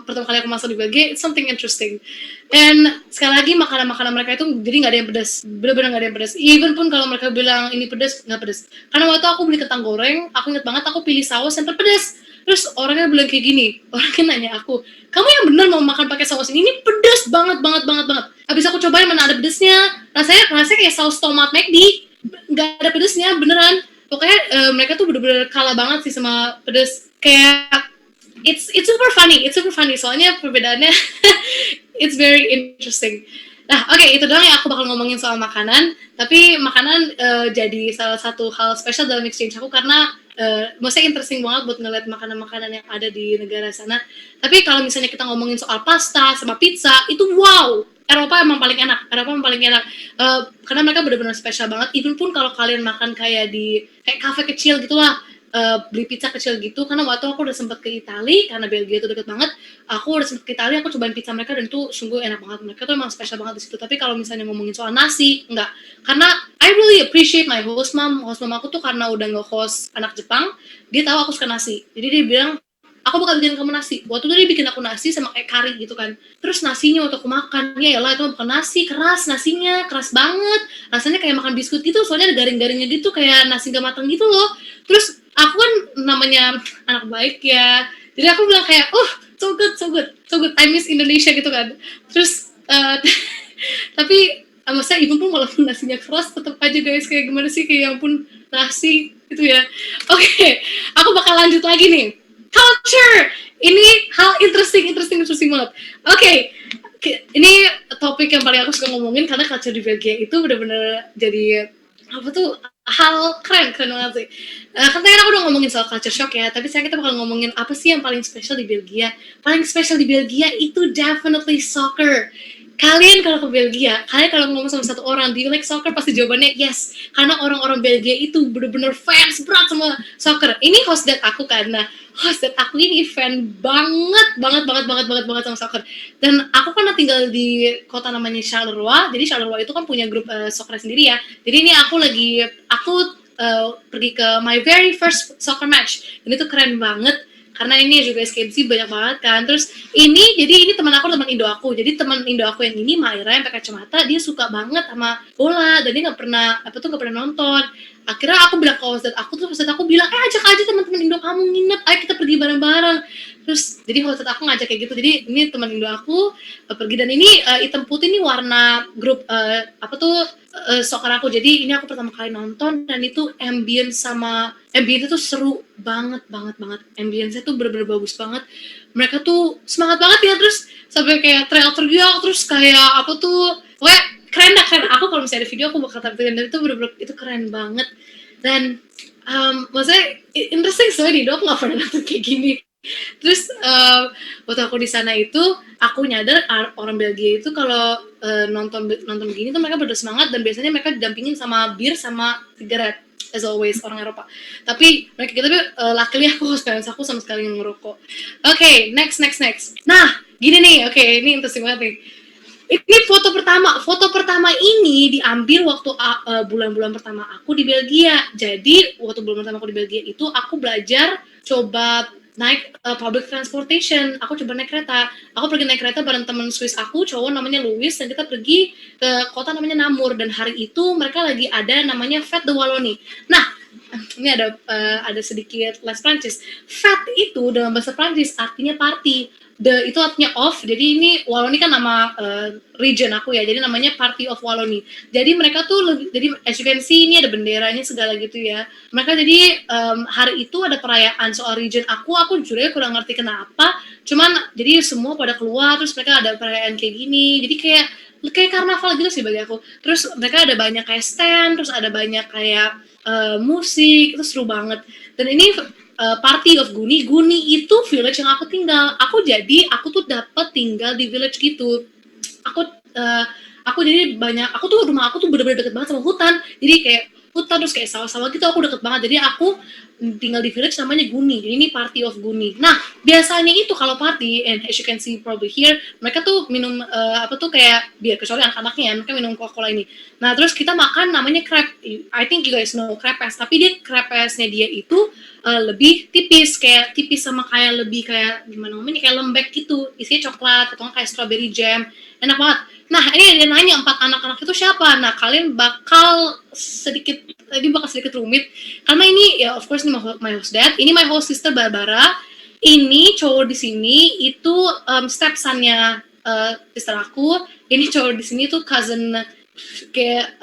pertama kali aku masak di Belgia, it's something interesting. Dan sekali lagi makanan-makanan mereka itu jadi nggak ada yang pedas, bener-bener nggak ada yang pedas. Even pun kalau mereka bilang ini pedas, nggak pedas. Karena waktu aku beli kentang goreng, aku inget banget aku pilih saus yang terpedas. Terus orangnya bilang kayak gini, orangnya nanya aku, kamu yang bener mau makan pakai saus ini pedas banget banget banget banget. Habis aku cobain mana ada pedesnya, rasanya kayak saus tomat McD, nggak ada pedesnya beneran. Pokoknya mereka tuh bener-bener kalah banget sih sama pedes. Kayak it's super funny soalnya perbedaannya it's very interesting. Nah, oke, itu doang yang aku bakal ngomongin soal makanan. Tapi makanan jadi salah satu hal spesial dalam exchange aku karena maksudnya interesting banget buat ngeliat makanan-makanan yang ada di negara sana. Tapi kalau misalnya kita ngomongin soal pasta sama pizza, itu wow, Eropa emang paling enak. Karena mereka benar-benar spesial banget. Even pun kalau kalian makan kayak di kayak kafe kecil gitulah, beli pizza kecil gitu, karena waktu aku udah sempet ke Itali, karena Belgia itu deket banget, aku udah sempet ke Itali, aku cobain pizza mereka dan itu sungguh enak banget. Mereka tuh emang spesial banget di situ. Tapi kalau misalnya ngomongin soal nasi, enggak, karena I really appreciate my host mom aku tuh karena udah nge-host anak Jepang, dia tahu aku suka nasi, jadi dia bilang aku bakal bikin kamu nasi. Waktu itu dia bikin aku nasi sama kayak kari gitu kan. Terus nasinya waktu aku makan, ya elah itu bukan nasi, keras nasinya, keras banget. Rasanya kayak makan biskuit gitu, soalnya ada garing-garingnya gitu, kayak nasi gak matang gitu loh. Terus aku kan namanya anak baik ya. Jadi aku bilang kayak, oh so good, so good, so good. I miss Indonesia gitu kan. Terus tapi maksudnya even pun walaupun nasinya keras, tetap aja guys kayak gimana sih, kayak ampun nasi gitu ya. Oke, aku bakal lanjut lagi nih. Culture, ini hal interesting banget. Oke, ini topik yang paling aku suka ngomongin karena culture di Belgia itu benar-benar jadi apa tuh hal keren banget sih. Kan tadi aku udah ngomongin soal culture shock ya, tapi sekarang kita bakal ngomongin apa sih yang paling spesial di Belgia. Paling spesial di Belgia itu definitely soccer. Kalian kalau ke Belgia, kalian kalau ngomong sama satu orang, do you like soccer? Pasti jawabannya yes. Karena orang-orang Belgia itu bener-bener fans berat sama soccer. Ini host dad aku kan, nah host dad aku ini fan banget sama soccer. Dan aku kan tinggal di kota namanya Charleroi, jadi Charleroi itu kan punya grup soccer sendiri ya. Jadi ini aku pergi ke my very first soccer match, dan itu keren banget. Karena ini juga SKMC banyak banget kan. Terus jadi teman Indo aku. Jadi teman Indo aku yang ini, Maira yang pakai kacamata, dia suka banget sama bola dan dia nggak pernah nonton. Akhirnya aku bilang ke host aku, terus host aku bilang, ajak aja teman-teman Indo kamu nginep, ayo kita pergi bareng-bareng. Terus jadi host aku ngajak kayak gitu. Jadi ini teman Indo aku pergi, dan ini hitam putih nih warna grup soccer aku. Jadi ini aku pertama kali nonton, dan itu ambience tuh seru banget. Ambience-nya tuh bener-bener bagus banget. Mereka tuh semangat banget ya, terus sampai kayak teriak-teriak, terus kayak apa tuh, pokoknya keren. Aku kalau misalnya ada video aku bakal tampilin, dan itu bener-bener itu keren banget. Dan maksudnya interesting soalnya aku nggak pernah nonton kayak gini. Terus waktu aku di sana itu aku nyadar orang Belgia itu kalau nonton begini tuh mereka bersemangat, dan biasanya mereka didampingin sama bir sama sigaret, as always orang Eropa. Tapi luckily aku host parents aku sama sekali ngerokok. Oke, next. Nah, gini nih, oke, ini interesting banget nih. Ini foto pertama ini diambil waktu bulan-bulan pertama aku di Belgia. Jadi waktu bulan pertama aku di Belgia itu aku belajar coba naik public transportation. Aku coba naik kereta. Aku pergi naik kereta bareng teman Swiss aku, cowok namanya Louis, dan kita pergi ke kota namanya Namur. Dan hari itu mereka lagi ada namanya Fête de Wallonie. Nah, ini ada sedikit les Prancis. Fête itu dalam bahasa Prancis artinya party. Itu artinya off, jadi ini Wallonie kan nama region aku ya, jadi namanya Party of Wallonie. Jadi mereka tuh jadi as you can see ini ada benderanya segala gitu ya. Mereka jadi hari itu ada perayaan soal region aku jujur kurang ngerti kenapa, cuman jadi semua pada keluar, terus mereka ada perayaan kayak gini, jadi kayak karnaval gitu sih bagi aku. Terus mereka ada banyak kayak stand, terus ada banyak kayak musik, itu seru banget. Dan ini party of Guni. Guni itu village yang aku tinggal. Aku tuh dapat tinggal di village gitu. Aku jadi aku tuh rumah aku tuh bener-bener deket banget sama hutan. Jadi kayak hutan terus kayak sawah-sawah gitu, aku deket banget. Jadi aku tinggal di village namanya Guni. Jadi ini party of Guni. Nah, biasanya itu kalau party, and as you can see probably here, mereka tuh minum apa tuh kayak biar kecuali anak-anaknya ya, mereka minum Coca-Cola ini. Nah, terus kita makan namanya crepe. I think you guys know crepes, tapi dia crepesnya dia itu lebih tipis sama kayak lebih kayak gimana ngomongnya kayak lembek gitu, isinya coklat atau kayak strawberry jam, enak banget. Nah, ini dia nanya 4 anak-anak itu siapa. Nah, kalian bakal sedikit rumit karena ini ya of course ini my host dad, ini my host sister Barbara, ini cowok di sini itu stepsonnya sister aku, ini cowok di sini tuh cousin kayak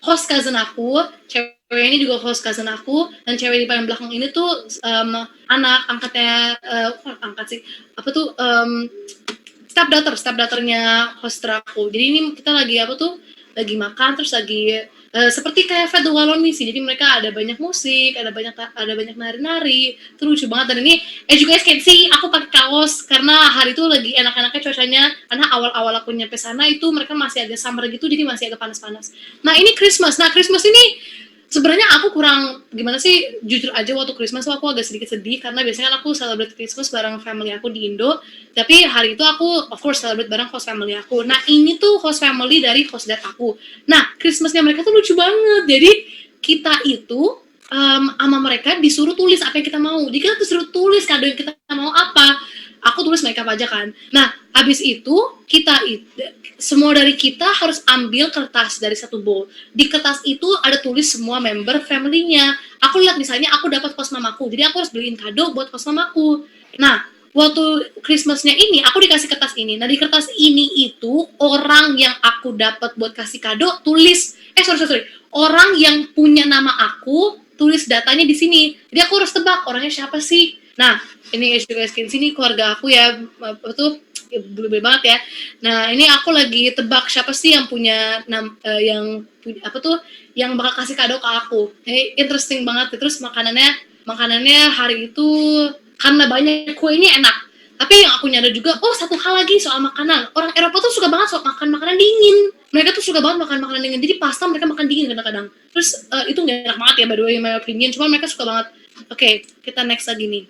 host cousin aku, cewek ini juga host cousin aku, dan cewek di paling belakang ini tuh anak angkatnya angkat sih apa tuh stepdaughternya host aku. Jadi ini kita lagi apa tuh lagi makan terus lagi seperti kayak Fête de Wallonie sih. Jadi mereka ada banyak musik, ada banyak nari-nari. Itu lucu banget. Dan ini as you guys can see aku pakai kaos karena hari itu lagi enak-enaknya cuacanya, karena awal-awal aku nyampe sana itu mereka masih agak summer gitu, jadi masih agak panas-panas. Nah, ini Christmas. Nah, Christmas ini sebenarnya aku kurang gimana sih, jujur aja waktu Christmas tuh aku agak sedikit sedih karena biasanya kan aku celebrate Christmas bareng family aku di Indo, tapi hari itu aku of course celebrate bareng host family aku. Nah, ini tuh host family dari host dad aku. Nah, Christmasnya mereka tuh lucu banget. Jadi kita itu sama mereka disuruh tulis apa yang kita mau. Jadi kita disuruh tulis kado yang kita mau apa. Aku tulis makeup aja kan. Nah, habis itu semua dari kita harus ambil kertas dari satu bowl. Di kertas itu ada tulis semua member family-nya. Aku lihat misalnya aku dapat host mamaku, jadi aku harus beliin kado buat host mamaku. Nah, waktu Christmas-nya ini aku dikasih kertas ini. Nah, di kertas ini itu orang yang aku dapat buat kasih kado tulis sorry. Orang yang punya nama aku tulis datanya di sini. Jadi aku harus tebak orangnya siapa sih. Nah, ini as you guys can see, ini keluarga aku ya, apa tuh beli banget ya. Nah, ini aku lagi tebak siapa sih yang punya yang apa tuh yang bakal kasih kado ke aku. Interesting banget. Terus makanannya hari itu karena banyak kuenya enak. Tapi yang aku nyadar juga, satu hal lagi soal makanan. Orang Eropa tuh suka banget soal makan makanan dingin. Mereka tuh suka banget makan makanan dingin. Jadi pasta mereka makan dingin kadang-kadang. Terus itu nggak enak banget ya by the way, in my opinion. Cuman mereka suka banget. Oke, kita next lagi nih.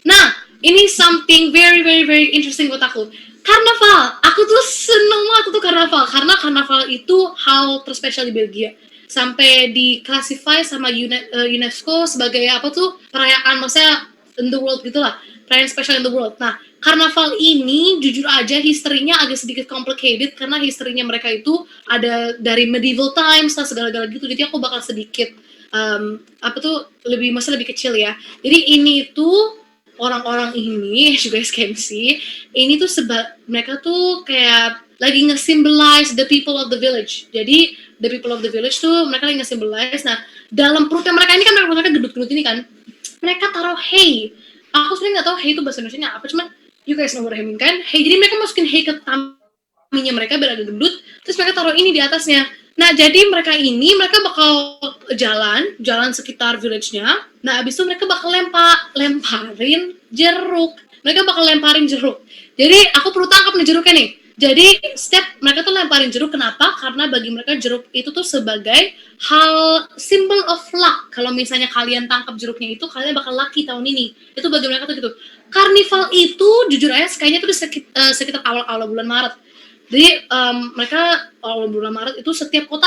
Nah, ini something very very very interesting buat aku. Karnaval. Aku tuh seneng banget tuh karnaval. Karena karnaval itu hal terspesial di Belgia. Sampai diklasify sama UNESCO sebagai apa tuh perayaan, maksudnya in the world gitu lah. Perayaan special in the world. Nah, karnaval ini jujur aja historinya agak sedikit complicated karena historinya mereka itu ada dari medieval times lah segala-gala gitu. Jadi aku bakal sedikit apa tuh lebih kecil ya. Jadi ini tuh orang-orang ini, as you guys can see, ini tuh mereka tuh kayak lagi nge-symbolize the people of the village. Jadi the people of the village tuh mereka lagi nge-symbolize. Nah, dalam perutnya mereka ini kan mereka gedut-gedut ini kan, mereka taruh hay. Aku sebenarnya nggak tahu hay itu bahasa Indonesianya apa, cuman you guys know what I mean kan? Hay. Jadi mereka masukin hay ke tummy-nya mereka biar agak gendut, terus mereka taruh ini di atasnya. Nah, jadi mereka bakal jalan sekitar village-nya. Nah, abis itu mereka bakal lemparin jeruk. Mereka bakal lemparin jeruk. Jadi, aku perlu tangkap nih jeruknya nih. Jadi, mereka tuh lemparin jeruk. Kenapa? Karena bagi mereka jeruk itu tuh sebagai hal symbol of luck. Kalau misalnya kalian tangkap jeruknya itu, kalian bakal lucky tahun ini. Itu bagi mereka tuh gitu. Karnival itu, jujur aja, kayaknya tuh sekitar awal-awal bulan Maret. Jadi mereka awal bulan Maret itu setiap kota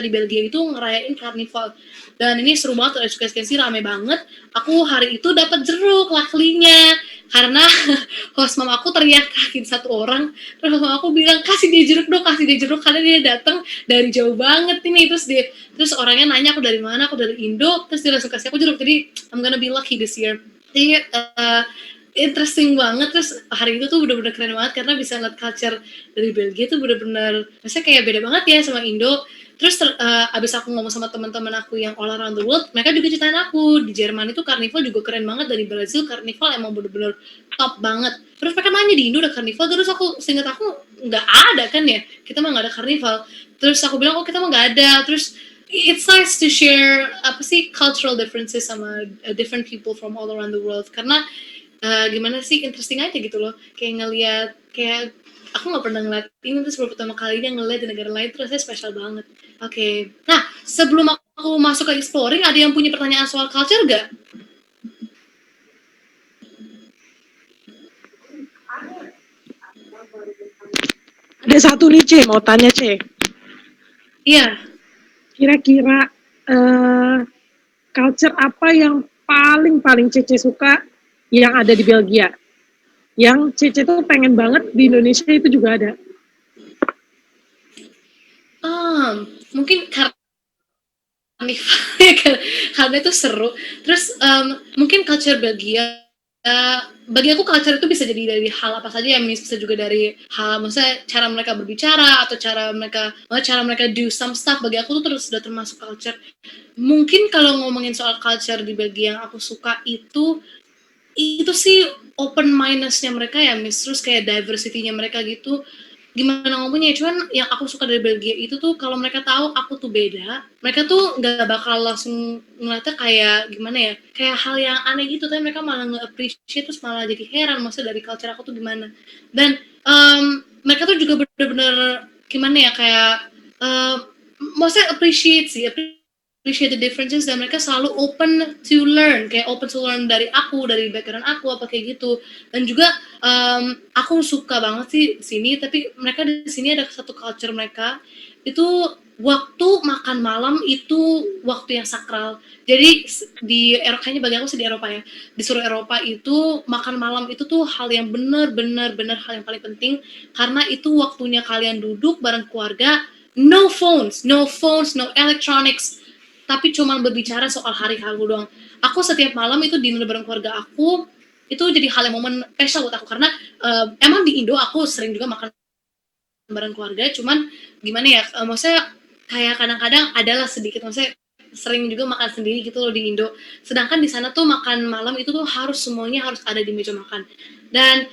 di Belgia itu ngerayain karnival. Dan ini seru banget, as you guys can see, rame banget. Aku hari itu dapat jeruk luckily-nya karena host mama aku teriakin satu orang, terus mama aku bilang kasih dia jeruk karena dia datang dari jauh banget ini. Terus orangnya nanya aku dari mana, aku dari Indo, terus dia langsung kasih aku jeruk. Jadi I'm gonna be lucky this year. Jadi interesting banget. Terus hari itu tuh bener-bener keren banget karena bisa lihat culture dari Belgia tuh bener-bener rasanya kayak beda banget ya sama Indo. Terus abis aku ngomong sama teman-teman aku yang all around the world, mereka juga ceritain aku di Jerman itu karnival juga keren banget, dari Brazil karnival emang bener-bener top banget. Terus mereka nanya di Indo ada karnival, terus seingat aku nggak ada kan ya, kita mah nggak ada karnival. Terus aku bilang kita mah nggak ada. Terus it's nice to share apa sih cultural differences sama different people from all around the world, karena gimana sih, interesting aja gitu loh, kayak ngelihat kayak aku nggak pernah ngeliat ini, terus baru pertama kalinya ngeliat di negara lain, terus rasanya spesial banget. Oke. Nah, sebelum aku masuk ke exploring, ada yang punya pertanyaan soal culture gak? Ada satu nih C, mau tanya C. Iya. Kira-kira culture apa yang paling Cece suka yang ada di Belgia? Yang Cece tuh pengen banget di Indonesia itu juga ada. Mungkin karena karena itu seru. Terus mungkin culture Belgia, bagi aku culture itu bisa jadi dari hal apa saja ya, bisa juga dari hal, maksudnya cara mereka berbicara atau cara mereka do some stuff. Bagi aku tuh terus sudah termasuk culture. Mungkin kalau ngomongin soal culture di Belgia yang aku suka itu sih open mindedness-nya mereka ya, terus kayak diversity-nya mereka gitu. Gimana ngomongnya, cuman yang aku suka dari Belgia itu tuh kalau mereka tahu aku tuh beda, mereka tuh nggak bakal langsung ngeliatnya kayak gimana ya, kayak hal yang aneh gitu, tapi mereka malah nge-appreciate, terus malah jadi heran maksudnya dari culture aku tuh gimana. Dan mereka tuh juga bener-bener gimana ya, kayak maksudnya appreciate the differences, dan mereka selalu open to learn, kayak open to learn dari aku, dari background aku apa kayak gitu. Dan juga aku suka banget sih sini, tapi mereka di sini ada satu culture mereka itu, waktu makan malam itu waktu yang sakral. Jadi di Eropa, kayaknya bagi aku sih di Eropa ya, di seluruh Eropa itu makan malam itu tuh hal yang bener-bener hal yang paling penting, karena itu waktunya kalian duduk bareng keluarga, no phones, no electronics, tapi cuma berbicara soal hari aku doang. Aku setiap malam itu dinner bareng keluarga aku, itu jadi hal yang momen spesial buat aku, karena emang di Indo aku sering juga makan bareng keluarga, cuman gimana ya, maksudnya kayak kadang-kadang adalah sedikit, maksudnya sering juga makan sendiri gitu loh di Indo. Sedangkan di sana tuh makan malam itu tuh semuanya harus ada di meja makan. Dan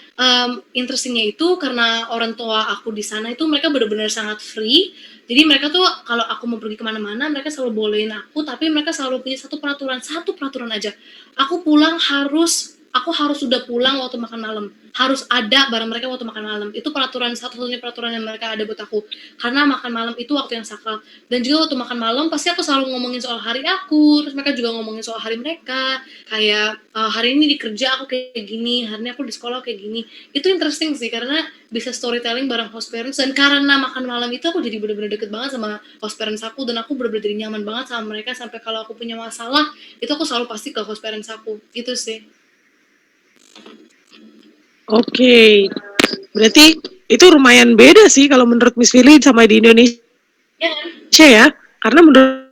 interestingnya itu karena orang tua aku di sana itu mereka benar-benar sangat free. Jadi mereka tuh kalau aku mau pergi kemana-mana, mereka selalu bolehin aku, tapi mereka selalu punya satu peraturan aja. Aku harus sudah pulang waktu makan malam, harus ada bareng mereka waktu makan malam. Itu satu-satunya peraturan yang mereka ada buat aku, karena makan malam itu waktu yang sakral. Dan juga waktu makan malam pasti aku selalu ngomongin soal hari aku, terus mereka juga ngomongin soal hari mereka, kayak hari ini di kerja aku kayak gini, hari ini aku di sekolah kayak gini. Itu interesting sih, karena bisa storytelling bareng host parents. Dan karena makan malam itu aku jadi bener-bener deket banget sama host parents aku, dan aku bener-bener jadi nyaman banget sama mereka, sampai kalau aku punya masalah itu aku selalu pasti ke host parents aku. Gitu sih. Oke, berarti itu lumayan beda sih kalau menurut Miss Willy sama di Indonesia ya, karena menurut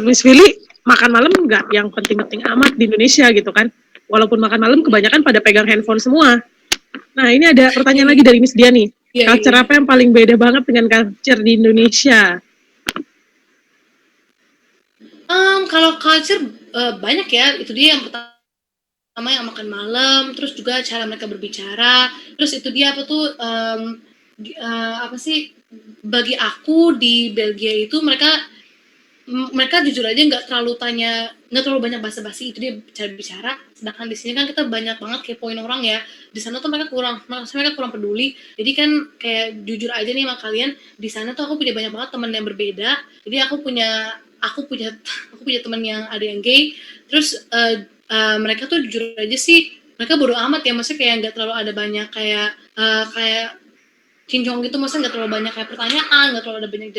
Miss Willy makan malam nggak yang penting-penting amat di Indonesia gitu kan, walaupun makan malam kebanyakan pada pegang handphone semua. Nah, ini ada pertanyaan lagi dari Miss Diani. Culture apa yang paling beda banget dengan culture di Indonesia? Kalau culture banyak ya, itu dia yang pertama yang makan malam, terus juga cara mereka berbicara, terus itu dia apa tuh apa sih, bagi aku di Belgia itu mereka jujur aja nggak terlalu banyak basa-basi, itu dia cara bicara. Sedangkan di sini kan kita banyak banget kepoin orang ya, di sana tuh mereka kurang peduli. Jadi kan kayak jujur aja nih sama kalian, di sana tuh aku punya banyak banget teman yang berbeda. Jadi aku punya teman yang ada yang gay, terus mereka tuh jujur aja sih mereka bodo amat ya, maksudnya kayak nggak terlalu ada banyak kayak cincong gitu, maksudnya nggak terlalu banyak kayak pertanyaan, nggak terlalu ada banyak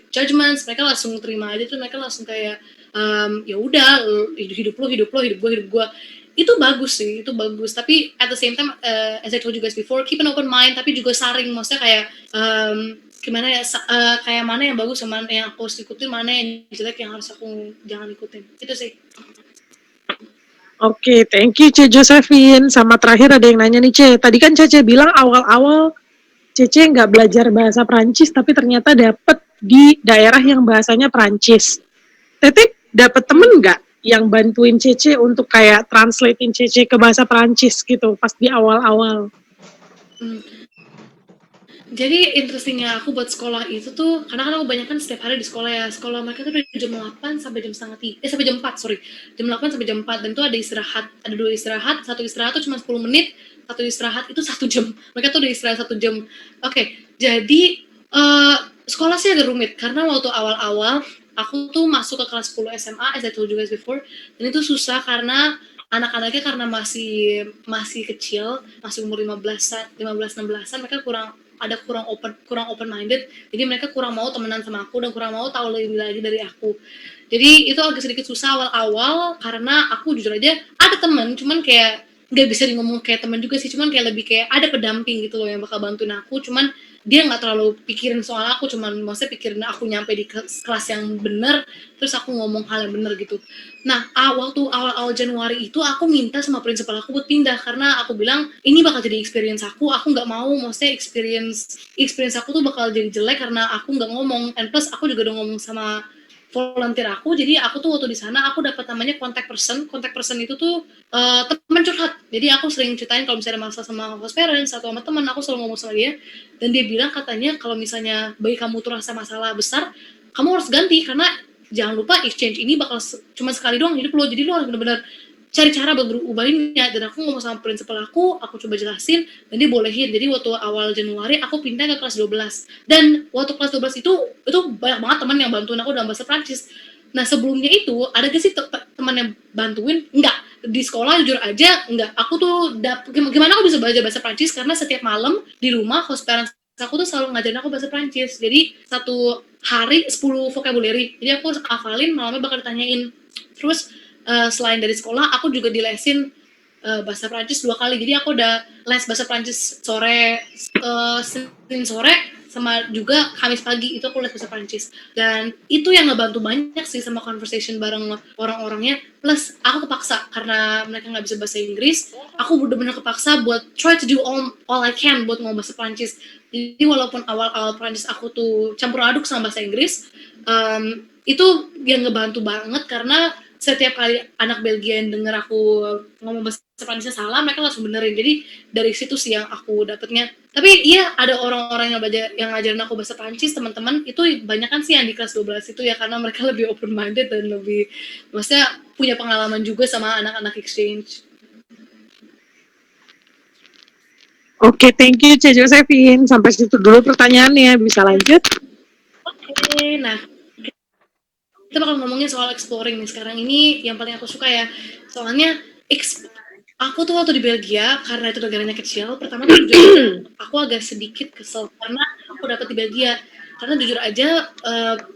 judgments. Mereka langsung terima aja tuh, mereka langsung kayak ya udah, hidup gue. Itu bagus sih, itu bagus. Tapi at the same time, as I told you guys before, keep an open mind, tapi juga saring, maksudnya kayak gimana ya, kayak mana yang bagus sama mana yang aku harus ikutin, mana yang jelek yang harus aku jangan ikutin. Itu sih. Oke, thank you Ce Josephine. Sama terakhir ada yang nanya nih Ce, tadi kan Cece bilang awal-awal Cece nggak belajar bahasa Prancis, tapi ternyata dapet di daerah yang bahasanya Prancis. Tete dapet temen nggak yang bantuin Cece untuk kayak translatein Cece ke bahasa Prancis gitu pas di awal-awal? Jadi interestingnya aku buat sekolah itu tuh, karena kan aku kebanyakan setiap hari di sekolah ya. Sekolah mereka tuh dari jam 8 sampai jam setengah sampai jam 4, sorry. Jam 8 sampai jam 4, dan tuh ada istirahat, ada 2 istirahat, satu istirahat tuh cuma 10 menit, satu istirahat itu 1 jam. Mereka tuh udah istirahat 1 jam. Oke, jadi sekolah sih agak rumit, karena waktu awal-awal aku tuh masuk ke kelas 10 SMA, as I told you guys before, dan itu susah karena anak-anaknya karena masih kecil, masih umur 16-an, mereka kurang open minded, jadi mereka kurang mau temenan sama aku dan kurang mau tahu lebih lagi dari aku. Jadi itu agak sedikit susah awal-awal, karena aku jujur aja ada temen, cuman kayak nggak bisa ngomong kayak temen juga sih, cuman kayak lebih kayak ada pendamping gitu loh yang bakal bantuin aku, cuman dia nggak terlalu pikirin soal aku, cuman maksudnya pikirin aku nyampe di kelas yang bener, terus aku ngomong hal yang bener gitu. Nah, waktu awal-awal Januari itu aku minta sama prinsipal aku buat pindah, karena aku bilang ini bakal jadi experience aku nggak mau, maksudnya experience aku tuh bakal jadi jelek karena aku nggak ngomong, and plus aku juga udah ngomong sama volunteer aku, jadi aku tuh waktu di sana aku dapat namanya contact person itu tuh teman curhat, jadi aku sering ceritain kalau misalnya ada masalah sama host parents atau sama teman, aku selalu ngomong sama dia, dan dia bilang katanya kalau misalnya bayi kamu tuh rasa masalah besar, kamu harus ganti, karena jangan lupa exchange ini bakal cuma sekali doang hidup lo, jadi lo harus benar-benar cari cara buat berubahinnya. Dan aku ngomong sama prinsipal aku coba jelasin, dan dia bolehin. Jadi waktu awal Januari aku pindah ke kelas 12, dan waktu kelas 12 itu banyak banget teman yang bantuin aku dalam bahasa Prancis. Nah sebelumnya itu ada gak sih teman yang bantuin? Enggak, di sekolah jujur aja enggak. Aku tuh gimana aku bisa belajar bahasa Prancis, karena setiap malam di rumah host parents aku tuh selalu ngajarin aku bahasa Prancis. Jadi satu hari 10 vocabulary, jadi aku harus hafalin, malamnya bakal ditanyain. Terus selain dari sekolah aku juga dilesin bahasa Prancis 2 kali, jadi aku udah les bahasa Prancis sore, Senin sore, sama juga Kamis pagi itu aku les bahasa Prancis, dan itu yang ngebantu banyak sih sama conversation bareng orang-orangnya. Plus aku kepaksa karena mereka nggak bisa bahasa Inggris, aku bener-bener kepaksa buat try to do all I can buat ngomong bahasa Prancis. Jadi walaupun awal-awal Prancis aku tuh campur aduk sama bahasa Inggris, itu yang ngebantu banget, karena setiap kali anak Belgia yang denger aku ngomong bahasa Prancisnya salah, mereka langsung benerin. Jadi dari situ sih yang aku dapetnya. Tapi iya, ada orang-orang yang ngajarin aku bahasa Prancis, teman-teman itu banyak kan sih yang di kelas 12 itu ya, karena mereka lebih open minded dan lebih, maksudnya punya pengalaman juga sama anak-anak exchange. Oke, thank you Cek Josephine. Sampai situ dulu pertanyaannya, bisa lanjut? Oke, nah kita bakal ngomongin soal exploring nih sekarang. Ini yang paling aku suka ya, soalnya aku tuh waktu di Belgia, karena itu negaranya kecil, pertama tuh jujur aku agak sedikit kesel karena aku dapet di Belgia. Karena jujur aja,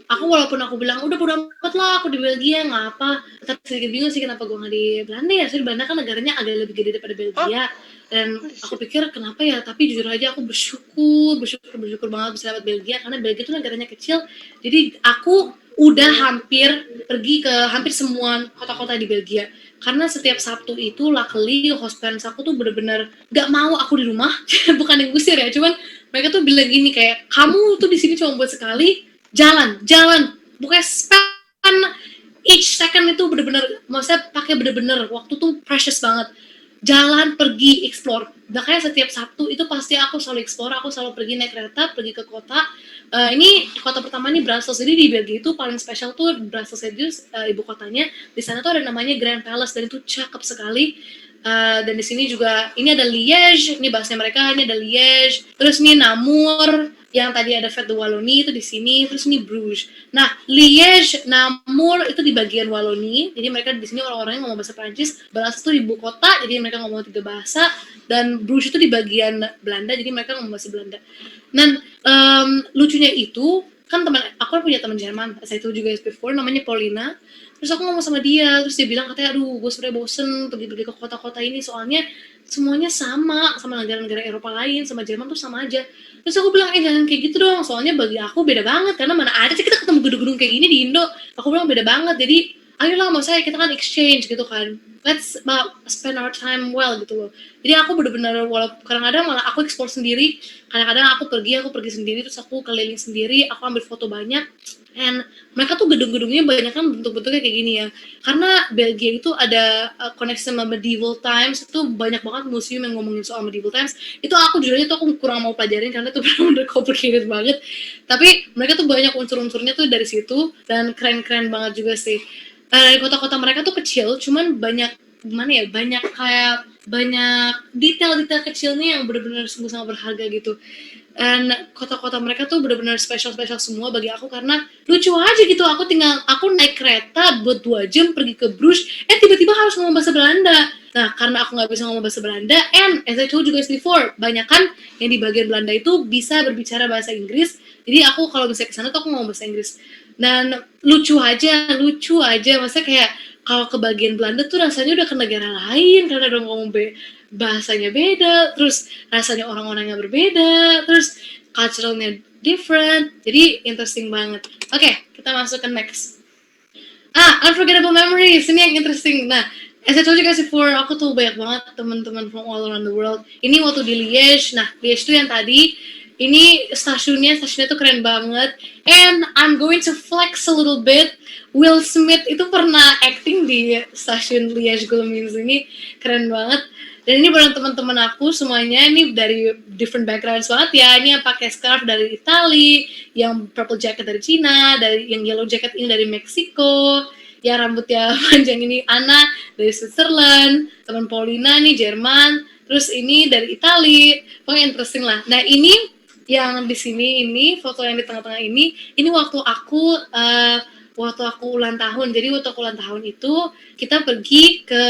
aku walaupun aku bilang udah bodo amat lah aku di Belgia nggak apa, tapi sedikit bingung sih kenapa gue nggak di Belanda ya. Soalnya Belanda kan negaranya agak lebih gede daripada Belgia, dan aku pikir kenapa ya, tapi jujur aja aku bersyukur banget bisa dapat Belgia, karena Belgia itu negaranya kecil. Jadi aku udah pergi ke hampir semua kota-kota di Belgia, karena setiap Sabtu itu luckily host parents aku tuh bener-bener gak mau aku di rumah. Bukan yang ngusir ya, cuman mereka tuh bilang gini kayak, kamu tuh di sini cuma buat sekali, jalan bukannya spend each second itu bener-bener, maksudnya pakai bener-bener waktu tuh precious banget, jalan, pergi, explore. Makanya setiap Sabtu itu pasti aku selalu explore, aku selalu pergi naik kereta, pergi ke kota. Ini kota pertama nih Brussels. Jadi di Belgia itu paling spesial tuh Brussels itu ibu kotanya. Di sana tuh ada namanya Grand Palace, dan itu cakep sekali. Dan di sini juga ini ada Liège, ini bahasnya mereka, ini ada Liège. Terus ini Namur, yang tadi ada Fête de Wallonie itu di sini. Terus ini Bruges. Nah, Liège, Namur itu di bagian Wallonie. Jadi mereka di sini orang-orangnya ngomong bahasa Prancis. Brussels itu ibu kota, jadi mereka ngomong 3 bahasa. Dan Bruges itu di bagian Belanda, jadi mereka ngomong bahasa Belanda. Dan lucunya itu kan aku punya teman Jerman, saya itu juga before, namanya Paulina. Terus aku ngomong sama dia, terus dia bilang katanya, aduh gue sebenernya bosen pergi-pergi ke kota-kota ini, soalnya semuanya sama negara-negara Eropa lain, sama Jerman tuh sama aja. Terus aku bilang, jangan kayak gitu dong, soalnya bagi aku beda banget, karena mana ada sih kita ketemu gedung-gedung kayak gini di Indo. Aku bilang beda banget, jadi ayolah maksudnya kita kan exchange gitu kan, let's spend our time well gitu loh. Jadi aku bener-bener walaupun kadang-kadang malah aku explore sendiri, kadang-kadang aku pergi sendiri, terus aku keliling sendiri, aku ambil foto banyak. And mereka tuh gedung-gedungnya banyak kan bentuk-bentuknya kayak gini ya, karena Belgia itu ada koneksi sama medieval times, itu banyak banget museum yang ngomongin soal medieval times. Itu aku jujurnya tuh aku kurang mau pelajarin karena itu bener-bener complicated banget, tapi mereka tuh banyak unsur-unsurnya tuh dari situ dan keren-keren banget juga sih. Dari kota-kota mereka tuh kecil, cuman banyak gimana ya, banyak detail-detail kecilnya yang benar-benar sungguh sangat berharga gitu. Dan kota-kota mereka tuh benar-benar spesial-spesial semua bagi aku karena lucu aja gitu. Aku naik kereta buat 2 jam pergi ke Bruges, tiba-tiba harus ngomong bahasa Belanda. Nah, karena aku nggak bisa ngomong bahasa Belanda, and as I told you guys before, banyak kan yang di bagian Belanda itu bisa berbicara bahasa Inggris. Jadi aku kalau bisa ke sana tuh aku ngomong bahasa Inggris. Dan lucu aja, maksudnya kayak kalau ke bagian Belanda tuh rasanya udah ke negara lain karena udah ngomong bahasanya beda, terus rasanya orang-orangnya berbeda, terus culturalnya different, jadi interesting banget. Oke, kita masuk ke next. Unforgettable memories, ini yang interesting. Nah, as I told you guys before, aku tuh banyak banget teman-teman from all around the world. Ini waktu di Liège. Nah, Liège tuh yang tadi, ini stasiunnya tuh keren banget. And I'm going to flex a little bit. Will Smith itu pernah acting di stasiun Liège Gulmins ini, keren banget. Dan ini bareng teman-teman aku semuanya, ini dari different backgrounds banget ya. Ini yang pakai scarf dari Italia, yang purple jacket dari Cina, dari yang yellow jacket ini dari Meksiko, yang rambutnya panjang ini Anna dari Switzerland, teman Paulina nih Jerman, terus ini dari Italia. Pokoknya interesting lah. Nah, ini yang di sini, ini foto yang di tengah-tengah ini waktu aku ulang tahun. Jadi waktu aku ulang tahun itu kita pergi ke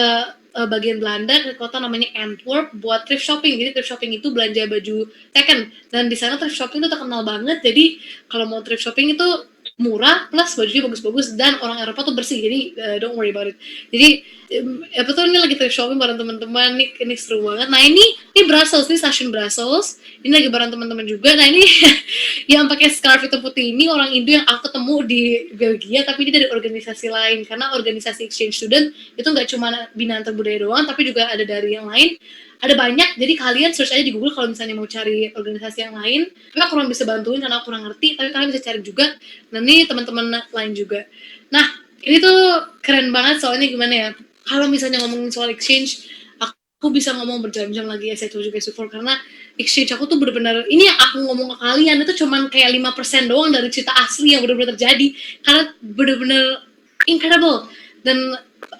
bagian Belanda, ke kota namanya Antwerp buat thrift shopping. Jadi thrift shopping itu belanja baju second, dan di sana thrift shopping itu terkenal banget. Jadi kalau mau thrift shopping itu murah plus bajunya bagus-bagus dan orang Eropa tuh bersih, jadi don't worry about it. Jadi ini lagi thrift shopping bareng teman-teman, ini seru banget. Nah, ini Brussels, ini stasiun Brussels, ini lagi bareng teman-teman juga. Nah, ini yang pakai scarf itu putih ini orang Indo yang aku ketemu di Belgia, tapi dia dari organisasi lain, karena organisasi exchange student itu nggak cuma binaan budaya doang, tapi juga ada dari yang lain. Ada banyak, jadi kalian search aja di Google kalau misalnya mau cari organisasi yang lain. Tapi aku kurang bisa bantuin karena aku kurang ngerti, tapi kalian bisa cari juga. Dan ini teman-teman lain juga. Nah, ini tuh keren banget soalnya gimana ya, kalau misalnya ngomongin soal exchange, aku bisa ngomong berjam-jam lagi, saya tahu juga before, karena exchange aku tuh bener-bener, ini yang aku ngomong ke kalian itu cuman kayak 5% doang dari cerita asli yang bener-bener terjadi, karena bener-bener incredible. Dan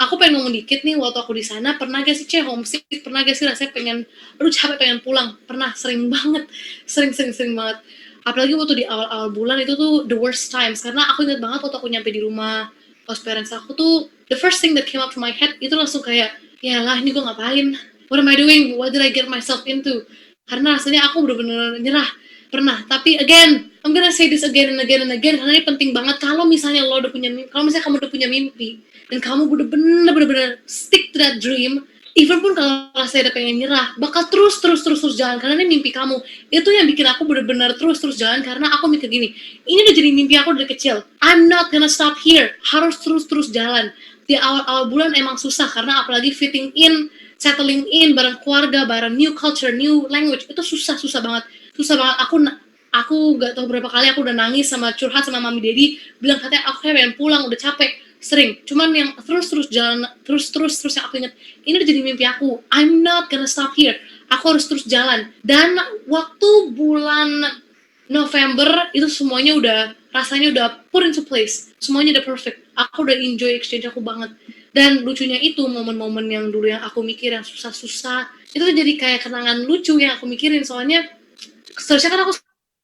aku pengen ngomong dikit nih, waktu aku di sana pernah gak sih homesick, pernah gak sih rasanya pengen, capek pengen pulang, pernah, sering banget, sering banget. Apalagi waktu di awal-awal bulan itu tuh the worst times, karena aku ingat banget waktu aku nyampe di rumah host parents aku tuh, the first thing that came up to my head itu langsung kayak, ya lah ini gue ngapain, what am I doing, what did I get myself into, karena rasanya aku bener-bener nyerah. Pernah, tapi again, I'm gonna say this again and again and again, karena ini penting banget. Kalau misalnya lo udah punya mimpi, kalau misalnya kamu udah punya mimpi, dan kamu bener-bener stick to that dream, even pun kalau rasanya udah pengen nyerah, bakal terus jalan, karena ini mimpi kamu. Itu yang bikin aku bener-bener terus jalan, karena aku mikir gini, ini udah jadi mimpi aku dari kecil, I'm not gonna stop here, harus terus jalan. Di awal-awal bulan emang susah, karena apalagi fitting in, settling in, bareng keluarga, bareng new culture, new language, itu susah banget. Aku gak tahu berapa kali aku udah nangis sama curhat sama mami daddy, bilang katanya aku kayak pengen pulang, udah capek, sering. Cuman yang terus jalan, terus yang aku ingat, ini udah jadi mimpi aku, I'm not gonna stop here, aku harus terus jalan. Dan waktu bulan November itu semuanya udah, rasanya udah put into place, semuanya udah perfect, aku udah enjoy exchange aku banget. Dan lucunya itu momen-momen yang dulu yang aku mikir yang susah-susah, itu jadi kayak kenangan lucu yang aku mikirin. Soalnya seharusnya kan aku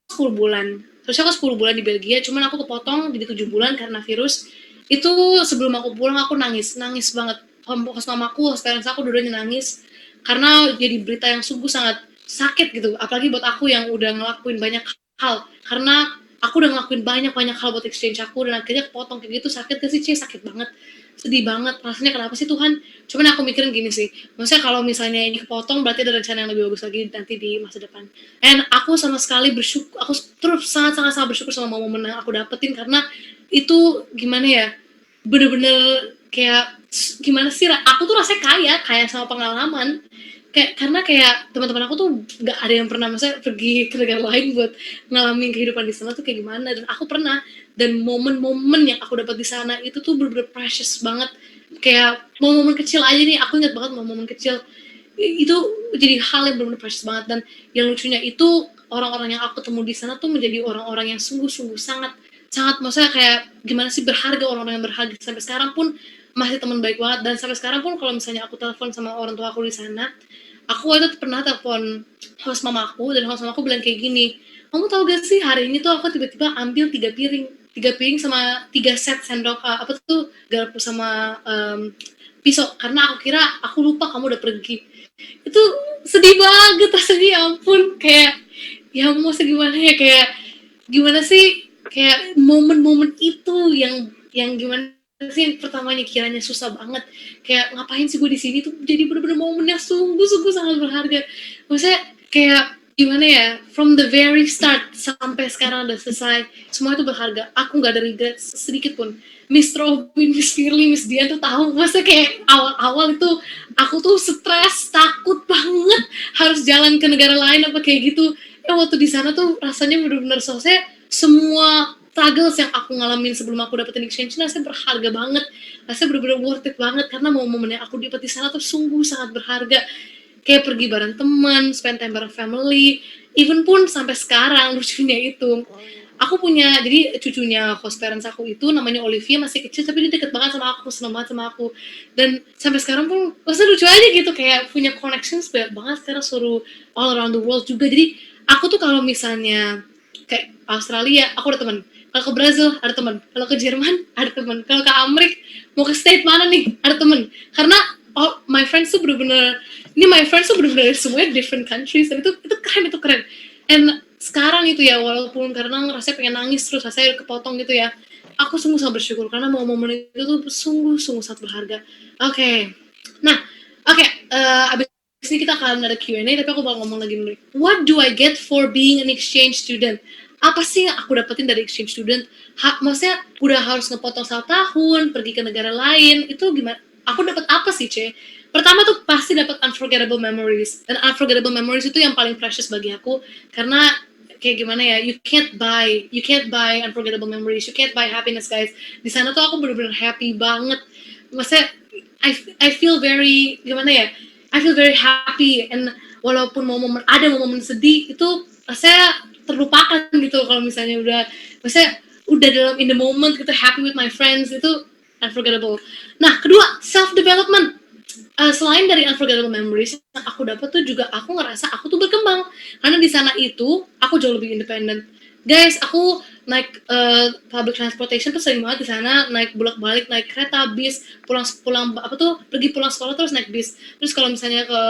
10 bulan. Terusnya aku 10 bulan di Belgia, cuman aku kepotong jadi 7 bulan karena virus. Itu sebelum aku pulang aku nangis banget. Host mamaku, host parents aku dua-duanya nangis karena jadi berita yang sungguh sangat sakit gitu. Apalagi buat aku yang udah ngelakuin banyak hal. Karena aku udah ngelakuin banyak hal buat exchange aku, dan akhirnya kepotong kayak gitu. Sakit gak sih, sakit banget. Sedih banget, rasanya kenapa sih Tuhan? Cuman aku mikirin gini sih, maksudnya kalau misalnya ini kepotong berarti ada rencana yang lebih bagus lagi nanti di masa depan. And aku sama sekali bersyukur, aku terus sangat bersyukur sama momen yang aku dapetin, karena itu gimana ya, bener-bener kayak gimana sih, aku tuh rasanya kaya sama pengalaman, karena kayak teman-teman aku tuh nggak ada yang pernah maksudnya pergi ke negara lain buat ngalamin kehidupan di sana tuh kayak gimana, dan aku pernah, dan momen-momen yang aku dapat di sana itu tuh bener-bener precious banget, kayak momen-momen kecil aja nih, aku ingat banget momen-momen kecil itu jadi hal yang benar-benar precious banget. Dan yang lucunya itu orang-orang yang aku temu di sana tuh menjadi orang-orang yang sungguh-sungguh sangat maksudnya kayak gimana sih, berharga, orang-orang yang berharga sampai sekarang pun masih teman baik banget. Dan sampai sekarang pun kalau misalnya aku telepon sama orang tua aku di sana, aku waktu itu pernah telepon host mama aku, dan host mama aku bilang kayak gini, kamu tahu gak sih hari ini tuh aku tiba-tiba ambil 3 piring sama 3 set sendok apa tuh garpu sama pisau, karena aku kira aku lupa kamu udah pergi. Itu sedih banget rasanya, ya ampun, kayak ya mau segimana ya, kayak gimana sih, kayak momen-momen itu yang gimana sih, yang pertamanya kiranya susah banget, kayak ngapain sih gue di sini, tuh jadi bener-bener momen yang sungguh-sungguh sangat berharga. Maksudnya kayak gimana ya, from the very start sampai sekarang udah selesai, semua itu berharga. Aku nggak ada regret sedikit pun. Miss Robin, Miss Firly, Miss Dian tuh tahu, masa kayak awal-awal itu aku tuh stres, takut banget harus jalan ke negara lain apa kayak gitu. Waktu di sana tuh rasanya bener-bener selesai, semua struggles yang aku ngalamin sebelum aku dapetin exchange rasanya berharga banget, rasanya bener-bener worth it banget, karena momen yang aku dapat di sana tuh sungguh sangat berharga, kayak pergi bareng teman, spend time bareng family, even pun sampai sekarang lucunya itu, aku punya, jadi cucunya host parents aku itu namanya Olivia, masih kecil tapi dia deket banget sama aku, seneng banget sama aku, dan sampai sekarang pun maksudnya lucu aja gitu, kayak punya connections banyak banget sekarang, suruh all around the world juga. Jadi aku tuh kalau misalnya kayak Australia aku ada teman, kalau ke Brazil ada teman, kalau ke Jerman ada teman, kalau ke Amerika mau ke state mana nih ada teman, karena my friends tuh bener-bener, ini my friends tuh bener-bener semuanya different countries, dan itu keren. And sekarang itu ya, walaupun karena rasanya pengen nangis terus, rasanya kepotong gitu ya, aku sungguh sangat bersyukur karena momen itu tuh sungguh sangat berharga. Oke. Nah, abis ini kita akan ada Q&A, tapi aku bakal ngomong lagi dulu. What do I get for being an exchange student? Apa sih yang aku dapetin dari exchange student? Maksudnya udah harus ngepotong 1 tahun, pergi ke negara lain, itu gimana? Aku dapat apa sih, Ce? Pertama tuh pasti dapat unforgettable memories, dan unforgettable memories itu yang paling precious bagi aku, karena kayak gimana ya, you can't buy unforgettable memories, you can't buy happiness, guys. Di sana tuh aku bener-bener happy banget, maksudnya I feel very gimana ya, I feel very happy, and walaupun ada momen sedih itu saya terlupakan gitu, kalau misalnya udah dalam in the moment gitu, happy with my friends, itu unforgettable. Nah, kedua, self development. Selain dari unforgettable memories yang aku dapat tuh juga aku ngerasa aku tuh berkembang, karena di sana itu aku jauh lebih independen. Guys, aku naik public transportation tuh sering banget di sana, naik bolak-balik, naik kereta, bis, pergi pulang sekolah terus naik bis. Terus kalau misalnya ke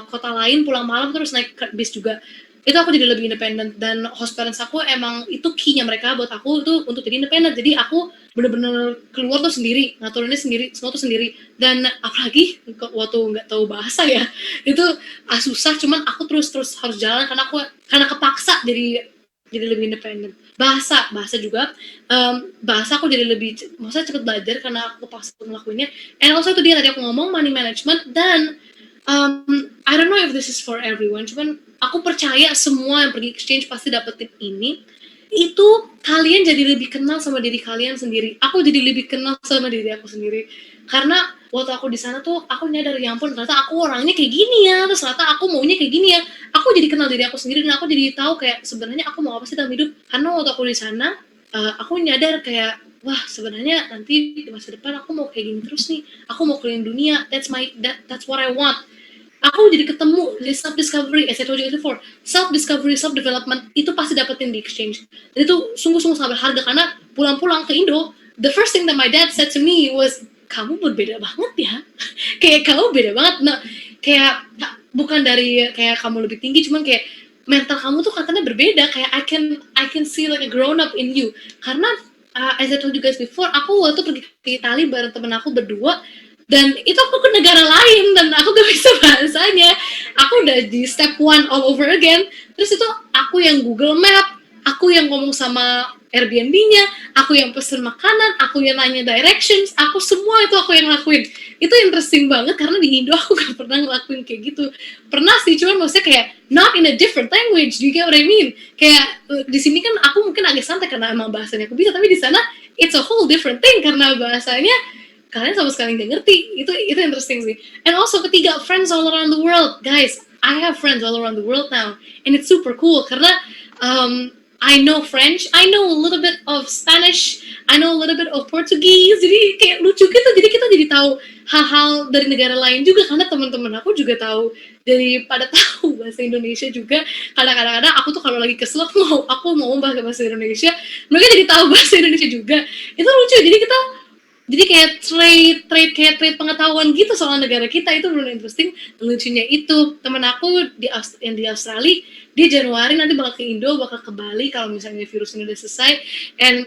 kota lain pulang malam terus naik bis juga. Itu aku jadi lebih independen, dan host parents aku emang itu key-nya mereka buat aku tuh untuk jadi independen. Jadi aku bener-bener keluar tuh sendiri, ngaturinnya sendiri, semua tuh sendiri. Dan apalagi waktu nggak tahu bahasa ya, itu susah, cuman aku terus harus jalan karena kepaksa jadi lebih independen. Bahasa juga, bahasa aku jadi lebih, maksudnya cepet belajar karena aku paksa ngelakuinnya. And also itu dia tadi aku ngomong, money management. Dan I don't know if this is for everyone, cuman aku percaya semua yang pergi exchange pasti dapetin ini. Itu kalian jadi lebih kenal sama diri kalian sendiri. Aku jadi lebih kenal sama diri aku sendiri, karena waktu aku di sana tuh aku nyadar, ya ampun, ternyata aku orangnya kayak gini ya, terus ternyata aku maunya kayak gini ya. Aku jadi kenal diri aku sendiri, dan aku jadi tahu kayak sebenarnya aku mau apa sih dalam hidup. Karena waktu aku di sana aku nyadar kayak, wah, sebenarnya nanti di masa depan aku mau kayak gini terus nih, aku mau keliling dunia, that's what I want. Aku jadi ketemu dari self discovery, as I told you before, self discovery, self development itu pasti dapetin di exchange. Dan itu sungguh sangat berharga, karena pulang ke Indo, the first thing that my dad said to me was, kamu berbeda banget ya. Kayak kamu beda banget. Nah, kayak bukan dari kayak kamu lebih tinggi, cuman kayak mental kamu tuh katanya berbeda. Kayak I can see like a grown up in you. Karena as I told you guys before, aku waktu pergi ke Italia bareng temen aku berdua, dan itu aku ke negara lain dan aku gak bisa bahasanya, aku udah di step 1 all over again. Terus itu aku yang Google Map, aku yang ngomong sama Airbnb-nya, aku yang pesen makanan, aku yang nanya directions, aku semua itu aku yang lakuin. Itu interesting banget karena di Indo aku gak pernah ngelakuin kayak gitu. Pernah sih, cuman maksudnya kayak not in a different language, do you get what I mean? Kayak di sini kan aku mungkin agak santai karena emang bahasanya aku bisa, tapi di sana it's a whole different thing karena bahasanya kalian sama sekali nggak ngerti. Itu interesting sih. And also ketiga, friends all around the world, guys. I have friends all around the world now, and it's super cool karena I know French, I know a little bit of Spanish, I know a little bit of Portuguese. Jadi kayak lucu gitu. Jadi kita jadi tahu hal-hal dari negara lain juga karena teman-teman aku juga tahu daripada tahu bahasa Indonesia juga. Kadang-kadang aku tuh kalau lagi kesel aku mau bahasa Indonesia, mereka jadi tahu bahasa Indonesia juga. Itu lucu. Jadi kayak trade pengetahuan gitu soal negara kita. Itu benar interesting. Lucunya itu temen aku yang di Australia, dia Januari nanti bakal ke Indo, bakal ke Bali kalau misalnya virus ini udah selesai. And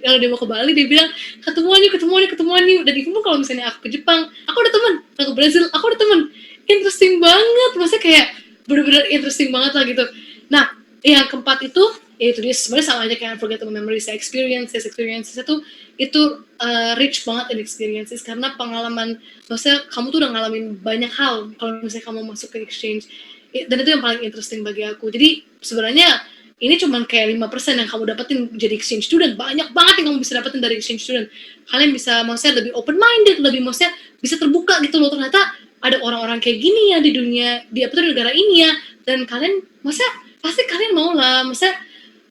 kalau dia mau ke Bali, dia bilang ketemuan yuk. Dan itu pun kalau misalnya aku ke Jepang, aku ada teman. Aku ke Brazil, aku ada teman. Interesting banget. Maksudnya kayak bener-bener interesting banget lah gitu. Nah, yang keempat itu yaitu dia sebenarnya sama aja kayak unforgettable memories, experiences itu rich banget in experiences karena pengalaman, maksudnya kamu tuh udah ngalamin banyak hal kalau misalnya kamu masuk ke exchange. Dan itu yang paling interesting bagi aku. Jadi sebenarnya ini cuman kayak 5% yang kamu dapetin jadi exchange student. Banyak banget yang kamu bisa dapetin dari exchange student. Kalian bisa maksudnya lebih open minded, lebih maksudnya bisa terbuka gitu loh, ternyata ada orang-orang kayak gini ya di dunia, di negara ini ya. Dan kalian maksudnya pasti kalian mau lah, maksudnya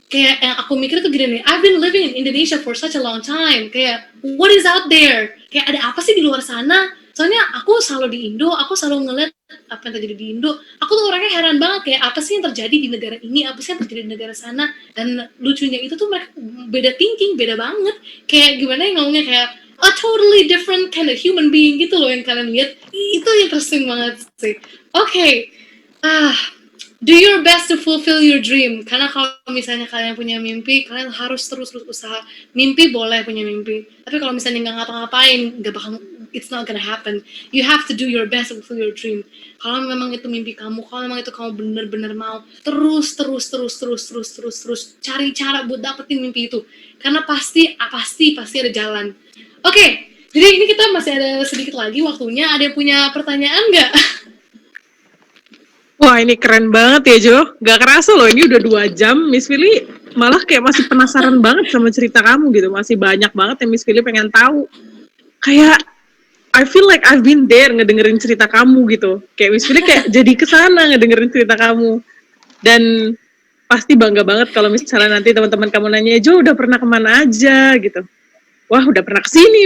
kayak yang aku mikir tuh gini nih, I've been living in Indonesia for such a long time, kayak what is out there, kayak ada apa sih di luar sana. Soalnya aku selalu di Indo, aku selalu ngeliat apa yang terjadi di Indo, aku tuh orangnya heran banget kayak apa sih yang terjadi di negara ini, apa sih yang terjadi di negara sana. Dan lucunya itu tuh mereka beda thinking, beda banget, kayak gimana yang ngomongnya kayak a totally different kind of human being gitu loh yang kalian lihat. Itu interesting banget sih. Oke. Do your best to fulfill your dream. Karena kalau misalnya kalian punya mimpi, kalian harus terus usaha. Mimpi boleh punya mimpi, tapi kalau misalnya nggak ngapa-ngapain, nggak bakal, it's not gonna happen. You have to do your best to fulfill your dream. Kalau memang itu mimpi kamu, kalau memang itu kamu bener-bener mau, terus cari cara buat dapetin mimpi itu. Karena pasti ada jalan. Oke, jadi ini kita masih ada sedikit lagi waktunya. Ada yang punya pertanyaan nggak? Wah, ini keren banget ya, Jo. Gak kerasa loh, ini udah 2 jam. Miss Willy malah kayak masih penasaran banget sama cerita kamu gitu. Masih banyak banget yang Miss Willy pengen tahu. Kayak, I feel like I've been there ngedengerin cerita kamu gitu. Kayak Miss Willy kayak jadi kesana ngedengerin cerita kamu. Dan pasti bangga banget kalau misalnya nanti teman-teman kamu nanya, Jo udah pernah kemana aja gitu. Wah, udah pernah kesini.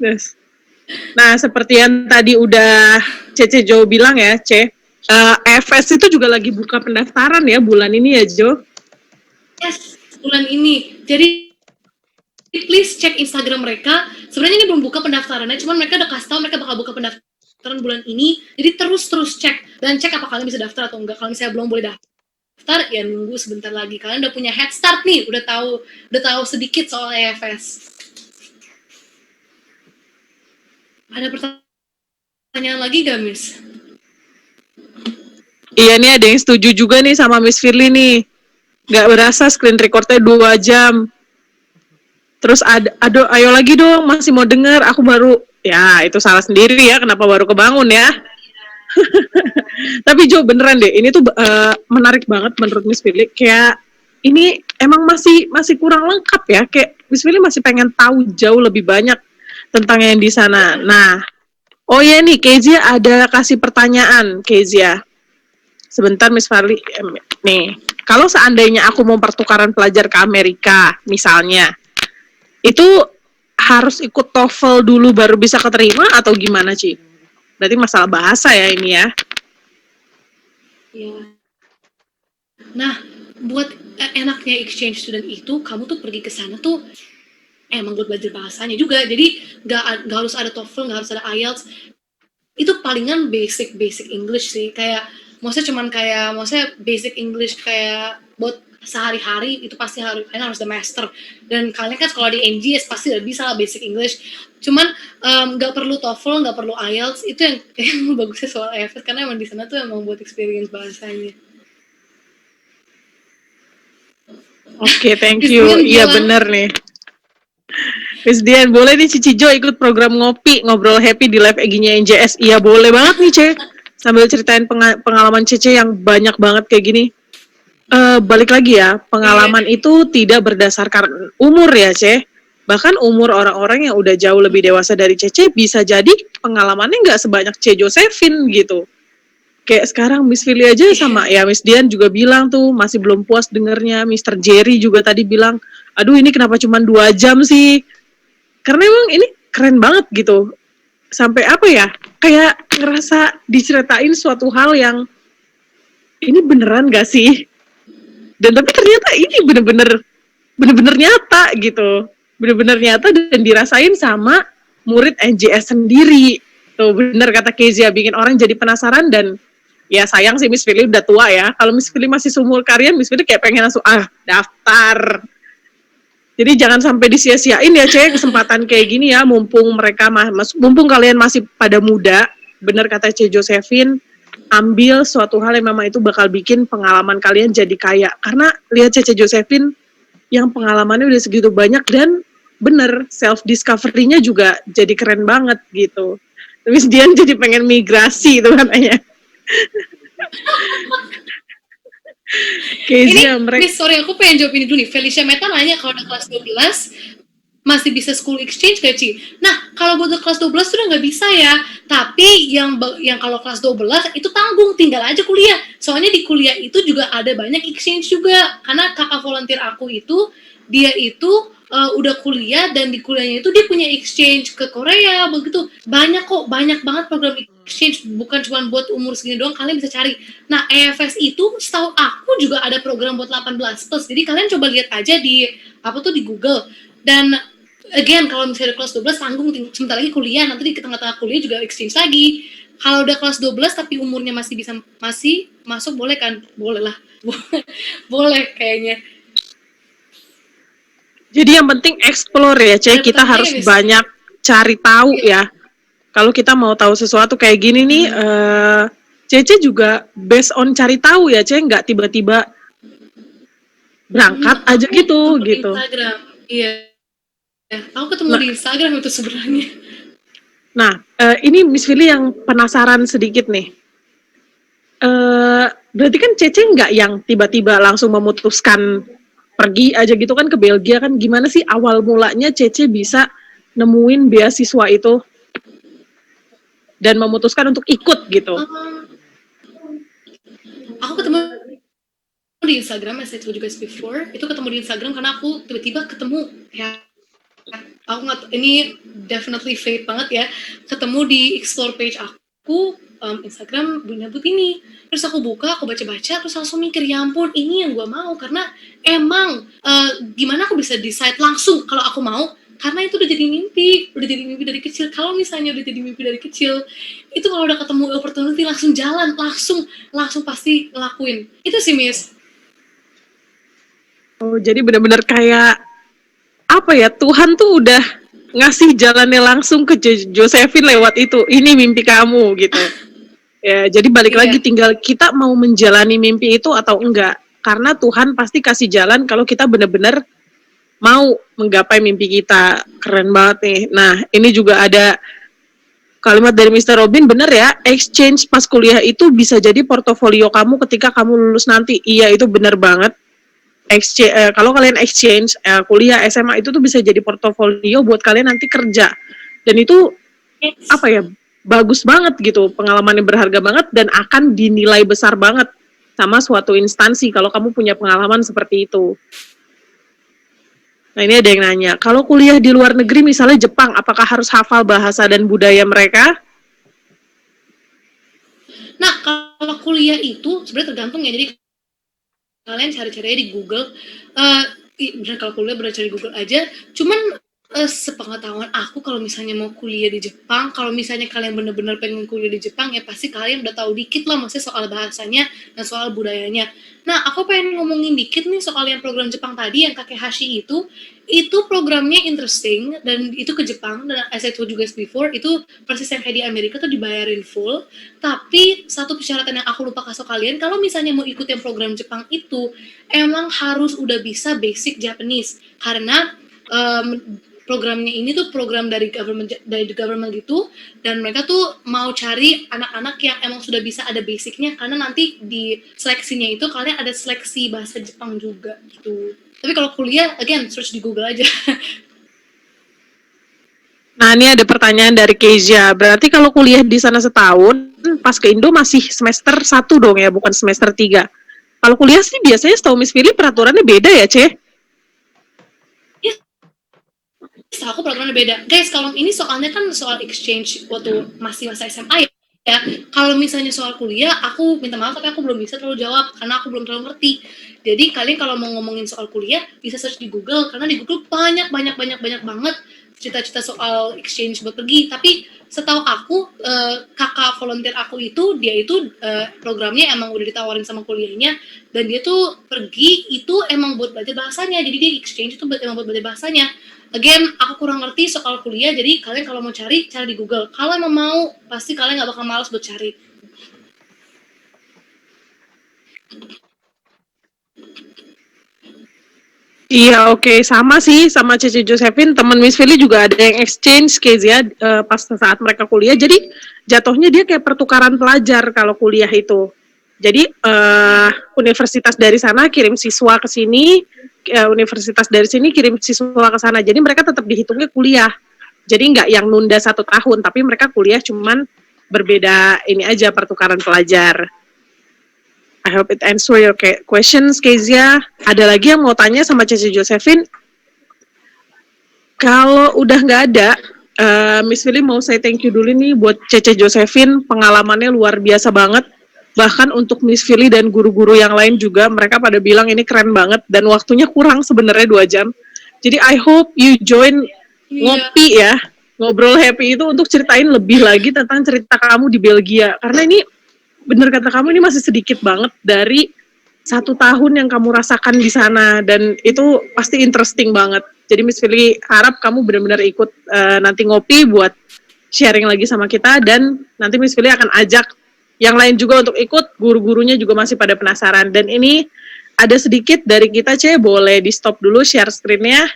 Yes. Nah, seperti yang tadi udah Cece Jo bilang ya, EFS itu juga lagi buka pendaftaran ya bulan ini ya, Jo? Yes, bulan ini. Jadi please cek Instagram mereka. Sebenarnya ini belum buka pendaftarannya, cuman mereka udah kasih tahu mereka bakal buka pendaftaran bulan ini. Jadi terus cek dan cek apa kalian bisa daftar atau enggak. Kalau misalnya belum boleh daftar, ya nunggu sebentar lagi. Kalian udah punya head start nih, udah tahu sedikit soal EFS. Ada pertanyaan lagi gak, Miss? Iya nih, ada yang setuju juga nih sama Miss Firly nih. Gak berasa screen recordnya 2 jam. Terus ayo lagi dong, masih mau denger, aku baru, ya itu salah sendiri ya, kenapa baru kebangun ya. Tapi Jo, beneran deh, ini tuh menarik banget menurut Miss Firly. Kayak, ini emang masih kurang lengkap ya, kayak Miss Firly masih pengen tahu jauh lebih banyak tentang yang di sana. Nah, oh ya nih, Kezia ada kasih pertanyaan, Kezia. Sebentar, Miss Farli. Nih, kalau seandainya aku mau pertukaran pelajar ke Amerika, misalnya, itu harus ikut TOEFL dulu baru bisa keterima atau gimana, Ci? Berarti masalah bahasa ya ini ya? Iya. Nah, buat enaknya exchange student itu, kamu tuh pergi ke sana tuh emang buat belajar bahasanya juga. Jadi nggak harus ada TOEFL, nggak harus ada IELTS. Itu palingan basic English sih. Kayak maksudnya basic English kayak buat sehari-hari itu pasti kalian harus the master. Dan kalian kan sekolah di NGS pasti udah bisa lah basic English. Cuman nggak perlu TOEFL, nggak perlu IELTS. Itu yang bagusnya soal EFS karena emang di sana tuh emang buat experience bahasanya. Oke, thank Miss you. Dian Iya bilang, bener nih. Miss Dian, boleh nih Cici Jo ikut program ngopi, ngobrol happy di live EG-nya NJS. Iya boleh banget nih, Ce. Sambil ceritain pengalaman Cici yang banyak banget kayak gini. Balik lagi ya, iya, pengalaman itu tidak berdasarkan umur ya, Ce. Bahkan umur orang-orang yang udah jauh lebih dewasa dari Cece bisa jadi pengalamannya nggak sebanyak C. Josephine gitu. Kayak sekarang Miss Lily aja iya, sama ya Miss Dian juga bilang tuh masih belum puas dengernya. Mr. Jerry juga tadi bilang, aduh ini kenapa cuma 2 jam sih? Karena emang ini keren banget gitu. Sampai apa ya? Kayak ngerasa diceritain suatu hal yang ini beneran gak sih? Dan tapi ternyata ini bener-bener nyata gitu. Bener-bener nyata dan dirasain sama murid NJS sendiri. Tuh bener kata Kezia, bikin orang jadi penasaran. Dan ya sayang sih Miss Philly udah tua ya. Kalau Miss Philly masih seumur kalian, Miss Philly kayak pengen langsung daftar. Jadi jangan sampai disia-siain ya Cek kesempatan kayak gini ya, mumpung mumpung kalian masih pada muda. Bener kata C. Josephine, ambil suatu hal yang memang itu bakal bikin pengalaman kalian jadi kaya. Karena lihat C. Josephine yang pengalamannya udah segitu banyak dan bener self discovery-nya juga jadi keren banget gitu. Terus dia jadi pengen migrasi itu katanya. ini Kezia mereka Miss, sorry aku pengen jawab ini dulu nih. Felicia Meta nanya kalau udah kelas 12 masih bisa school exchange gak Ci? Nah kalau buat kelas 12 tuh udah nggak bisa ya. Tapi yang kalau kelas 12 itu tanggung, tinggal aja kuliah. Soalnya di kuliah itu juga ada banyak exchange juga. Karena kakak volunteer aku itu dia itu udah kuliah dan di kuliahnya itu dia punya exchange ke Korea begitu. Banyak kok, banyak banget program exchange, bukan cuma buat umur segini doang, kalian bisa cari. Nah, EFS itu setahu aku juga ada program buat 18 plus. Jadi kalian coba lihat aja di apa tuh di Google. Dan again kalau misalnya kelas 12 tanggung sebentar lagi kuliah, nanti di tengah-tengah kuliah juga exchange lagi. Kalau udah kelas 12 tapi umurnya masih masuk boleh kan? Boleh lah. Boleh kayaknya. jadi yang penting explore ya, Cek. Ada Kita pertanyaan harus ya, Miss? banyak cari tahu Iya. ya. Kalau kita mau tahu sesuatu kayak gini nih, Cece juga based on cari tahu ya, Cek. Nggak tiba-tiba berangkat aja Aku gitu, ketemu di gitu. Instagram. Iya. Aku ketemu Nah, di Instagram itu sebenarnya. nah ini Miss Philly yang penasaran sedikit nih. Berarti kan Cece nggak yang tiba-tiba langsung memutuskan pergi aja gitu kan ke Belgia kan? Gimana sih awal mulanya Cece bisa nemuin beasiswa itu dan memutuskan untuk ikut gitu? Um, aku ketemu di Instagram, as I told you guys before. Itu ketemu di Instagram karena aku tiba-tiba ketemu ya. Aku nggak, ini definitely fate banget ya. Ketemu di explore page aku Instagram Dunia But ini. Terus aku buka, aku baca-baca, terus langsung mikir, ya ampun, ini yang gue mau. Karena emang gimana aku bisa decide langsung kalau aku mau, karena itu udah jadi mimpi dari kecil. Kalau misalnya udah jadi mimpi dari kecil, itu kalau udah ketemu opportunity langsung jalan, langsung pasti ngelakuin. Itu sih Miss. Oh, jadi benar-benar kayak apa ya, Tuhan tuh udah ngasih jalannya langsung ke Josephine lewat itu. Ini mimpi kamu gitu. Ya, jadi balik lagi Iya. tinggal kita mau menjalani mimpi itu atau enggak. Karena Tuhan pasti kasih jalan kalau kita benar-benar mau menggapai mimpi kita. Keren banget nih. Nah, ini juga ada kalimat dari Mr. Robin, bener ya, exchange pas kuliah itu bisa jadi portofolio kamu ketika kamu lulus nanti. Iya, itu bener banget. Kalau kalian exchange kuliah SMA itu tuh bisa jadi portofolio buat kalian nanti kerja. Dan itu apa ya, bagus banget gitu, pengalaman yang berharga banget dan akan dinilai besar banget sama suatu instansi kalau kamu punya pengalaman seperti itu. Nah, ini ada yang nanya, kalau kuliah di luar negeri misalnya Jepang, apakah harus hafal bahasa dan budaya mereka? Nah, kalau kuliah itu sebenarnya tergantung ya. Jadi kalian cari-cari di Google. Bener kalau kuliah bener cari Google aja. Cuman Sepengetahuan aku kalau misalnya mau kuliah di Jepang, kalau misalnya kalian benar-benar pengen kuliah di Jepang, ya pasti kalian udah tahu dikit lah maksudnya soal bahasanya dan soal budayanya. Nah, aku pengen ngomongin dikit nih soal yang program Jepang tadi, yang Kakehashi itu programnya interesting, dan itu ke Jepang, dan as I told you guys before, itu persis yang kayak di Amerika tuh dibayarin full, tapi satu persyaratan yang aku lupa kasih kalian, kalau misalnya mau ikut yang program Jepang itu, emang harus udah bisa basic Japanese, karena programnya ini tuh program dari government gitu, dan mereka tuh mau cari anak-anak yang emang sudah bisa ada basicnya, karena nanti di seleksinya itu kalian ada seleksi bahasa Jepang juga gitu. Tapi kalau kuliah, again, search di Google aja. Nah, ini ada pertanyaan dari Kezia. Berarti kalau kuliah di sana setahun, pas ke Indo masih semester 1 dong ya, bukan semester 3. Kalau kuliah sih biasanya setahu Miss Fili peraturannya beda ya, Ce? Aku peraturannya beda. Guys, kalau ini soalnya kan soal exchange waktu masih masa SMA ya. Kalau misalnya soal kuliah, aku minta maaf tapi aku belum bisa terlalu jawab karena aku belum terlalu ngerti. Jadi kalian kalau mau ngomongin soal kuliah bisa search di Google, karena di Google banyak banget cerita-cerita soal exchange buat pergi. Tapi setahu aku, kakak volunteer aku itu, dia itu programnya emang udah ditawarin sama kuliahnya, dan dia tuh pergi itu emang buat belajar bahasanya. Jadi dia exchange itu emang buat belajar bahasanya. Again, aku kurang ngerti soal kuliah, jadi kalian kalau mau cari di Google. Kalau emang mau, pasti kalian nggak bakal malas buat cari. Iya, oke. Sama sih, sama Cece Josephine, teman Miss Fili juga ada yang exchange case ya, pas saat mereka kuliah. Jadi, jatuhnya dia kayak pertukaran pelajar kalau kuliah itu. Jadi, universitas dari sana kirim siswa ke sini, universitas dari sini kirim siswa ke sana. Jadi, mereka tetap dihitungnya kuliah. Jadi, nggak yang nunda 1 tahun, tapi mereka kuliah cuman berbeda ini aja, pertukaran pelajar. I hope it answer your questions, Kezia. Ada lagi yang mau tanya sama Cece Josephine? Kalau udah nggak ada, Miss Fili mau say thank you dulu nih buat Cece Josephine. Pengalamannya luar biasa banget. Bahkan untuk Miss Fili dan guru-guru yang lain juga, mereka pada bilang ini keren banget. Dan waktunya kurang sebenarnya 2 jam. Jadi I hope you join ngopi ya. Ngobrol happy itu untuk ceritain lebih lagi tentang cerita kamu di Belgia. Karena ini bener kata kamu, ini masih sedikit banget dari 1 tahun yang kamu rasakan di sana, dan itu pasti interesting banget. Jadi Miss Fili harap kamu benar-benar ikut nanti ngopi buat sharing lagi sama kita, dan nanti Miss Fili akan ajak yang lain juga untuk ikut, guru-gurunya juga masih pada penasaran. Dan ini ada sedikit dari kita, Ce, boleh di stop dulu share screen-nya.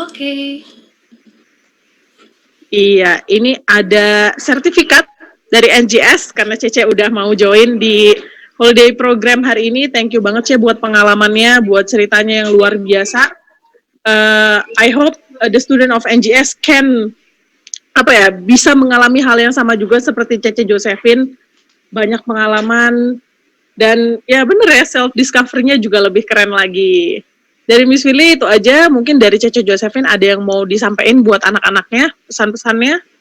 Oke. Iya, ini ada sertifikat dari NGS karena Cece udah mau join di holiday program hari ini. Thank you banget, Ce, buat pengalamannya, buat ceritanya yang luar biasa. I hope the student of NGS can bisa mengalami hal yang sama juga seperti Cece Josephine, banyak pengalaman, dan ya bener ya, self discovery-nya juga lebih keren lagi. Dari Miss Fili itu aja. Mungkin dari Cece Josephine ada yang mau disampaikan buat anak-anaknya, pesan-pesannya?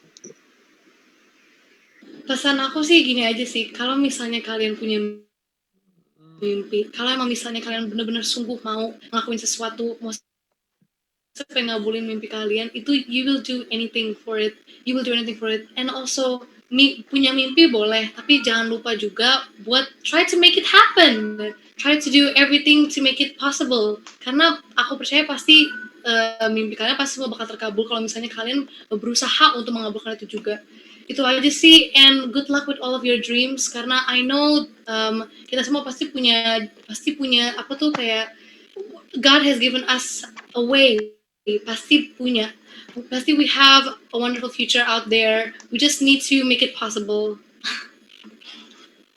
Pesan aku sih gini aja sih, kalau misalnya kalian punya mimpi, kalau emang misalnya kalian benar-benar sungguh mau ngelakuin sesuatu, mau pengen ngabulin mimpi kalian, itu you will do anything for it. You will do anything for it. And also, punya mimpi boleh, tapi jangan lupa juga buat try to make it happen. Try to do everything to make it possible. Karena aku percaya pasti mimpi kalian pasti semua bakal terkabul kalau misalnya kalian berusaha untuk mengabulkan itu juga. Itu aja sih, and good luck with all of your dreams, karena I know kita semua pasti punya apa tuh, kayak God has given us a way, pasti we have a wonderful future out there, we just need to make it possible.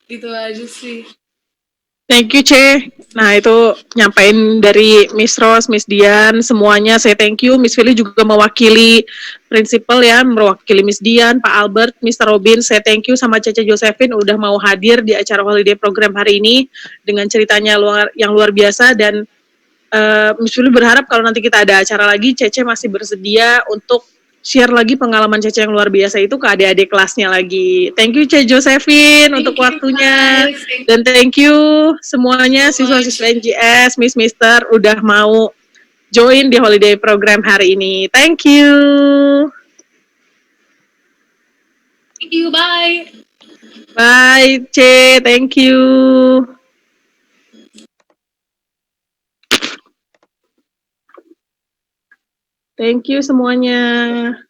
Gitu aja sih. Thank you, Ce. Nah, itu nyampein dari Miss Rose, Miss Dian, semuanya saya thank you. Miss Fili juga mewakili prinsipal ya, mewakili Miss Dian, Pak Albert, Mr. Robin, saya thank you sama Cece Josephine udah mau hadir di acara holiday program hari ini dengan ceritanya yang luar biasa. Dan Miss Fili berharap kalau nanti kita ada acara lagi, Cece masih bersedia untuk share lagi pengalaman Cece yang luar biasa itu ke adik-adik kelasnya lagi. Thank you, Cece Josephine, untuk waktunya. Dan thank you semuanya, siswa-siswa NGS, Miss Mister, udah mau join di holiday program hari ini. Thank you. Thank you, bye. Bye, C. Thank you. Thank you semuanya.